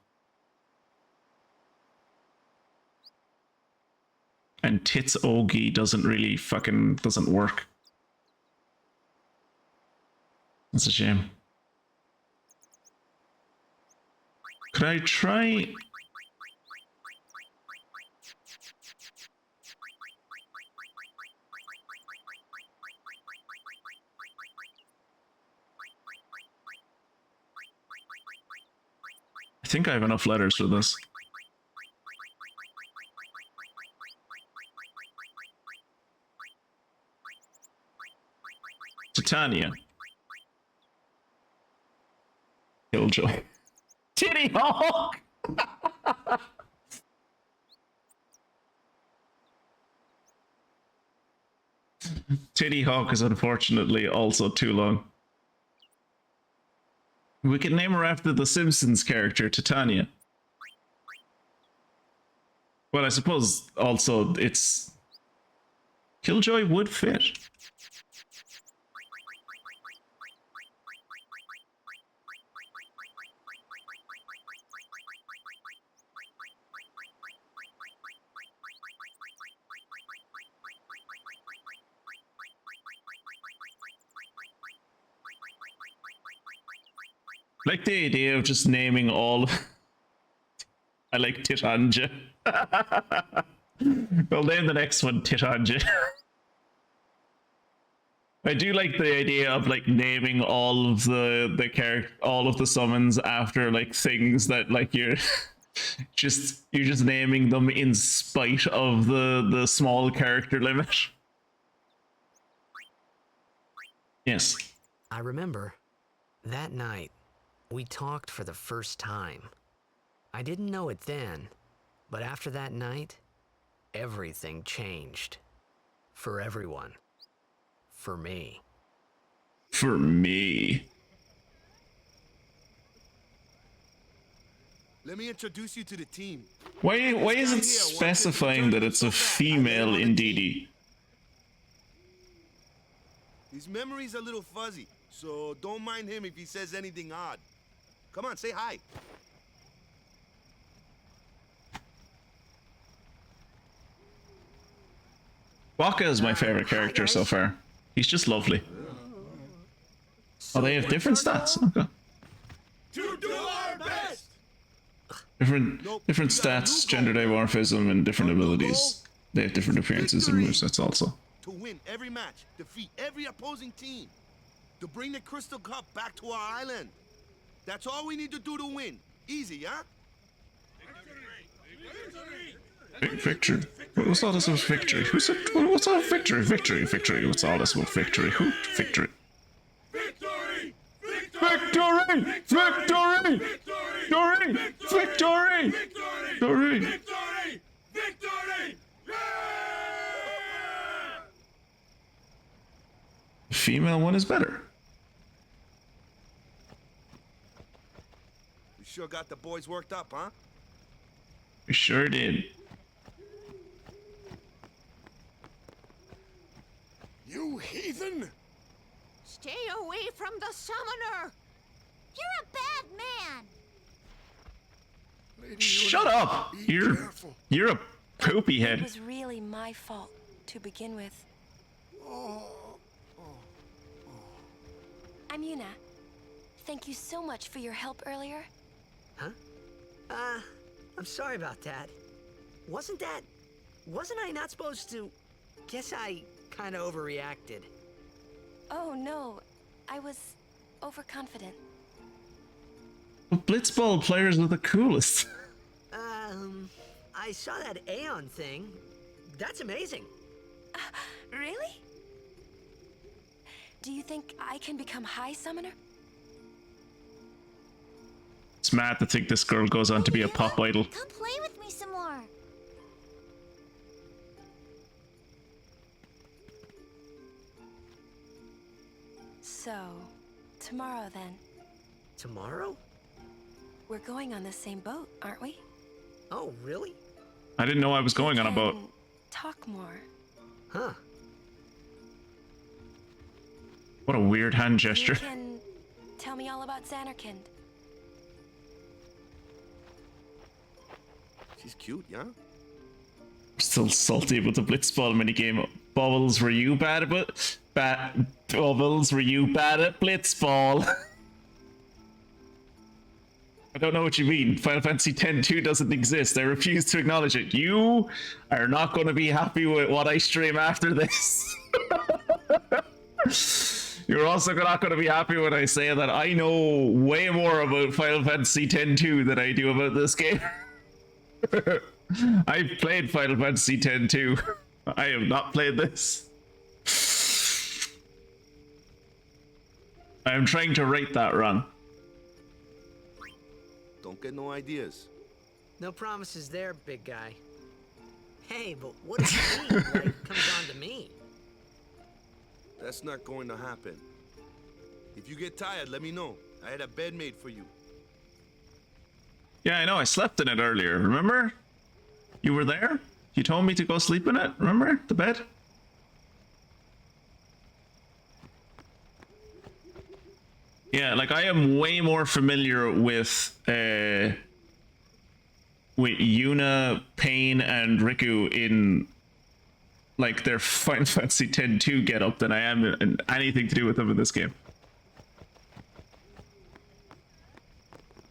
And Tits Ogie doesn't really doesn't work. That's a shame. Could I try? I think I have enough letters for this. Titania. Killjoy. Titty Hawk! Titty Hawk is unfortunately also too long. We can name her after the Simpsons character, Titania. Well, I suppose also it's... Killjoy would fit. Like the idea of just naming all. I like Titanja. We'll name the next one Titanja. I do like the idea of like naming all of all of the summons after like things that like you're just naming them in spite of the small character limit. Yes. I remember that night we talked for the first time. I didn't know it then, but after that night, everything changed. For everyone. For me. For me. Let me introduce you to the team. Why is it specifying that it's a female in DD? His memory's a little fuzzy, so don't mind him if he says anything odd. Come on, say hi. Waka is my favorite character so far. He's just lovely. Oh, they have different stats. Okay. To do our best. Different stats, gender dimorphism, and different abilities. They have different appearances and movesets also. To win every match, defeat every opposing team. To bring the Crystal Cup back to our island. That's all we need to do to win. Easy, huh? Victory. What's all this about victory? Who said? What's all victory? Victory. Victory. What's all this about victory? Who? Victory. Victory! Victory! Victory! Victory! Victory! Victory! Victory! Victory! The female one is better. We sure got the boys worked up, huh? We sure did. You heathen! Stay away from the summoner! You're a bad man! Lady Shut Yuna, up! be You're careful. a poopy It head. was really my fault to begin with. I'm Yuna. Thank you so much for your help earlier. Huh? I'm sorry about that. Wasn't I not supposed to? Guess I kind of overreacted. Oh no, I was overconfident. Blitzball players are the coolest. I saw that Aeon thing. That's amazing. Really? Do you think I can become High Summoner? It's mad to think this girl goes on to be a pop idol. Come play with me some more. So, tomorrow then. Tomorrow? We're going on the same boat, aren't we? Oh, really? I didn't know I was going on a boat. Talk more. Huh. What a weird hand gesture. You can tell me all about Xanarkand. She's cute, yeah? Still salty about the Blitzball minigame. Bubbles, were you bad at Bubbles, were you bad at Blitzball? I don't know what you mean. Final Fantasy X-2 doesn't exist. I refuse to acknowledge it. You are not going to be happy with what I stream after this. You're also not going to be happy when I say that I know way more about Final Fantasy X-2 than I do about this game. I've played Final Fantasy X-2. I have not played this. I am trying to right that wrong. Don't get no ideas. No promises there, big guy. Hey, but what does it mean? Like, comes on to me. That's not going to happen. If you get tired, let me know. I had a bed made for you. Yeah, I know. I slept in it earlier. Remember? You were there? You told me to go sleep in it. Remember? The bed? Yeah, like I am way more familiar with Yuna, Pain, and Riku in like their Final Fantasy X-2 getup than I am in anything to do with them in this game.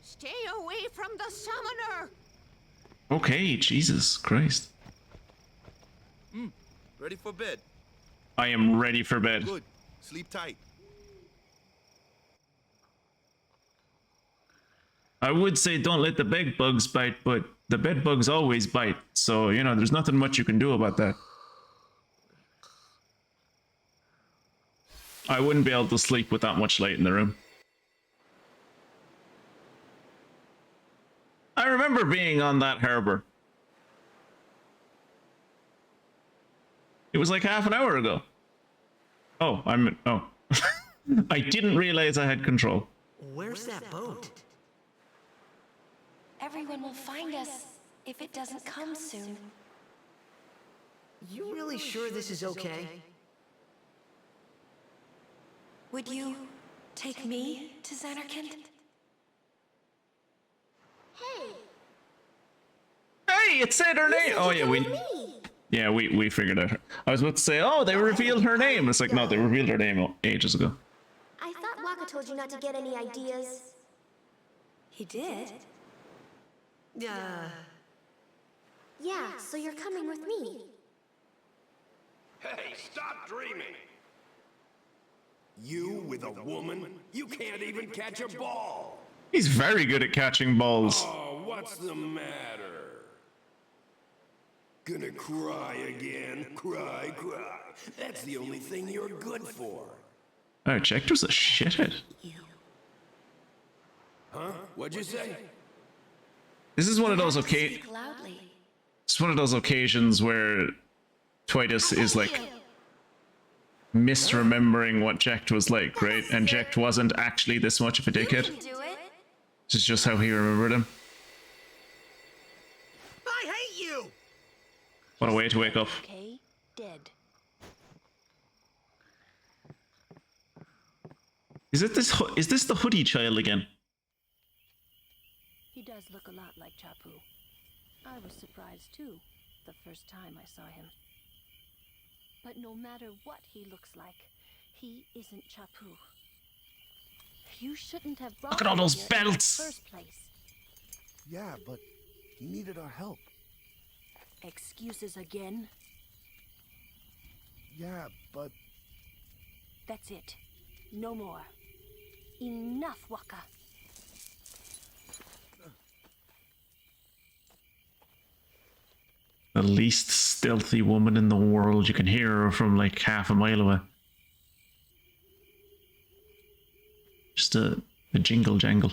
Stay away from the summoner! Okay, Jesus Christ. Ready for bed? I am ready for bed. Good. Sleep tight. I would say don't let the bed bugs bite, but the bed bugs always bite. So, you know, there's nothing much you can do about that. I wouldn't be able to sleep with that much light in the room. I remember being on that harbor. It was like half an hour ago. Oh, oh. I didn't realize I had control. Where's that boat? Everyone will find us if it doesn't come soon. You really sure this is okay? Would you take me to Xanarkand? Hey, it said her name. Oh yeah, we figured out. I was about to say, oh, they revealed her name. It's like, no, they revealed her name ages ago. I thought Waka told you not to get any ideas. He did? Yeah, so you're coming with me. Hey, stop dreaming! You with a woman? You can't even catch a ball! He's very good at catching balls. Oh, what's the matter? Gonna cry again? Cry. That's the only thing you're good for. Oh, Ject was a shithead. Huh? What'd you say? This is one of those It's one of those occasions where Tidus is like misremembering what Ject was like, right? And Ject wasn't actually this much of a dickhead. This is just how he remembered him. I hate you! What a way to wake up. Okay, dead. Is this the hoodie child again? He does look a lot like Chapu. I was surprised too, the first time I saw him. But no matter what he looks like, he isn't Chapu. You shouldn't have brought Look at all those him here belts! in the first place. Yeah, but he needed our help. Excuses again? Yeah, but... That's it. No more. Enough, Waka. The least stealthy woman in the world. You can hear her from like half a mile away. Just a jingle jangle.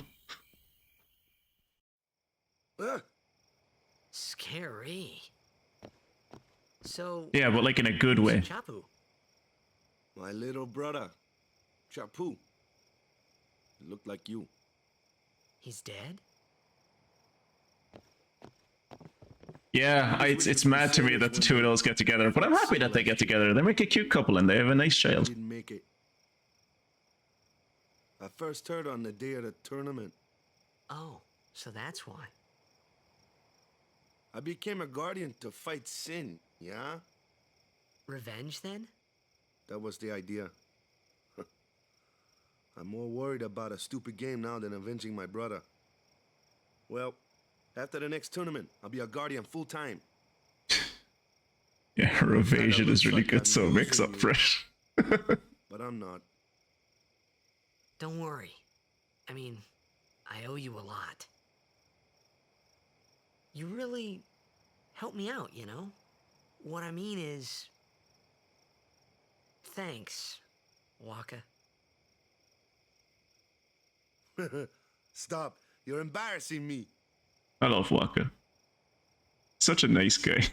Scary. So... Yeah, but like in a good way. Chapu. My little brother, Chapu. He looked like you. He's dead? Yeah, it's mad to me that the two of those get together, but I'm happy that they get together. They make a cute couple and they have a nice child. Didn't make it. I first heard on the day of the tournament. Oh, so that's why. I became a guardian to fight sin, yeah? Revenge, then? That was the idea. I'm more worried about a stupid game now than avenging my brother. Well, after the next tournament, I'll be a guardian full-time. Yeah, her evasion is really good, so mix up for it. But I'm not. Don't worry. I mean, I owe you a lot. You really helped me out, you know? What I mean is... Thanks, Waka. Stop. You're embarrassing me. I love Waka. Such a nice guy.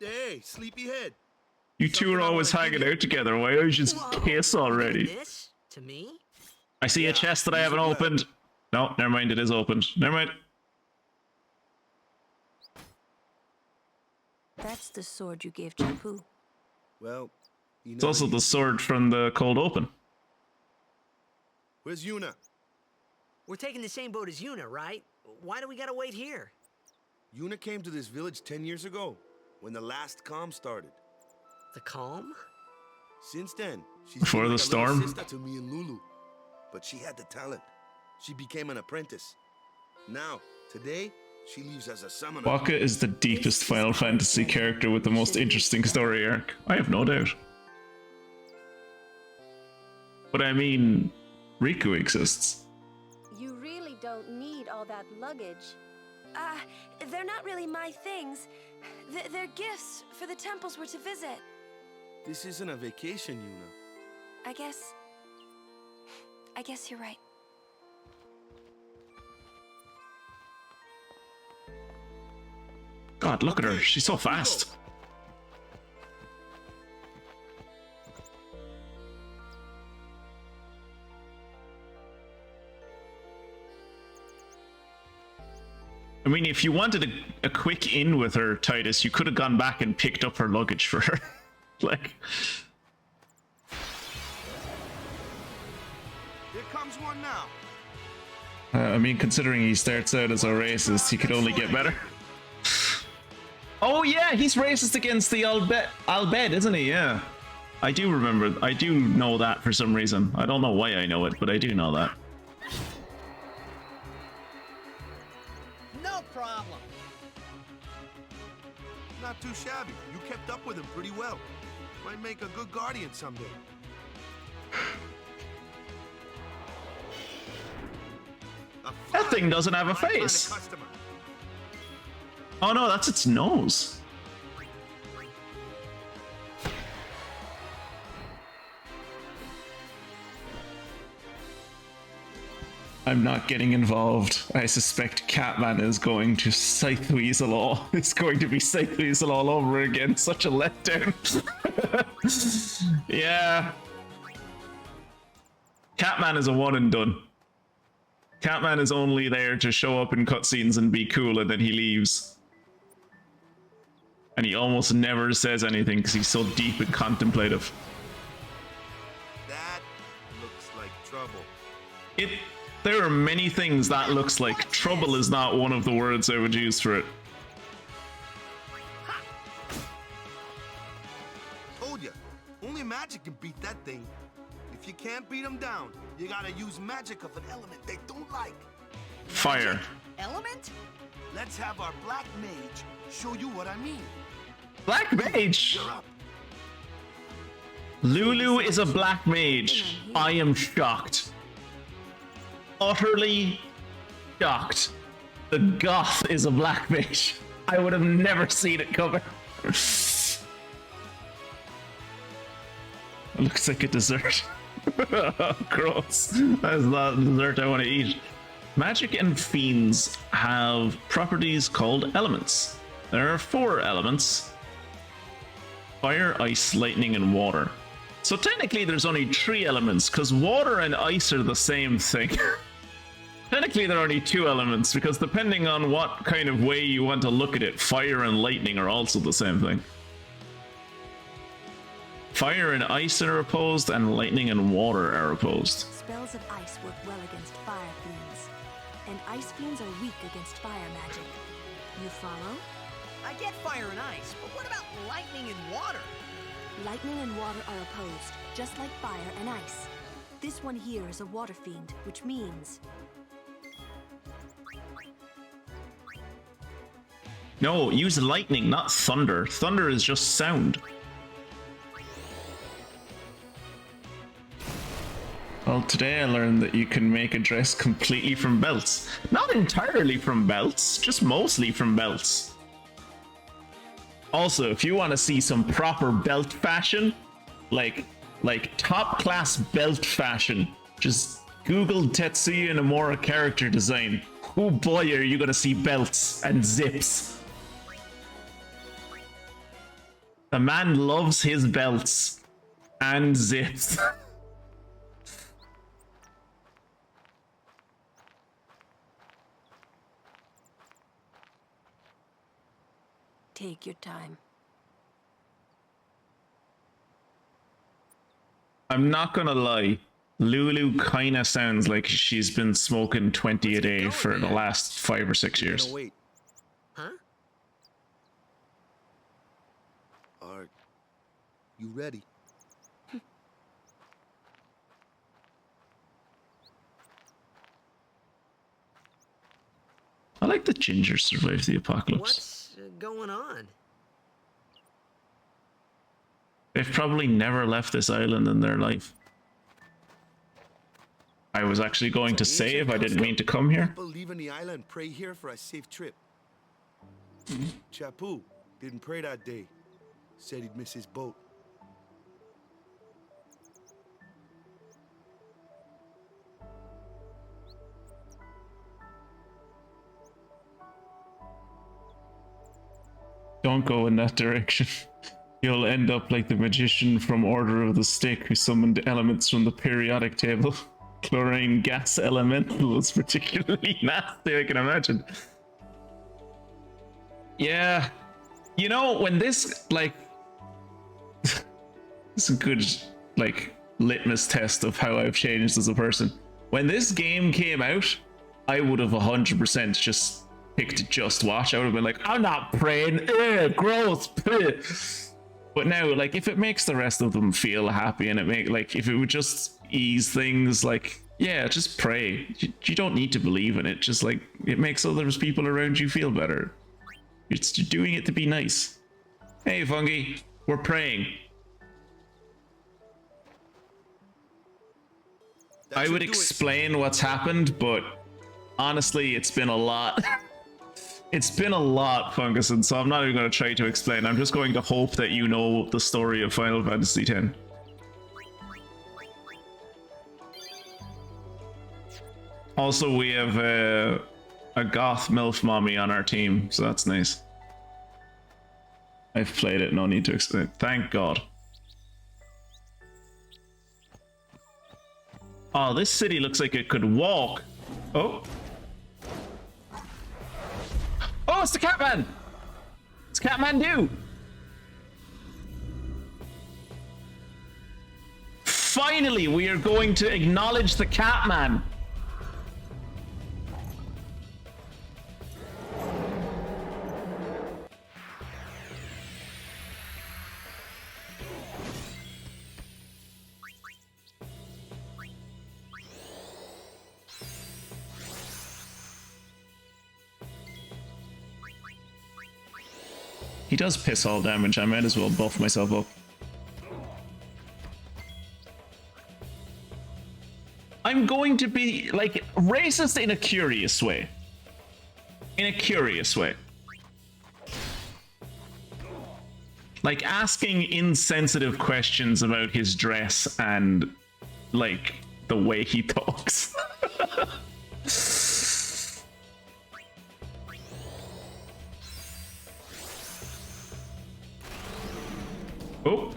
Hey, sleepyhead. You two are always hanging out together. Why don't you just kiss already? This? To me? I see a chest that I haven't opened. No, never mind. It is opened. Never mind. That's the sword you gave Chapu. Well, It's also the sword from the Cold Open. Where's Yuna? We're taking the same boat as Yuna, right? Why do we gotta wait here? Yuna came to this village 10 years ago, when the last calm started. The calm? Since then, she's Before been the like a little storm? sister to me and Lulu. But she had the talent. She became an apprentice. Now, today, she leaves as a summoner. Waka is the deepest Final Fantasy character with the most interesting story arc. I have no doubt. But I mean, Riku exists. You really don't need all that luggage. They're not really my things. They're gifts for the temples we're to visit. This isn't a vacation, Yuna. I guess you're right. God, look at her. She's so fast. I mean, if you wanted a quick in with her, Tidus, you could have gone back and picked up her luggage for her. Like... Here comes one now. I mean, considering he starts out as a racist, he could only get better. Oh yeah, he's racist against the Albed, isn't he? Yeah. I do remember, I do know that for some reason. I don't know why I know it, but I do know that. No problem. Not too shabby. You kept up with him pretty well. Might make a good guardian someday. That thing doesn't have a face. Oh no, that's its nose. I'm not getting involved. I suspect Catman is going to Scythe Weasel all. It's going to be Scythe Weasel all over again. Such a letdown. Yeah. Catman is a one and done. Catman is only there to show up in cutscenes and be cool, and then he leaves. And he almost never says anything because he's so deep and contemplative. That looks like trouble. There are many things that looks like. Trouble is not one of the words I would use for it. Told ya, only magic can beat that thing. If you can't beat them down, you gotta use magic of an element they don't like. Fire. Element? Let's have our black mage show you what I mean. Black mage? Lulu is a black mage. I am shocked. Utterly shocked. The goth is a black mage. I would have never seen it coming. It looks like a dessert. Gross. That's not the dessert I want to eat. Magic and fiends have properties called elements. There are 4 elements: fire, ice, lightning, and water. So technically there's only 3 elements, because water and ice are the same thing. Technically there are only 2 elements, because depending on what kind of way you want to look at it, fire and lightning are also the same thing. Fire and ice are opposed, and lightning and water are opposed. Spells of ice work well against fire fiends, and ice fiends are weak against fire magic. You follow? I get fire and ice, but what about lightning and water? Lightning and water are opposed, just like fire and ice. This one here is a water fiend, which means... No, use lightning, not thunder. Thunder is just sound. Well, today I learned that you can make a dress completely from belts. Not entirely from belts, just mostly from belts. Also, if you want to see some proper belt fashion, like top class belt fashion, just Google Tetsuya Nomura character design. Oh boy, are you gonna see belts and zips. The man loves his belts and zips. Take your time. I'm not gonna lie. Lulu kind of sounds like she's been smoking 20 a day for the last 5 or 6 years. Wait. Huh? Are you ready? I like that Ginger survived the apocalypse. What's going on? They've probably never left this island in their life. I was actually going to save. I didn't mean to come here. People leaving the island pray here for a safe trip. Chapu didn't pray that day. Said he'd miss his boat. Don't go in that direction. You'll end up like the magician from Order of the Stick who summoned elements from the periodic table. Chlorine gas elemental was particularly nasty, I can imagine. Yeah. You know, when this, like... it's a good, like, litmus test of how I've changed as a person. When this game came out, I would have 100% just picked Just Watch. I would have been like, I'm not praying. Gross. But now, like, if it makes the rest of them feel happy and if it would just ease things, like, yeah, just pray. You don't need to believe in it. Just, like, it makes other people around you feel better. You're doing it to be nice. Hey, Fungi, we're praying. I would explain what's happened, but honestly, it's been a lot. It's been a lot, Fungus, and so I'm not even going to try to explain. I'm just going to hope that you know the story of Final Fantasy X. Also, we have a goth MILF mommy on our team, so that's nice. I've played it, no need to explain. Thank God. Oh, this city looks like it could walk. Oh. Oh, it's the Catman! It's Catman-do! Finally, we are going to acknowledge the Catman! He does piss all damage. I might as well buff myself up. I'm going to be, like, racist in a curious way. In a curious way. Like, asking insensitive questions about his dress and, like, the way he talks. Oh.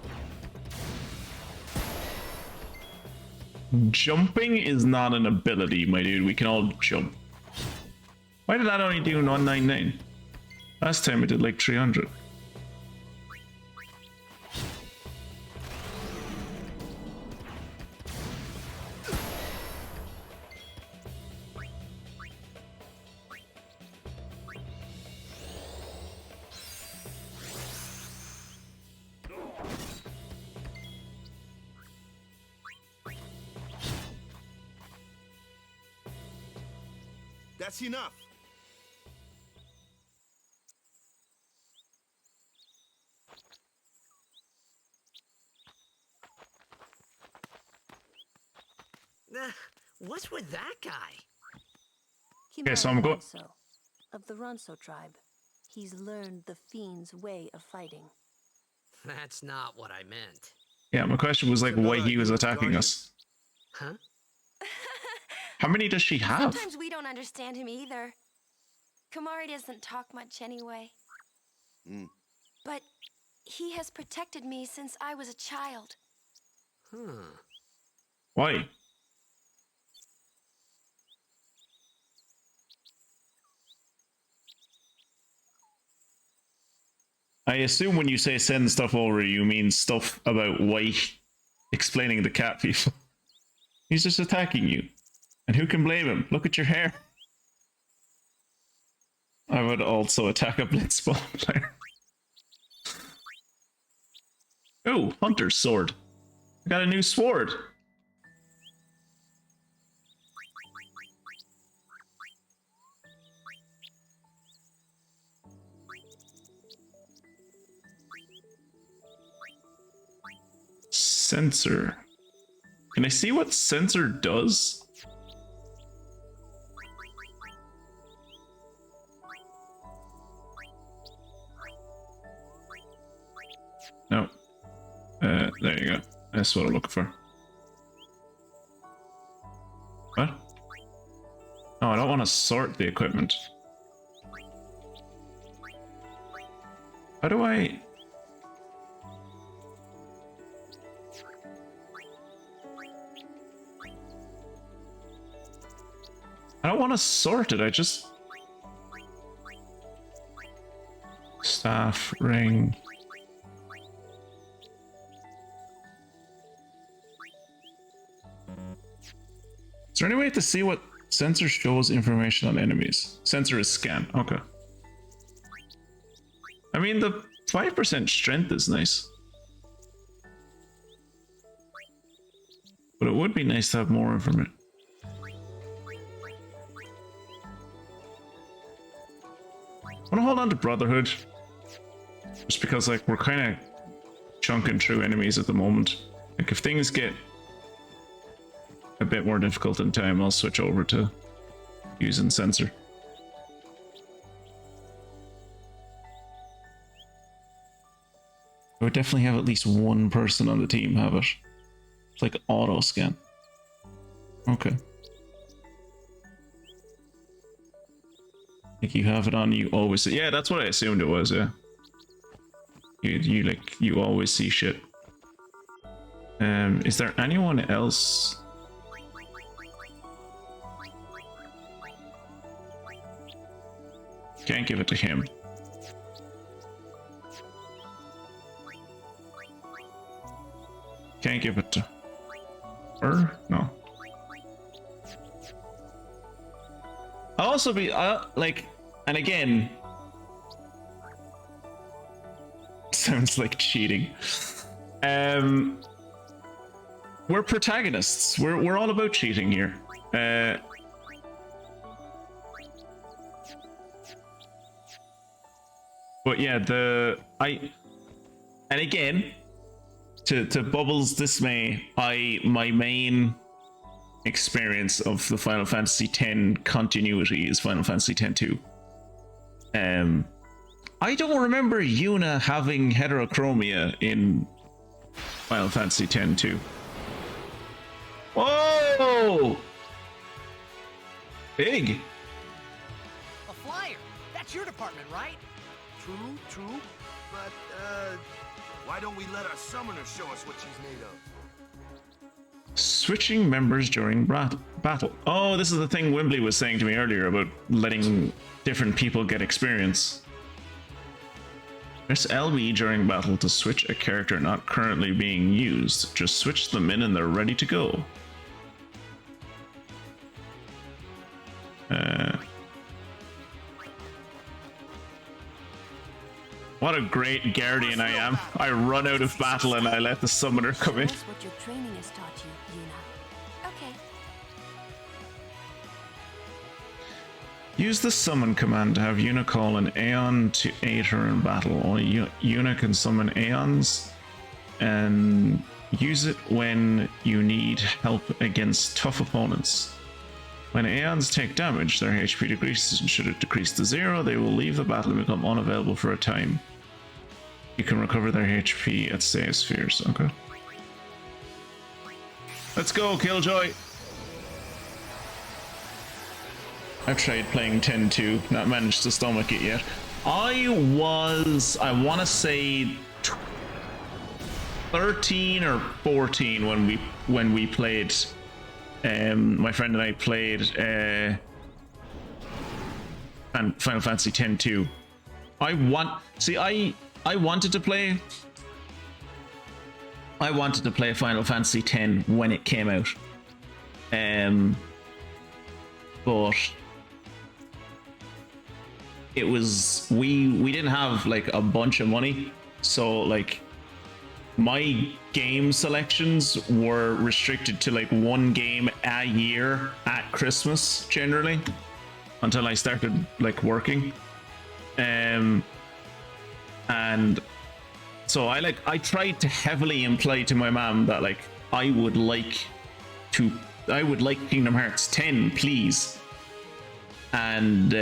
Jumping is not an ability, my dude. We can all jump. Why did that only do 199? Last time it did like 300. That's enough. What's with that guy? Okay, so I'm going. Of the Ronso tribe. He's learned the fiend's way of fighting. That's not what I meant. Yeah, my question was like why he was attacking us. Huh? How many does she have? Sometimes we don't understand him either. Kumari doesn't talk much anyway. But he has protected me since I was a child. Why? I assume when you say send stuff over, you mean stuff about why explaining the cat people. He's just attacking you. And who can blame him? Look at your hair. I would also attack a Blitzball player. Oh, Hunter's sword. I got a new sword. Sensor. Can I see what sensor does? No. There you go. That's what I'm looking for. What? Oh, I don't want to sort the equipment. How do I... I don't want to sort it, I just... Staff, ring... Is there any way to see what sensor shows information on enemies? Sensor is scan, okay. I mean, the 5% strength is nice. But it would be nice to have more information. I want to hold on to Brotherhood. Just because, like, we're kind of chunking through enemies at the moment. Like, if things get a bit more difficult in time, I'll switch over to using sensor. I would definitely have at least one person on the team have it. It's like auto scan. Okay. Like you have it on, you always see. Yeah, that's what I assumed it was, yeah. You always see shit. Is there anyone else? Can't give it to him. Can't give it to her? No. I'll also be, like, and again, sounds like cheating. We're protagonists. We're all about cheating here. But yeah, and again, to Bubbles' dismay, my main experience of the Final Fantasy X continuity is Final Fantasy X-2. I don't remember Yuna having heterochromia in Final Fantasy X-2. Whoa! Big. A flyer. That's your department, right? True, but, why don't we let our summoner show us what she's made of? Switching members during battle. Oh, this is the thing Wimbley was saying to me earlier about letting different people get experience. Press LB during battle to switch a character not currently being used. Just switch them in and they're ready to go. What a great guardian I am. I run out of battle and I let the summoner come in. That's what your training has taught you, Yuna. Okay. Use the summon command to have Yuna call an Aeon to aid her in battle. Only Yuna can summon Aeons and use it when you need help against tough opponents. When Aeons take damage, their HP decreases, and should it decrease to 0, they will leave the battle and become unavailable for a time. You can recover their HP at save spheres. Okay. Let's go, Killjoy! I've tried playing 10-2, not managed to stomach it yet. I want to say 13 or 14 when we played. My friend and I played Final Fantasy X-2. I wanted to play I wanted to play Final Fantasy X when it came out. But it was we didn't have like a bunch of money, so like my game selections were restricted to like one game a year at Christmas generally, until I started like working. And so I tried to heavily imply to my mom that like I would like Kingdom Hearts 10, please. And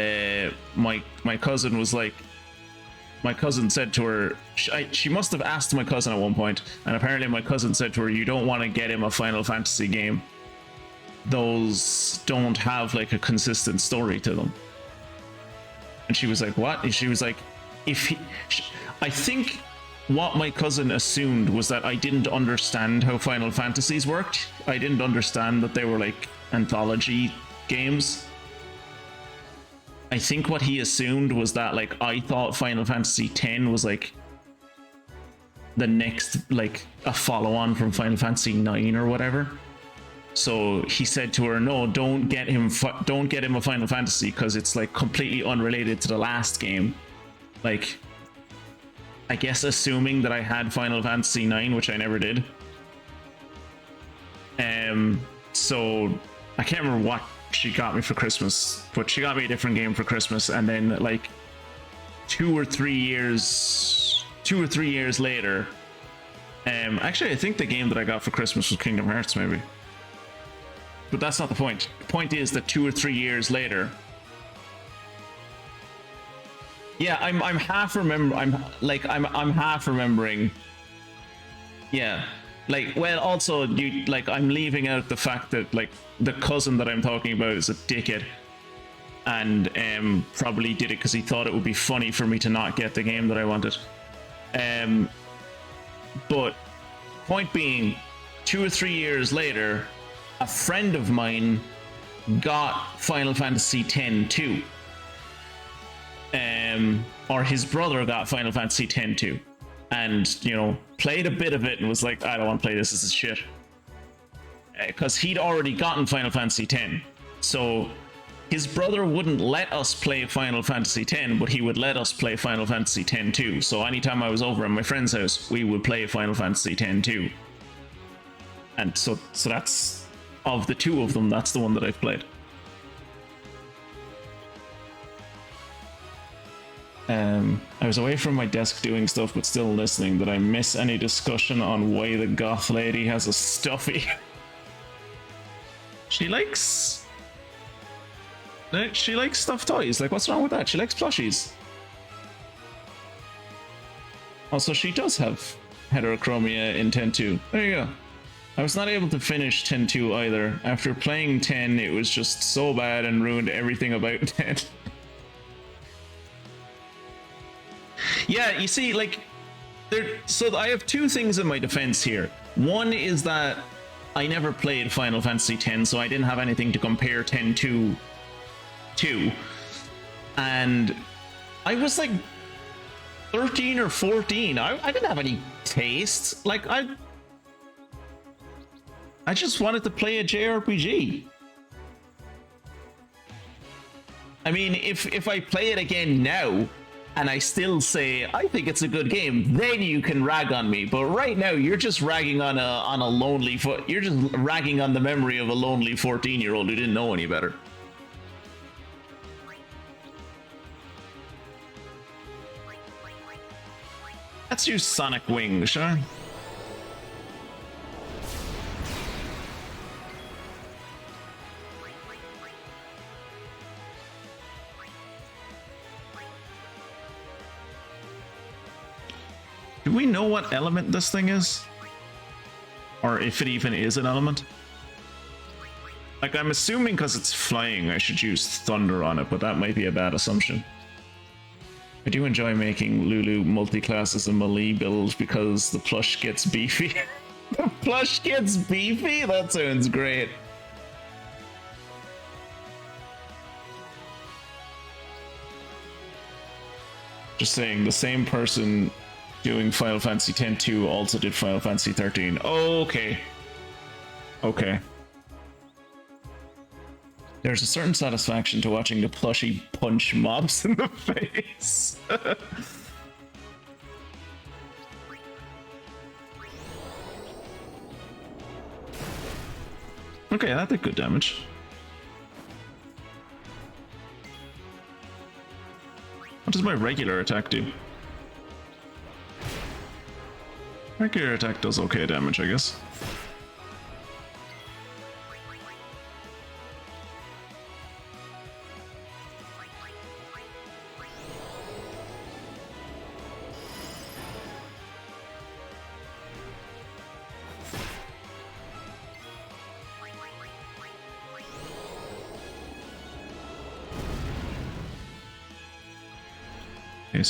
my cousin was like, my cousin said to her, she must have asked my cousin at one point, and apparently my cousin said to her, you don't want to get him a Final Fantasy game. Those don't have like a consistent story to them. And she was like, what? And she was like, I think what my cousin assumed was that I didn't understand how Final Fantasies worked. I didn't understand that they were like anthology games. I think what he assumed was that like I thought Final Fantasy X was like the next, like a follow-on from Final Fantasy IX or whatever. So he said to her, no, don't get him a Final Fantasy, because it's like completely unrelated to the last game. Like, I guess assuming that I had Final Fantasy IX, which I never did. So I can't remember what she got me for Christmas, but she got me a different game for Christmas, and then like 2 or 3 years later, actually I think the game that I got for Christmas was Kingdom Hearts, maybe. But that's not the point. The point is that 2 or 3 years later, yeah, I'm half remembering. Yeah, like, well, also I'm leaving out the fact that like the cousin that I'm talking about is a dickhead, and probably did it because he thought it would be funny for me to not get the game that I wanted. But point being, 2 or 3 years later, a friend of mine got Final Fantasy X too. Or his brother got Final Fantasy X too. And, you know, played a bit of it and was like, I don't want to play this is shit. Because he'd already gotten Final Fantasy X. So his brother wouldn't let us play Final Fantasy X, but he would let us play Final Fantasy X too. So anytime I was over at my friend's house, we would play Final Fantasy X too. And so that's, of the two of them, that's the one that I've played. I was away from my desk doing stuff, but still listening. Did I miss any discussion on why the goth lady has a stuffy? She likes stuffed toys. Like, what's wrong with that? She likes plushies. Also, she does have heterochromia in 10-2. There you go. I was not able to finish 10-2 either. After playing 10, it was just so bad and ruined everything about 10. Yeah, you see, like, so I have two things in my defense here. One is that I never played Final Fantasy X, so I didn't have anything to compare 10-2 to. And I was like 13 or 14. I didn't have any taste. Like, I just wanted to play a JRPG. I mean, if I play it again now, and I still say, I think it's a good game, then you can rag on me. But right now, you're just ragging on a lonely you're just ragging on the memory of a lonely 14-year-old who didn't know any better. Let's use Sonic Wing, sure. Do we know what element this thing is? Or if it even is an element? Like, I'm assuming because it's flying, I should use thunder on it, but that might be a bad assumption. I do enjoy making Lulu multi-class as a melee build because the plush gets beefy. The plush gets beefy? That sounds great. Just saying, the same person doing Final Fantasy X-2 also did Final Fantasy 13. Okay. Okay. There's a certain satisfaction to watching the plushie punch mobs in the face. Okay, that did good damage. What does my regular attack do? Regular attack does okay damage, I guess. Okay,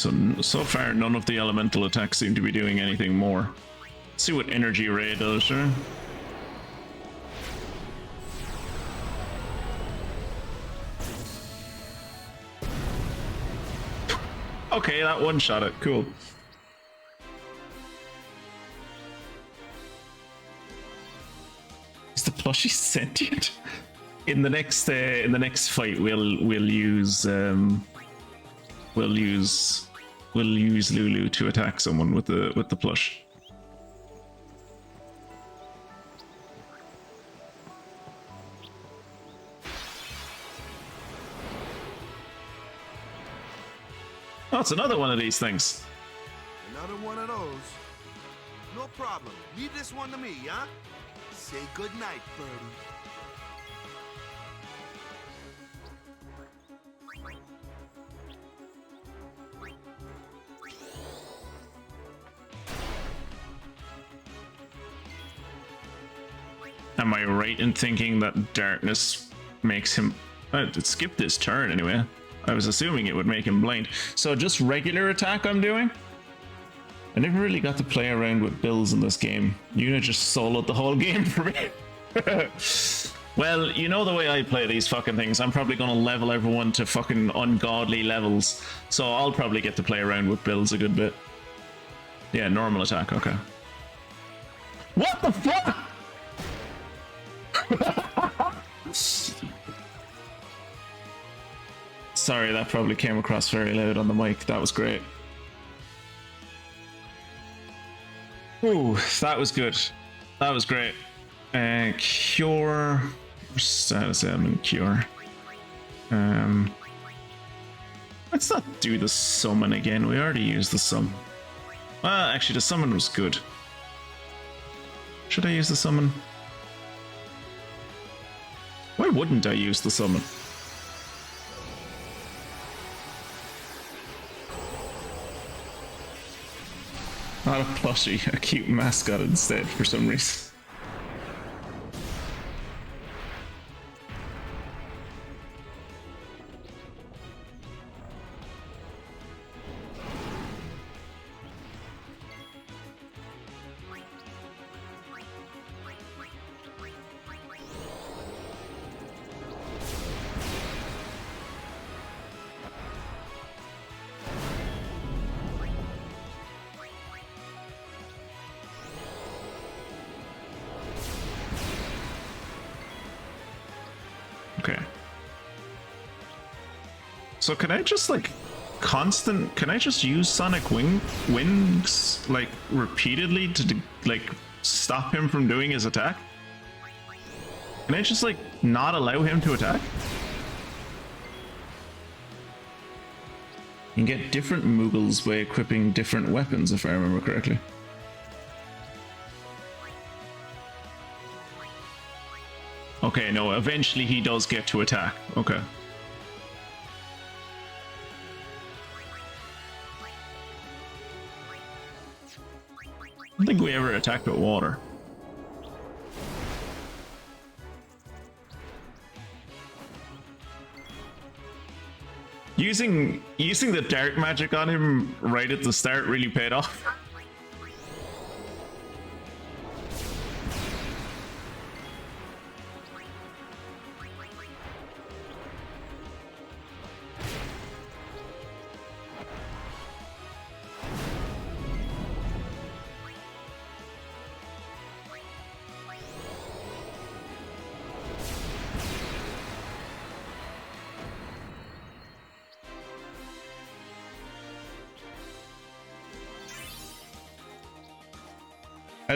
so far none of the elemental attacks seem to be doing anything more. Let's see what energy ray does, sure. Okay, that one shot it. Cool. Is the plushie sentient? In the next fight, we'll use Lulu to attack someone with the plush. Oh, it's another one of these things. Another one of those. No problem. Leave this one to me, huh? Say good night, birdie. Am I right in thinking that darkness makes him... it skipped this turn anyway. I was assuming it would make him blind. So just regular attack I'm doing? I never really got to play around with builds in this game. Yuna just soloed the whole game for me. Well, you know the way I play these fucking things. I'm probably gonna level everyone to fucking ungodly levels. So I'll probably get to play around with builds a good bit. Yeah, normal attack, okay. What the fuck?! Sorry, that probably came across very loud on the mic. That was great. Ooh, that was good. That was great. Cure. Status element cure. Let's not do the summon again. We already used the summon. Well, actually, the summon was good. Should I use the summon? Why wouldn't I use the summon? Not a plushie, a cute mascot instead for some reason. Okay. So can I just like can I just use Sonic Wings like repeatedly to like stop him from doing his attack? Can I just like not allow him to attack? You can get different Moogles by equipping different weapons if I remember correctly. Okay, no, eventually he does get to attack. Okay. I don't think we ever attacked with water. Using the dark magic on him right at the start really paid off.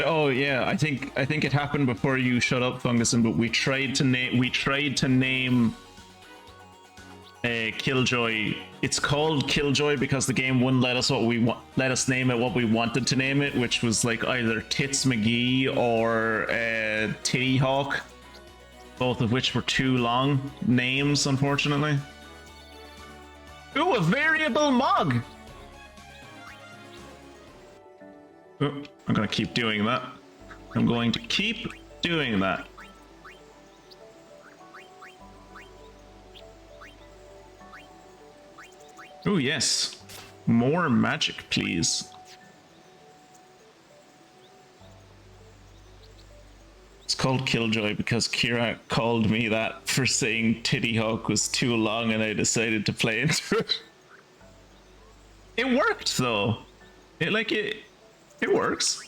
Oh yeah, I think it happened before you shut up, Funguson. But we tried to name Killjoy. It's called Killjoy because the game wouldn't let us name it what we wanted to name it, which was like either Tits McGee or Titty Hawk, both of which were too long names, unfortunately. Ooh, a variable mug! Oh, I'm gonna keep doing that. I'm going to keep doing that. Oh yes, more magic, please. It's called Killjoy because Kira called me that for saying Titty Hawk was too long, and I decided to play into it. It worked though. It works.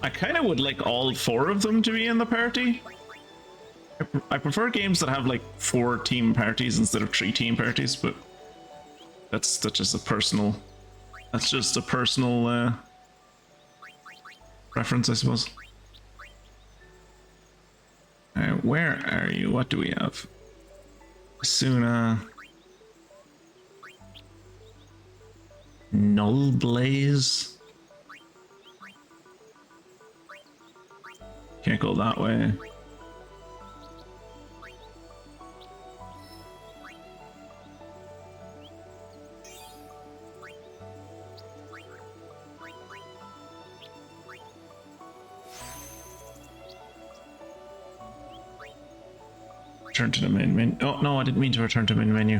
I kind of would like all 4 of them to be in the party. I prefer games that have like 4 team parties instead of 3 team parties, but that's just a personal preference, I suppose. Where are you? What do we have? Suna. Null Blaze. Can't go that way. Return to the main menu. Oh no, I didn't mean to return to the main menu.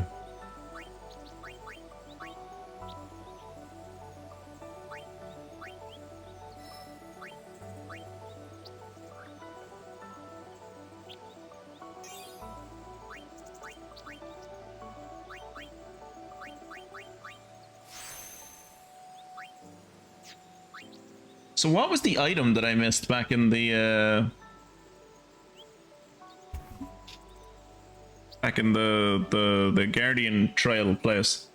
So what was the item that I missed back in the Guardian trial place?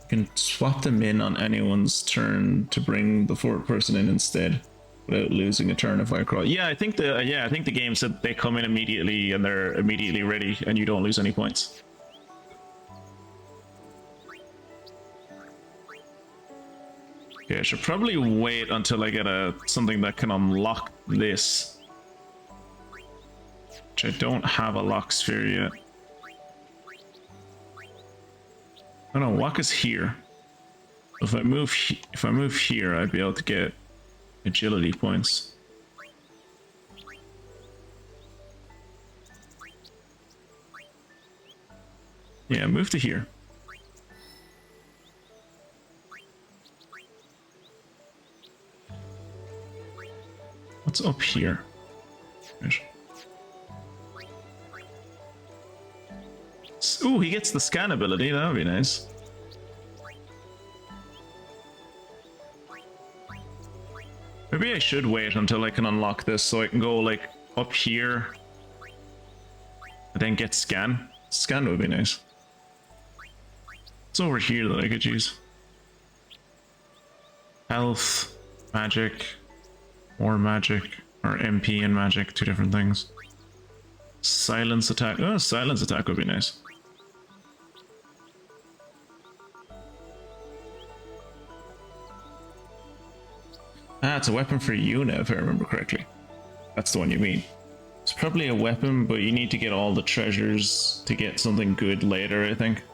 You can swap them in on anyone's turn to bring the 4th person in instead without losing a turn if I cross. Yeah, I think the game said they come in immediately and they're immediately ready and you don't lose any points. Okay, I should probably wait until I get something that can unlock this. Which I don't have a lock sphere yet. Oh no, Waka's here. If I move here, I'd be able to get agility points. Yeah, move to here. What's up here? Ooh, he gets the scan ability. That would be nice. Maybe I should wait until I can unlock this so I can go like up here and then get scan. Scan would be nice. It's over here that I could use. Health, magic, more magic, or MP and magic, 2 different things. Silence attack. Oh, silence attack would be nice. Ah, it's a weapon for Yuna, if I remember correctly. That's the one you mean. It's probably a weapon, but you need to get all the treasures to get something good later, I think.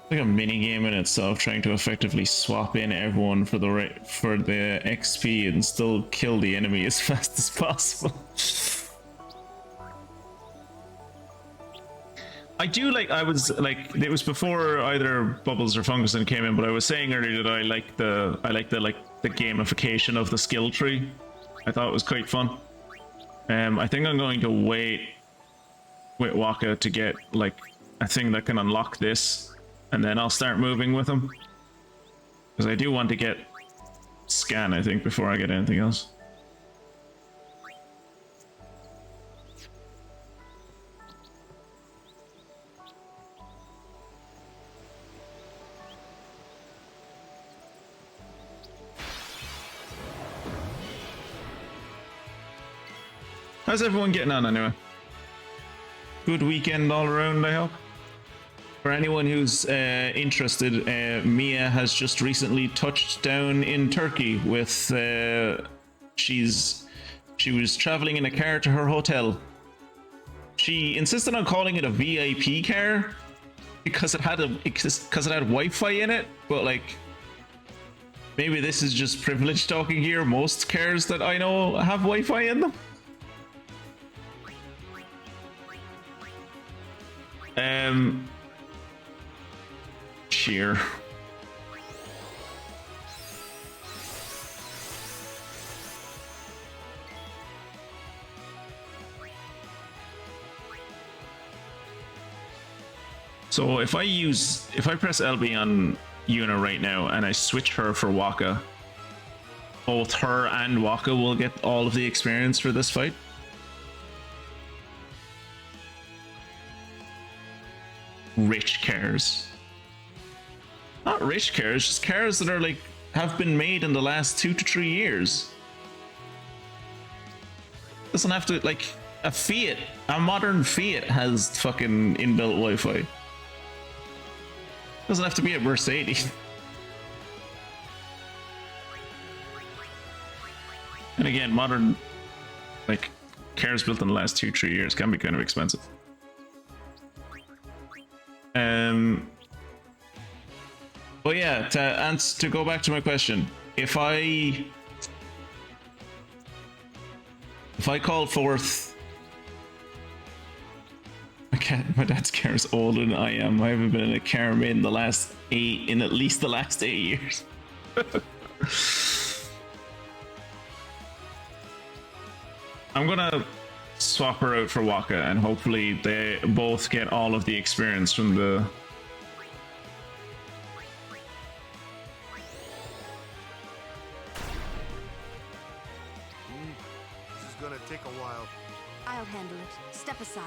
It's like a mini game in itself, trying to effectively swap in everyone for the XP and still kill the enemy as fast as possible. I do like, it was before either Bubbles or Funguson came in, but I was saying earlier that I like the gamification of the skill tree. I thought it was quite fun. I think I'm going to wait with Waka to get like a thing that can unlock this, and then I'll start moving with him. Because I do want to get scan, I think, before I get anything else. How's everyone getting on anyway? Good weekend all around, I hope. For anyone who's interested, Mia has just recently touched down in Turkey with she was traveling in a car to her hotel. She insisted on calling it a VIP car because it had Wi-Fi in it, but like maybe this is just privileged talking here. Most cars that I know have Wi-Fi in them. Cheer. So if I press LB on Yuna right now and I switch her for Waka, both her and Waka will get all of the experience for this fight. Rich cares. Not rich cares, just cares that are like have been made in the last 2 to 3 years. Doesn't have to like a Fiat, a modern Fiat has fucking inbuilt Wi-Fi. Doesn't have to be a Mercedes. And again, modern like cars built in the last 2-3 years can be kind of expensive. But yeah, to go back to my question, if I call forth, my dad's car is older than I am. I haven't been in a car made in at least the last 8 years. I'm gonna swap her out for Waka, and hopefully they both get all of the experience from the. This is gonna take a while. I'll handle it. Step aside.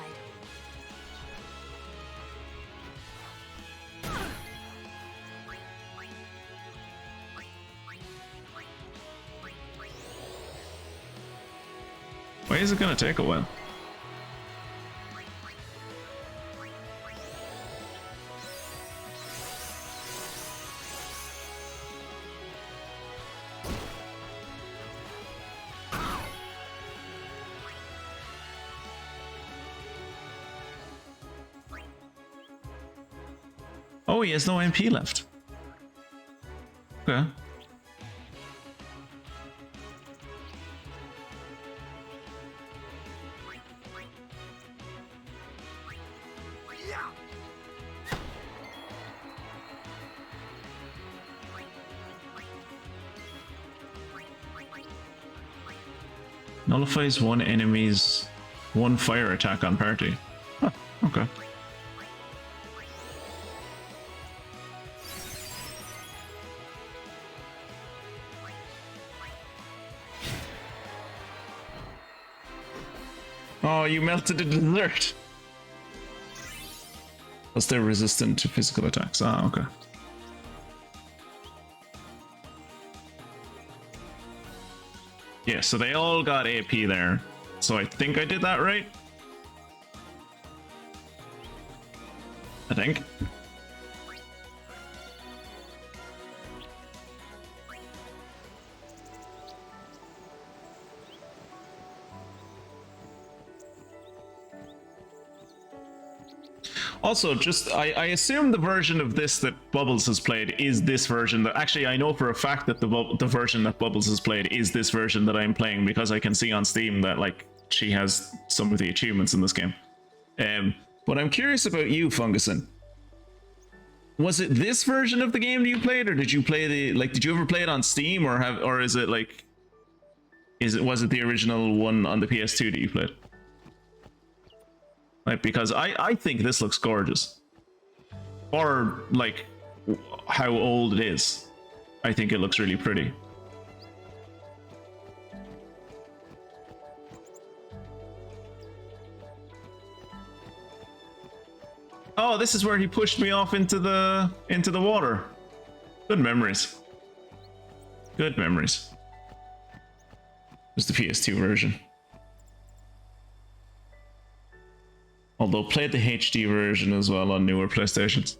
Why is it gonna take a while? Oh, he has no MP left. Okay. Nullifies one enemy's one fire attack on party. Huh, okay. Oh, you melted the dessert. Plus they're resistant to physical attacks. Ah, okay. Yeah, so they all got AP there. So I think I did that right. I think. Also, just I assume the version of this that Bubbles has played is this version that actually I know for a fact that the version that Bubbles has played is this version that I'm playing, because I can see on Steam that like she has some of the achievements in this game. But I'm curious about you, Funguson. Was it this version of the game that you played, or did you play did you ever play it on Steam, or is it like was it the original one on the PS2 that you played? Like, because I think this looks gorgeous. Or like how old it is. I think it looks really pretty. Oh, this is where he pushed me off into the water. Good memories. Good memories. It's the PS2 version. Although played the HD version as well on newer PlayStations.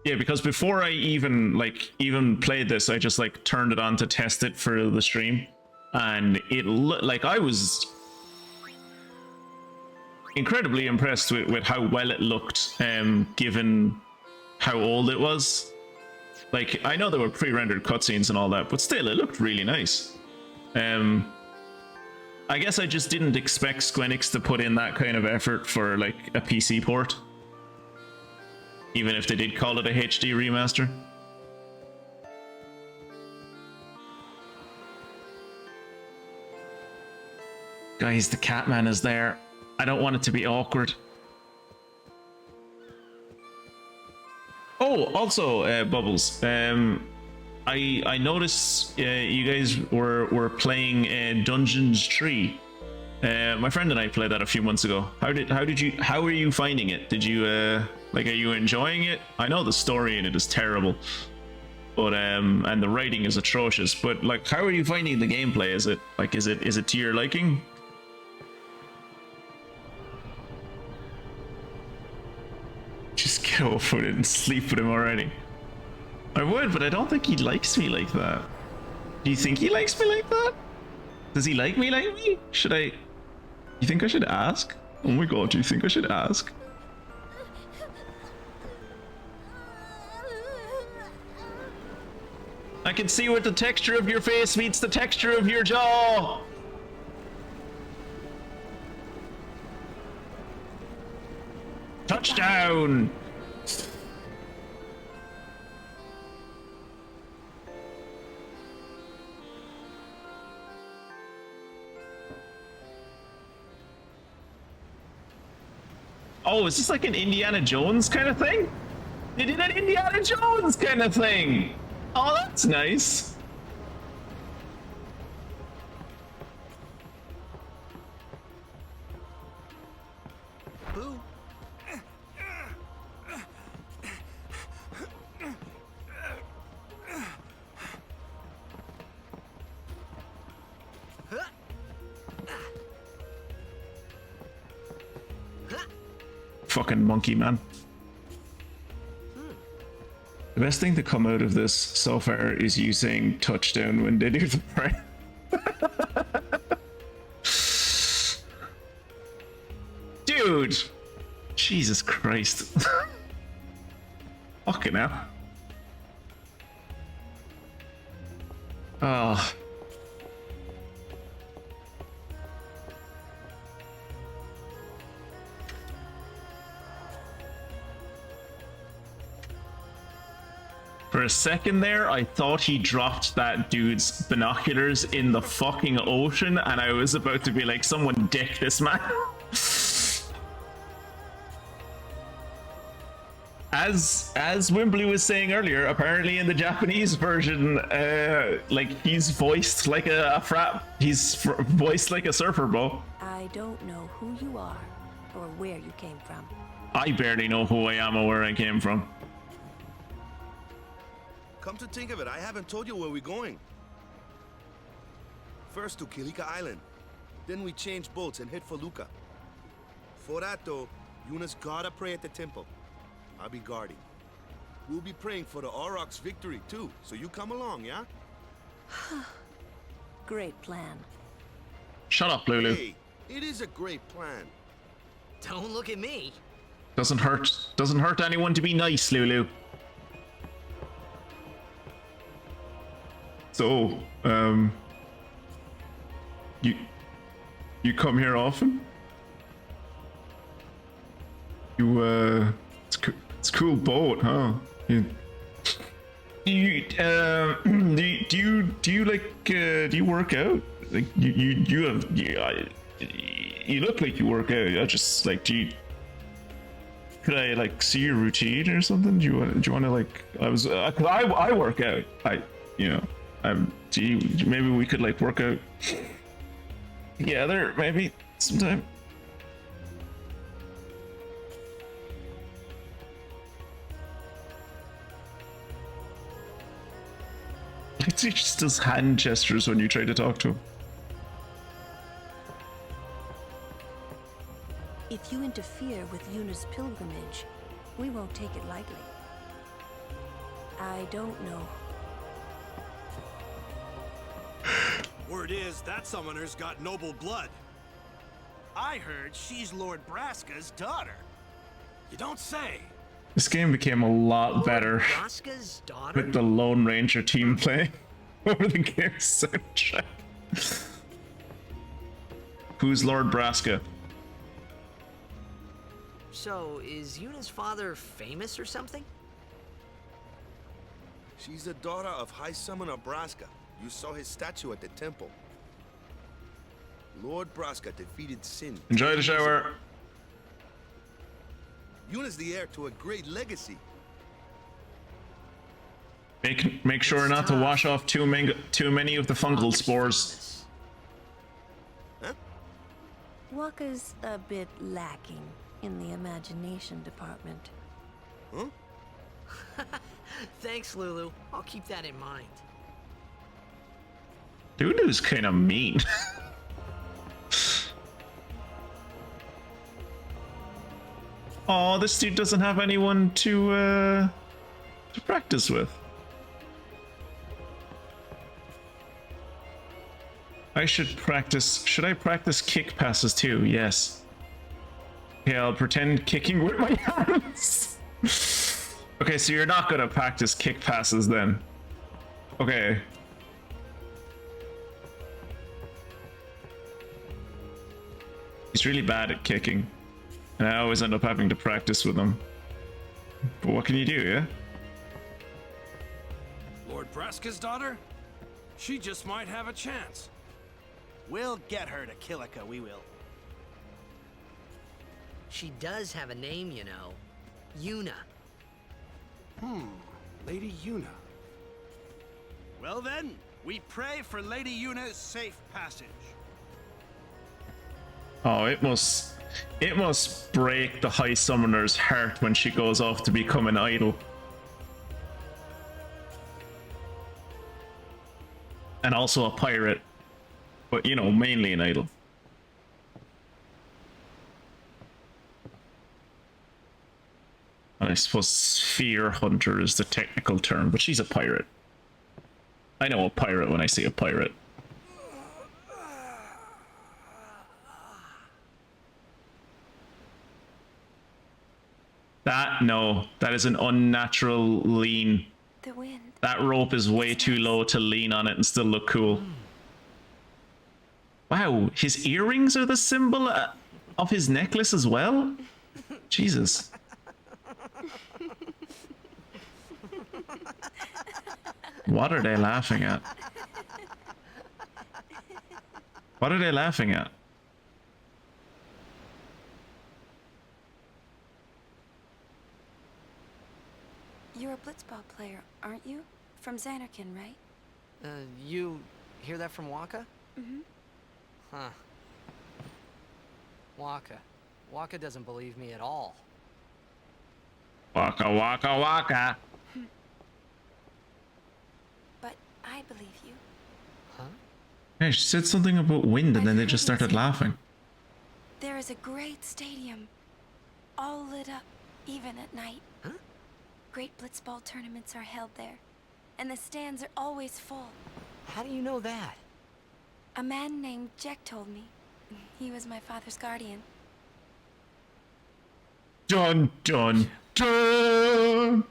Yeah, because before I even played this, I just like turned it on to test it for the stream, and it like I was incredibly impressed with how well it looked, given how old it was. Like, I know there were pre-rendered cutscenes and all that, but still, it looked really nice. I guess I just didn't expect Squenix to put in that kind of effort for like a PC port, even if they did call it a HD remaster. Guys, the Catman is there. I don't want it to be awkward. Oh, also, Bubbles, I noticed you guys were playing Dungeons 3. My friend and I played that a few months ago. How are you finding it? Did you like, are you enjoying it? I know the story in it is terrible, but and the writing is atrocious, but like, how are you finding the gameplay? Is it to your liking? Just get over it and sleep with him already. I would, but I don't think he likes me like that. Do you think he likes me like that? Does he like me like me? Should I... You think I should ask? Oh my god, do you think I should ask? I can see what the texture of your face meets the texture of your jaw! Touchdown! Oh, is this like an Indiana Jones kind of thing? They did an Indiana Jones kind of thing! Oh, that's nice. Boo. Fucking monkey, man. The best thing to come out of this so far is you saying touchdown when they do the prayer. Dude! Jesus Christ. Fucking hell. Oh. For a second there, I thought he dropped that dude's binoculars in the fucking ocean, and I was about to be like, someone dick this man. As Wimbley was saying earlier, apparently in the Japanese version, like, he's voiced like voiced like a surfer bro. I don't know who you are or where you came from. I barely know who I am or where I came from. Come to think of it, I haven't told you where we're going. First to Kilika Island. Then we change boats and head for Luca. For that though, Yuna's gotta pray at the temple. I'll be guarding. We'll be praying for the Aurochs' victory too, so you come along, yeah? Great plan. Shut up, Lulu. Hey, it is a great plan. Don't look at me. Doesn't hurt anyone to be nice, Lulu. So, you come here often? It's a cool boat, huh? Do you work out? Like, you look like you work out. I just like, could I like see your routine or something? Do you want to like? I work out. Maybe we could like work out together, maybe sometime. He just does hand gestures when you try to talk to him. If you interfere with Yuna's pilgrimage, we won't take it lightly. I don't know. Word is that summoner's got noble blood. I heard she's Lord Braska's daughter. You don't say. This game became a lot better Braska's daughter? with the Lone Ranger team play over the game's soundtrack. Who's Lord Braska? So, is Yuna's father famous or something? She's the daughter of High Summoner Braska. You saw his statue at the temple. Lord Braska defeated Sin. Enjoy the shower. Yuna's the heir to a great legacy. Make sure not to wash off too many of the fungal spores. Huh? Waka's a bit lacking in the imagination department. Huh? Thanks, Lulu. I'll keep that in mind. Dudu's kind of mean. Oh, this dude doesn't have anyone to practice with. I should practice. Should I practice kick passes too? Yes. Okay, I'll pretend kicking with my hands. Okay, so you're not gonna practice kick passes then. Okay. He's really bad at kicking. And I always end up having to practice with him. But what can you do, yeah? Lord Braska's daughter? She just might have a chance. We'll get her to Kilika, we will. She does have a name, you know. Yuna. Lady Yuna. Well then, we pray for Lady Yuna's safe passage. Oh, it must break the High Summoner's heart when she goes off to become an idol. And also a pirate. But, you know, mainly an idol. And I suppose sphere hunter is the technical term, but she's a pirate. I know a pirate when I see a pirate. That is an unnatural lean. The wind. That rope is way too low to lean on it and still look cool. Wow, his earrings are the symbol of his necklace as well? Jesus. What are they laughing at? What are they laughing at? You're a Blitzball player, aren't you? From Xanarkin, right? You hear that from Waka? Mm-hmm. Huh. Waka doesn't believe me at all. Waka waka waka. But I believe you. Huh? Yeah, she said something about wind and then they just started laughing. There is a great stadium, all lit up, even at night. Huh? Great Blitzball tournaments are held there, and the stands are always full. How do you know that? A man named Jack told me. He was my father's guardian. Dun dun dun!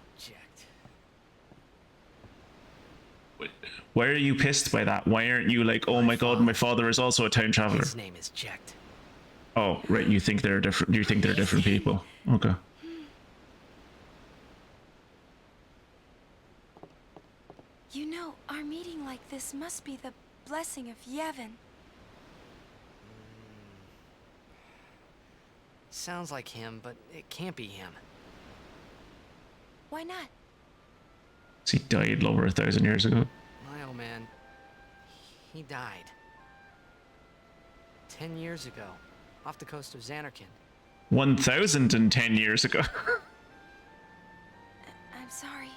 Why are you pissed by that? Why aren't you like, oh my god, my father is also a time traveler? His name is Jack. Oh, right, you think they're different. You think they're different people. Okay. You know, our meeting like this must be the blessing of Yevon. Sounds like him, but it can't be him. Why not? He died over 1,000 years ago. My old man, he died. 10 years ago, off the coast of Xanarkin. 1,010 years ago. I'm sorry.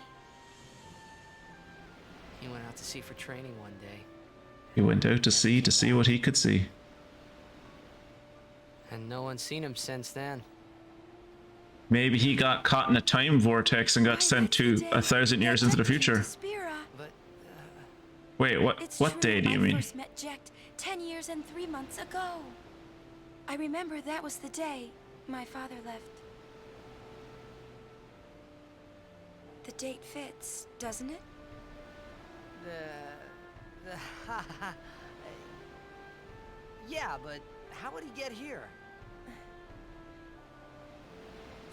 He went out to sea for training one day. He went out to sea what he could see. And no one's seen him since then. Maybe he got caught in a time vortex and got sent to 1,000 years into the future. But, Wait, what day do you mean? I first met Jecht 10 years and 3 months ago. I remember that was the day my father left. The date fits, doesn't it? Yeah, but how would he get here?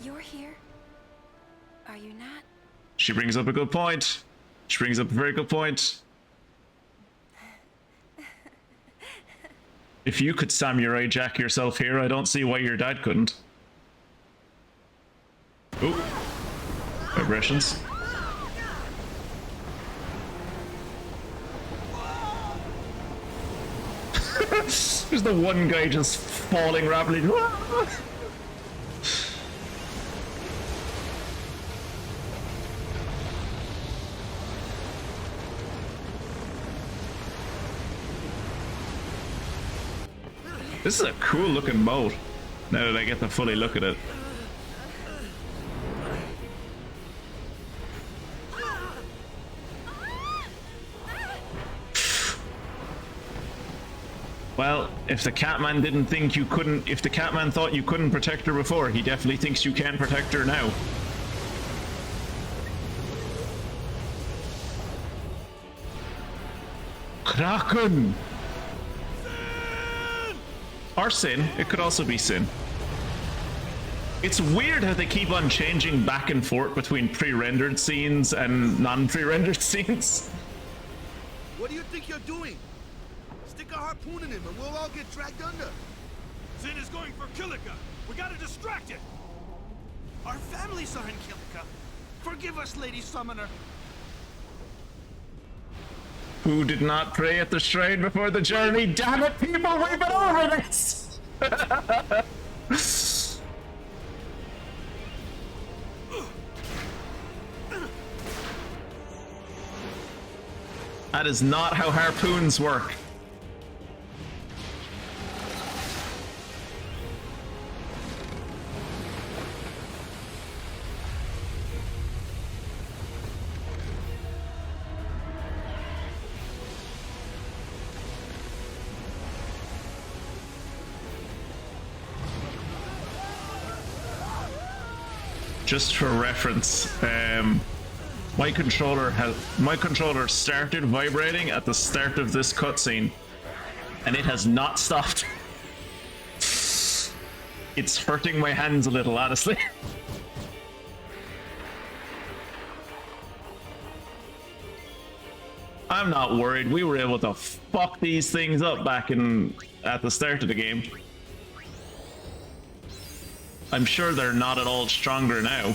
You're here? Are you not? She brings up a good point. She brings up a very good point. If you could samurai jack yourself here, I don't see why your dad couldn't. Ooh. Vibrations. There's the one guy just falling rapidly. This is a cool looking boat, now that I get to fully look at it. Well, if the Catman didn't think you couldn't, if the Catman thought you couldn't protect her before, he definitely thinks you can protect her now. Kraken! Or Sin. It could also be Sin. It's weird how they keep on changing back and forth between pre-rendered scenes and non-pre-rendered scenes. What do you think you're doing? Stick a harpoon in him and we'll all get dragged under. Sin is going for Kilika. We gotta distract it. Our families are in Kilika. Forgive us, Lady Summoner. Who did not pray at the shrine before the journey? Damn it, people, we've been over this! That is not how harpoons work. Just for reference, my controller started vibrating at the start of this cutscene, and it has not stopped. It's hurting my hands a little, honestly. I'm not worried. We were able to fuck these things up back at the start of the game. I'm sure they're not at all stronger now.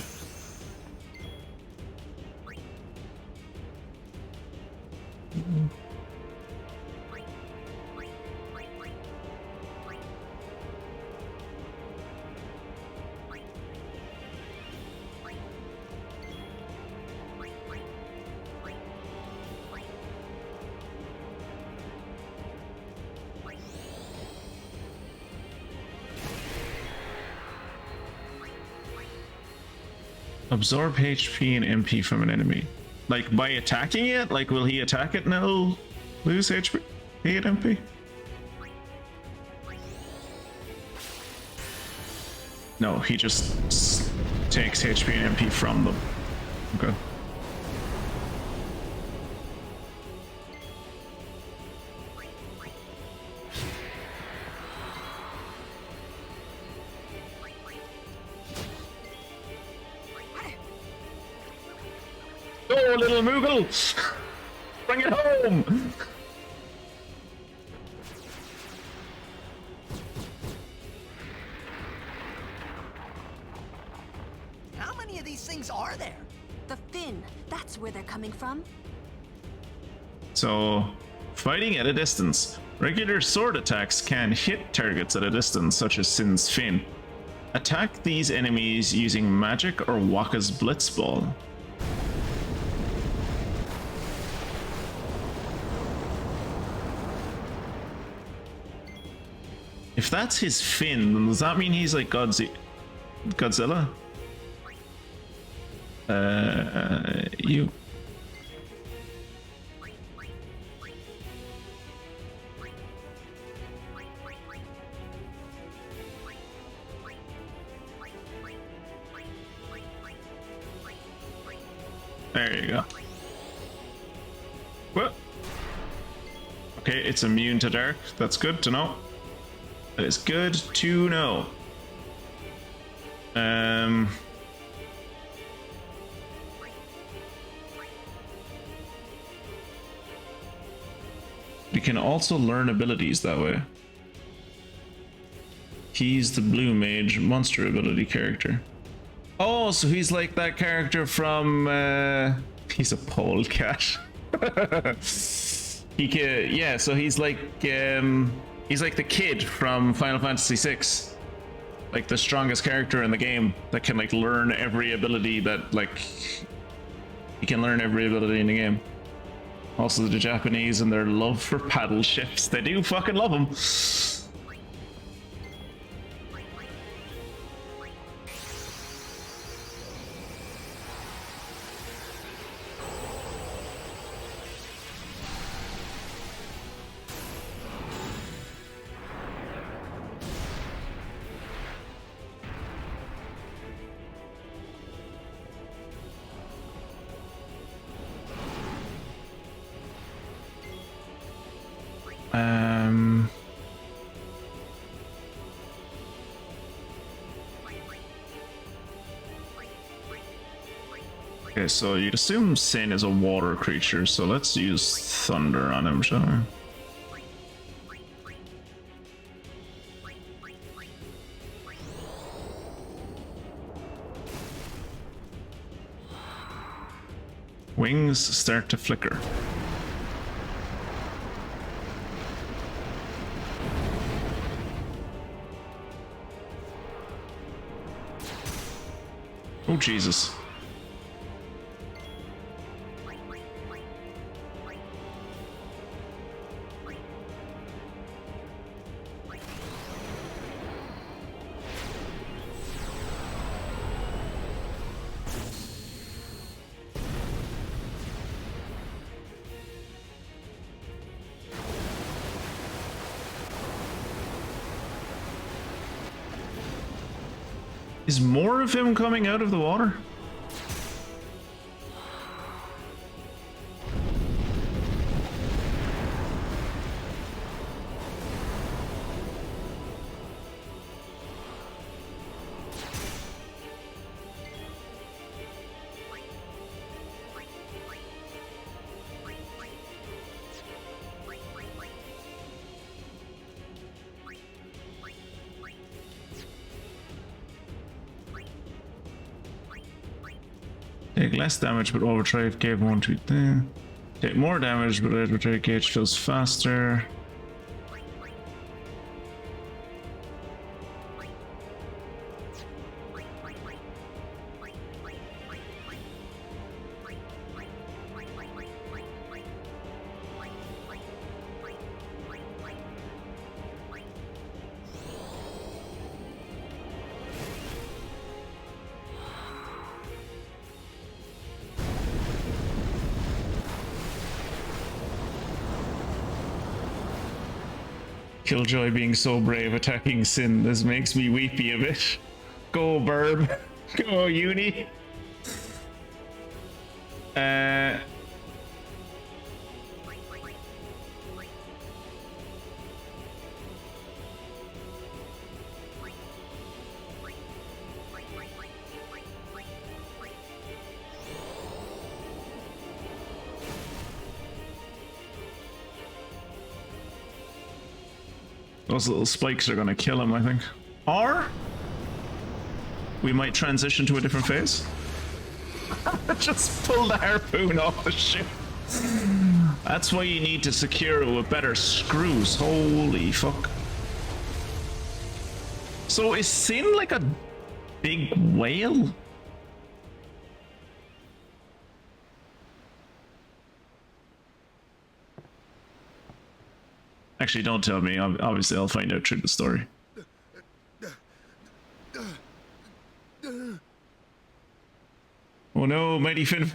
Absorb HP and MP from an enemy. Like, by attacking it? Like, will he attack it and it'll lose HP and MP? No, he just takes HP and MP from them. Okay. Go, little Moogle! Bring it home! How many of these things are there? The fin, that's where they're coming from. So, fighting at a distance. Regular sword attacks can hit targets at a distance, such as Sin's fin. Attack these enemies using magic or Wakka's Blitzball. If that's his fin, then does that mean he's like Godzilla? You. There you go. What? Okay, it's immune to dark. That's good to know. That is good to know. You can also learn abilities that way. He's the blue mage monster ability character. Oh, so he's like that character from he's a polecat. He can, yeah, so he's like the kid from Final Fantasy VI. Like the strongest character in the game that can like learn every ability that like he can learn every ability in the game. Also the Japanese and their love for paddle ships. They do fucking love them. Okay, so you'd assume Sin is a water creature, so let's use thunder on him, shall we? Wings start to flicker. Oh, Jesus. Is more of him coming out of the water? Take less damage, but overdrive gave 1 to there. Take more damage, but overdrive gauge feels faster. Killjoy being so brave attacking Sin, this makes me weepy a bit. Go Burb. Go Uni. Those little spikes are gonna kill him, I think. Or we might transition to a different phase. Just pull the harpoon off the ship. That's why you need to secure it with better screws. Holy fuck. So is Sin like a big whale? Actually, don't tell me. Obviously, I'll find out through the story. Oh no, mighty Finn.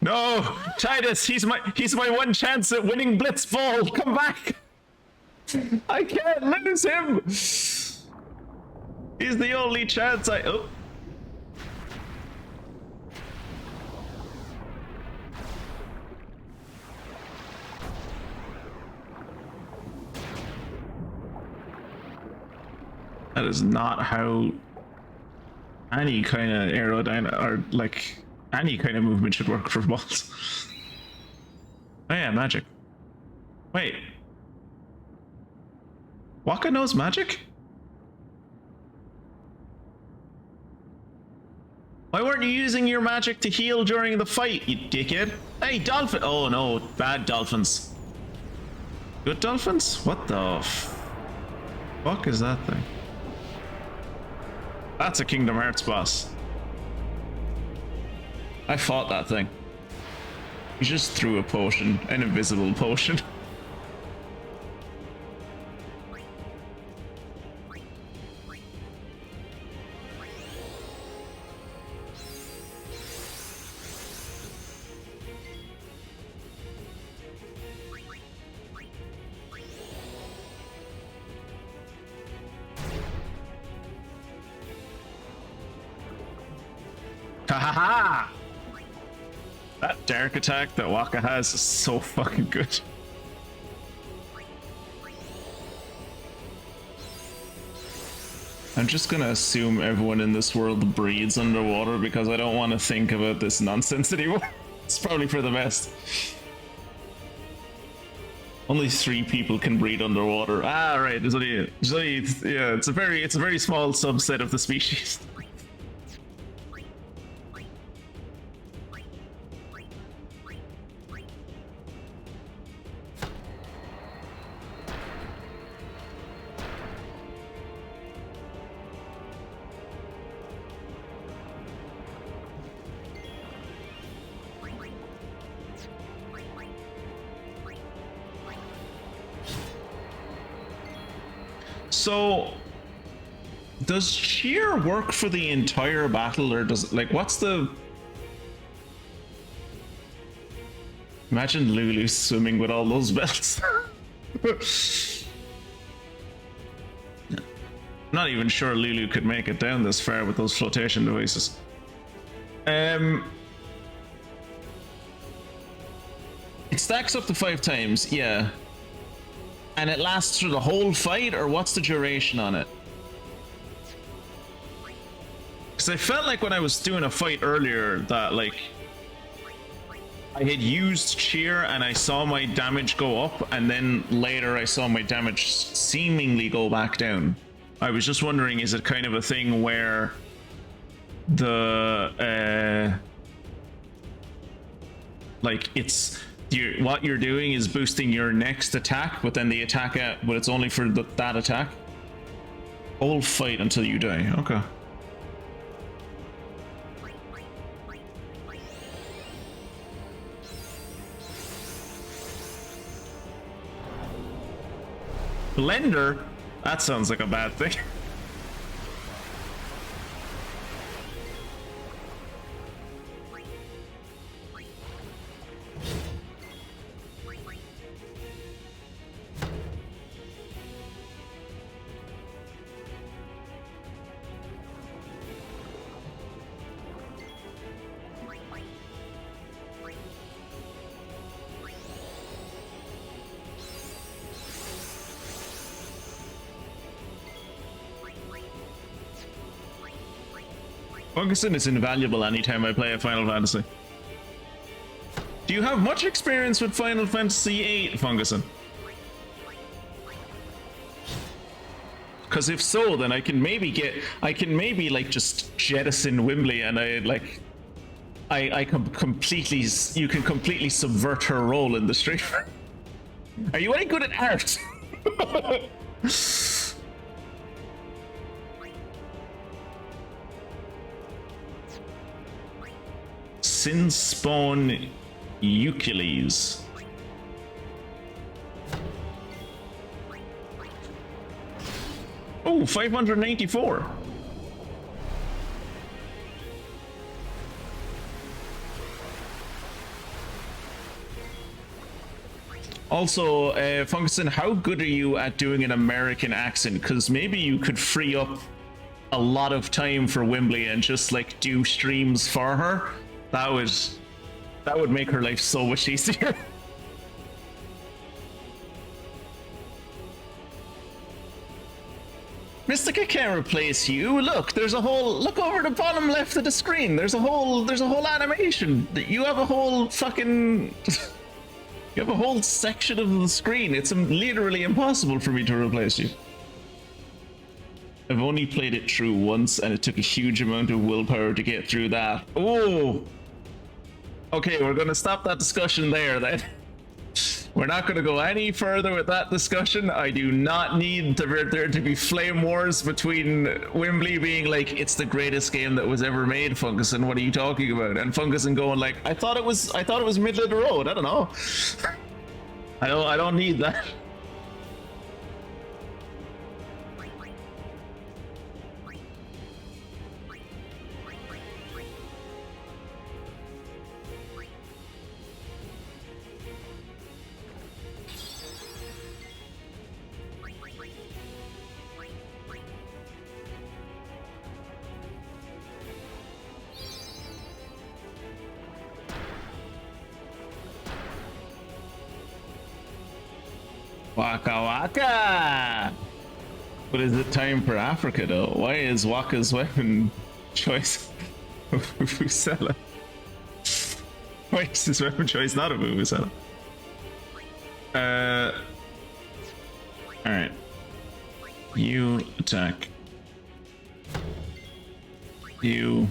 No, Tidus, he's my one chance at winning Blitzball. Come back. I can't lose him. He's the only chance I... Oh. That is not how any kind of aerodynamic or like any kind of movement should work for balls. Oh yeah, magic. Wait. Waka knows magic? Why weren't you using your magic to heal during the fight, you dickhead? Hey, dolphin! Oh no, bad dolphins. Good dolphins? What the fuck is that thing? That's a Kingdom Hearts boss. I fought that thing. He just threw a potion, an invisible potion. Ha! That dark attack that Waka has is so fucking good. I'm just gonna assume everyone in this world breathes underwater because I don't want to think about this nonsense anymore. It's probably for the best. Only 3 people can breathe underwater. Ah, right. There's only yeah. It's a very small subset of the species. So, does cheer work for the entire battle, or does like what's the? Imagine Lulu swimming with all those belts. Not even sure Lulu could make it down this far with those flotation devices. It stacks up to 5 times, yeah. And it lasts through the whole fight, or what's the duration on it? Because I felt like when I was doing a fight earlier that like I had used cheer and I saw my damage go up, and then later I saw my damage seemingly go back down. I was just wondering, is it kind of a thing where the like it's what you're doing is boosting your next attack, but then the attack but it's only for that attack? Whole fight until you die. Okay. Blender? That sounds like a bad thing. Funguson is invaluable anytime I play a Final Fantasy. Do you have much experience with Final Fantasy VIII, Funguson? Because if so, then I can maybe like just jettison Wimbley, and I can completely, you can completely subvert her role in the stream. Are you any good at art? Sin Spawn Euclides. Oh, 594. Also, Funguson, how good are you at doing an American accent? Because maybe you could free up a lot of time for Wembley and just like do streams for her. That would make her life so much easier. Mystica can't replace you. Look, there's a whole, look over the bottom left of the screen. There's a whole animation. You have a whole fucking, you have a whole section of the screen. It's literally impossible for me to replace you. I've only played it through once and it took a huge amount of willpower to get through that. Oh! Okay, we're gonna stop that discussion there then. We're not going to go any further with that discussion. I do not need there to be flame wars between Wembley being like, it's the greatest game that was ever made, Funguson. What are you talking about? And Funguson going like, I thought it was middle of the road. I don't know. I don't need that. Waka Waka! But is it time for Africa though? Why is Waka's weapon choice a Vuvuzela? Why is his weapon choice not a Vuvuzela? Alright. You attack. You...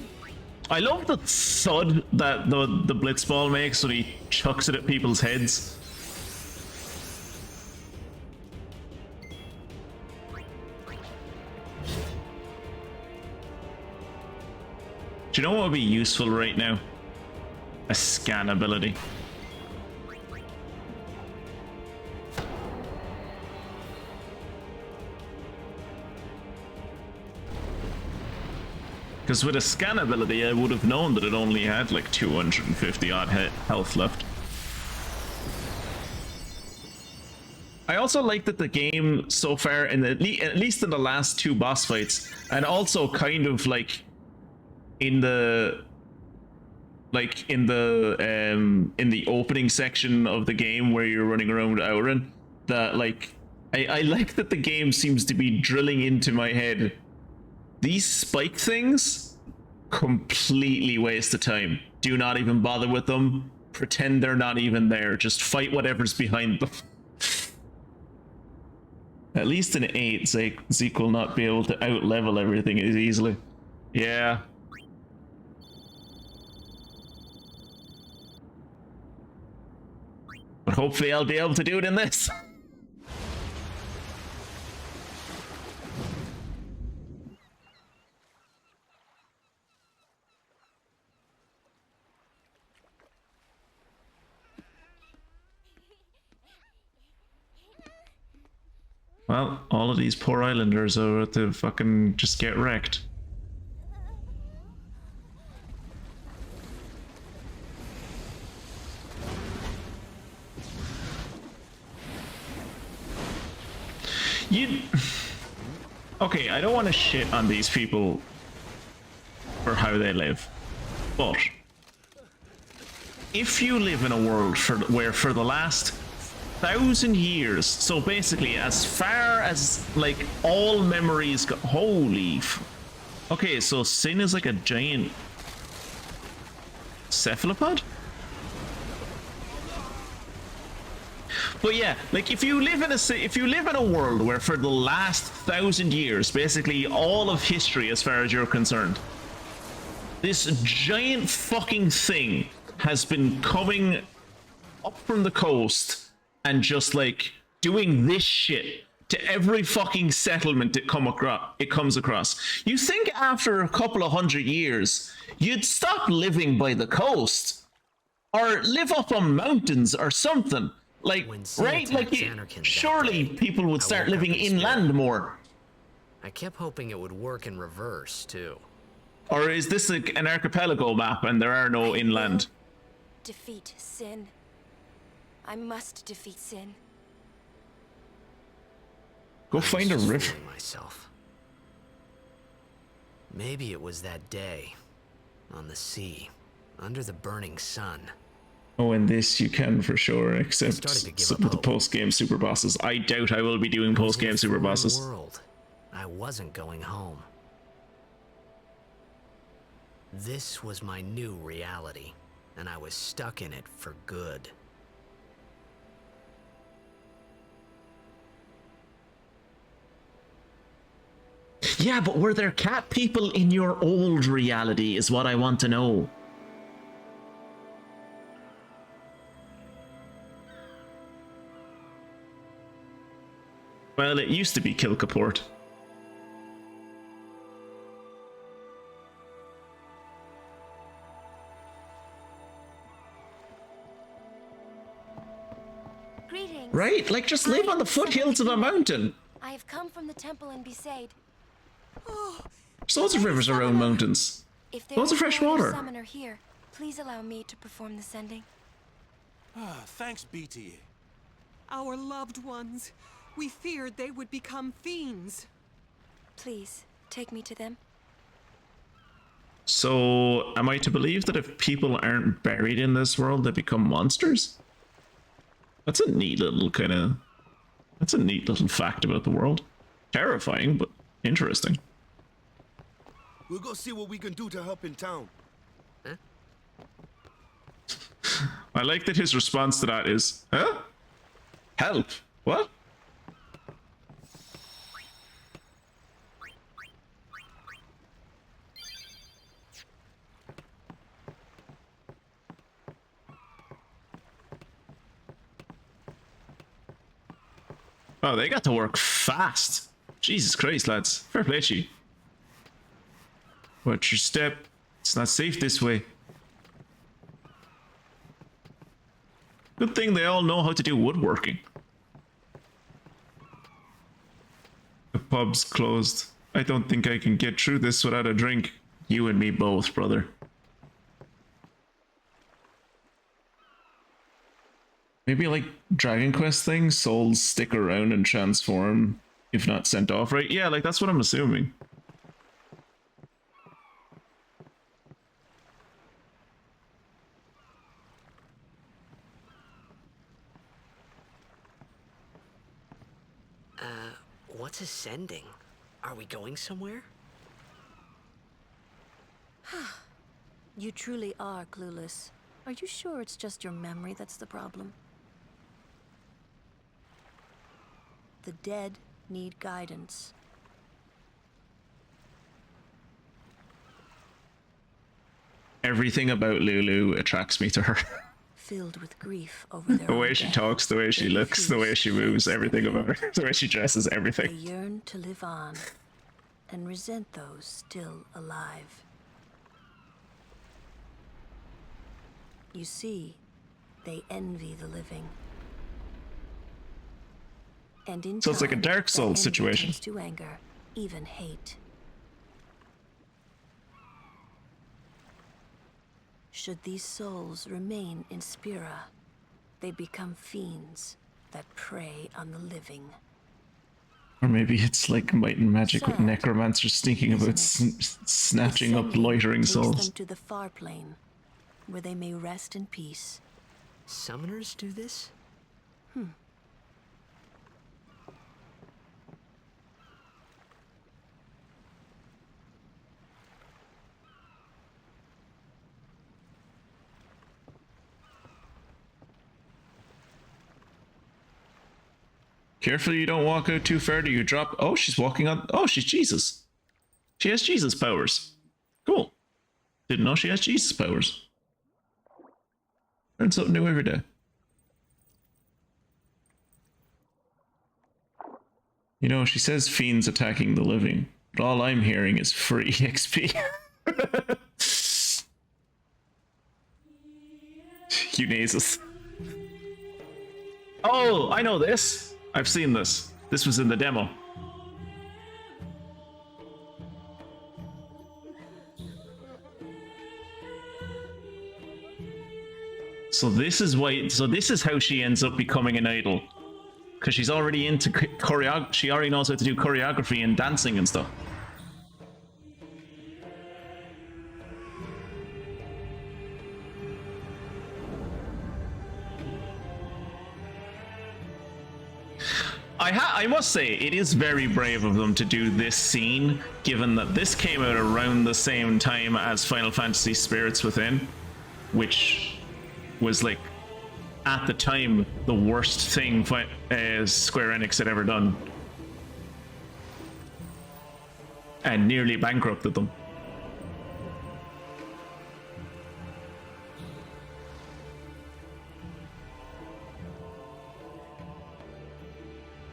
I love the thud that the Blitzball makes when he chucks it at people's heads. Do you know what would be useful right now? A scan ability. Because with a scan ability, I would have known that it only had like 250 odd health left. I also like that the game so far, at least in the last two boss fights, and also kind of like in the opening section of the game where you're running around with Auron, that like I like that the game seems to be drilling into my head. These spike things, completely waste of time. Do not even bother with them. Pretend they're not even there. Just fight whatever's behind them. At least in 8, Zeke will not be able to out-level everything as easily. Yeah. But hopefully I'll be able to do it in this. Well, all of these poor islanders are about to fucking just get wrecked. Okay, I don't want to shit on these people for how they live, but if you live in a world where for the last 1,000 years, so basically as far as like all memories go, holy okay, so Sin is like a giant cephalopod? But yeah, like if you live in a world where for the last 1,000 years, basically all of history as far as you're concerned, this giant fucking thing has been coming up from the coast and just like doing this shit to every fucking settlement it comes across. You think after a couple of 100 years, you'd stop living by the coast or live up on mountains or something. Like, right? Like, surely people would start living inland more. I kept hoping it would work in reverse, too. Or is this an archipelago map and there are no inland? Defeat sin. I must defeat sin. Go find a river. Myself. Maybe it was that day, on the sea, under the burning sun. Oh, and this you can for sure, except some of the post-game super bosses. I doubt I will be doing post-game super bosses. World. I wasn't going home. This was my new reality, and I was stuck in it for good. Yeah, but were there cat people in your old reality is what I want to know. Well, it used to be Kilkaport. Greetings. Right? Like, just live on the foothills of a mountain. I have come from the temple in Besaid. There's loads of rivers around mountains. If Loads of fresh water. Summoner here, please allow me to perform the sending. Thanks, BT. Our loved ones. We feared they would become fiends. Please, take me to them. So, am I to believe that if people aren't buried in this world, they become monsters? That's a neat little that's a neat little fact about the world. Terrifying, but interesting. We'll go see what we can do to help in town. Huh? I like that his response to that is, huh? Help? What? Oh, they got to work fast. Jesus Christ, lads. Fair play to you. Watch your step. It's not safe this way. Good thing they all know how to do woodworking. The pub's closed. I don't think I can get through this without a drink. You and me both, brother. Maybe like Dragon Quest things, souls stick around and transform if not sent off, right? Yeah, like that's what I'm assuming. What's ascending? Are we going somewhere? You truly are clueless. Are you sure it's just your memory that's the problem? The dead need guidance. Everything about Lulu attracts me to her. Filled with grief over their The way she talks, the way she looks, the way she moves, everything about her, the way she dresses, everything. They yearn to live on and resent those still alive. You see, they envy the living. And in So it's like a time, Dark that Souls envy situation. turns to anger, even hate. Should these souls remain in Spira, they become fiends that prey on the living. Or maybe it's like Might and Magic with necromancers sneaking about snatching up loitering Takes souls. them to the far plane, where they may rest in peace. Summoners do this? Careful you don't walk out too far, do you drop... Oh, she's walking on... Oh, she's Jesus. She has Jesus powers. Cool. Didn't know she has Jesus powers. Learn something new every day. You know, she says fiends attacking the living, but all I'm hearing is free XP. You nasals. Oh, I know this. I've seen this. This was in the demo. So this is why. So this is how she ends up becoming an idol, because she's already into choreography. She already knows how to do choreography and dancing and stuff. I must say, it is very brave of them to do this scene, given that this came out around the same time as Final Fantasy Spirits Within, which was, like, at the time, the worst thing Square Enix had ever done. And nearly bankrupted them.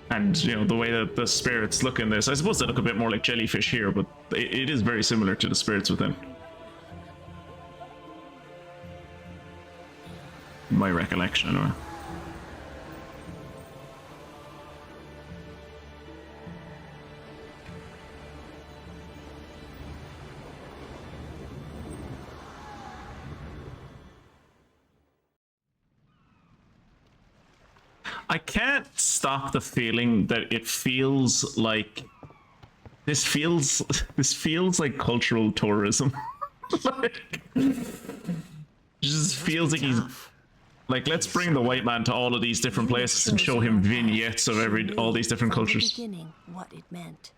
And, you know, the way that the spirits look in this, I suppose they look a bit more like jellyfish here, but it is very similar to the Spirits Within. My recollection, anyway. I can't stop the feeling that it feels like this feels like cultural tourism. Like, just feels like he's like, let's bring the white man to all of these different places and show him vignettes of all these different cultures, what it meant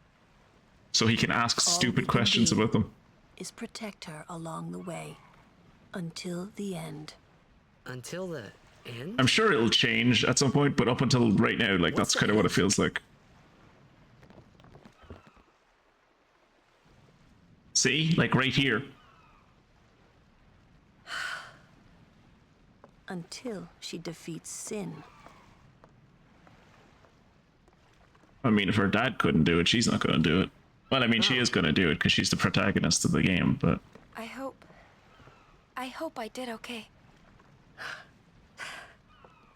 so he can ask stupid questions about them. is protect her along the way until the end. Until the end? I'm sure it'll change at some point, but up until right now, like, that's kind of what it feels like. See? Like, right here. Until she defeats sin. I mean, if her dad couldn't do it, she's not going to do it. Well, I mean, she is going to do it because she's the protagonist of the game, but... I hope I did okay.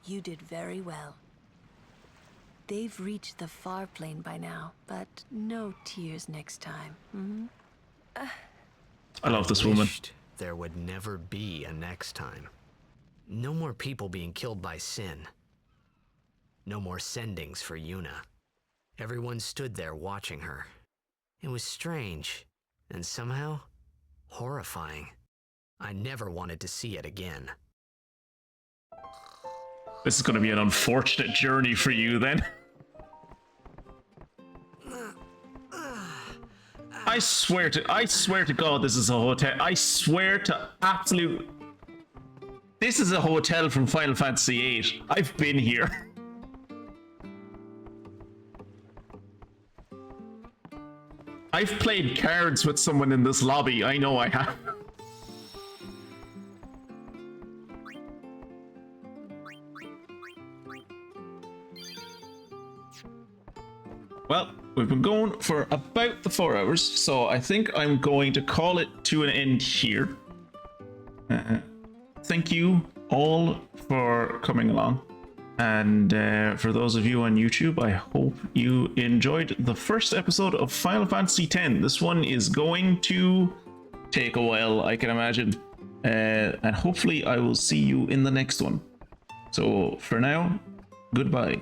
You did very well. They've reached the far plane by now, but no tears next time. Mm-hmm. I love this woman. There would never be a next time. No more people being killed by sin. No more sendings for Yuna. Everyone stood there watching her. It was strange, and somehow horrifying. I never wanted to see it again. This is going to be an unfortunate journey for you, then. I swear to God, this is a hotel. I swear to absolute... This is a hotel from Final Fantasy VIII. I've been here. I've played cards with someone in this lobby. I know I have. Well, we've been going for about the 4 hours, so I think I'm going to call it to an end here. Thank you all for coming along. And for those of you on YouTube, I hope you enjoyed the first episode of Final Fantasy X. This one is going to take a while, I can imagine. And hopefully I will see you in the next one. So for now, goodbye.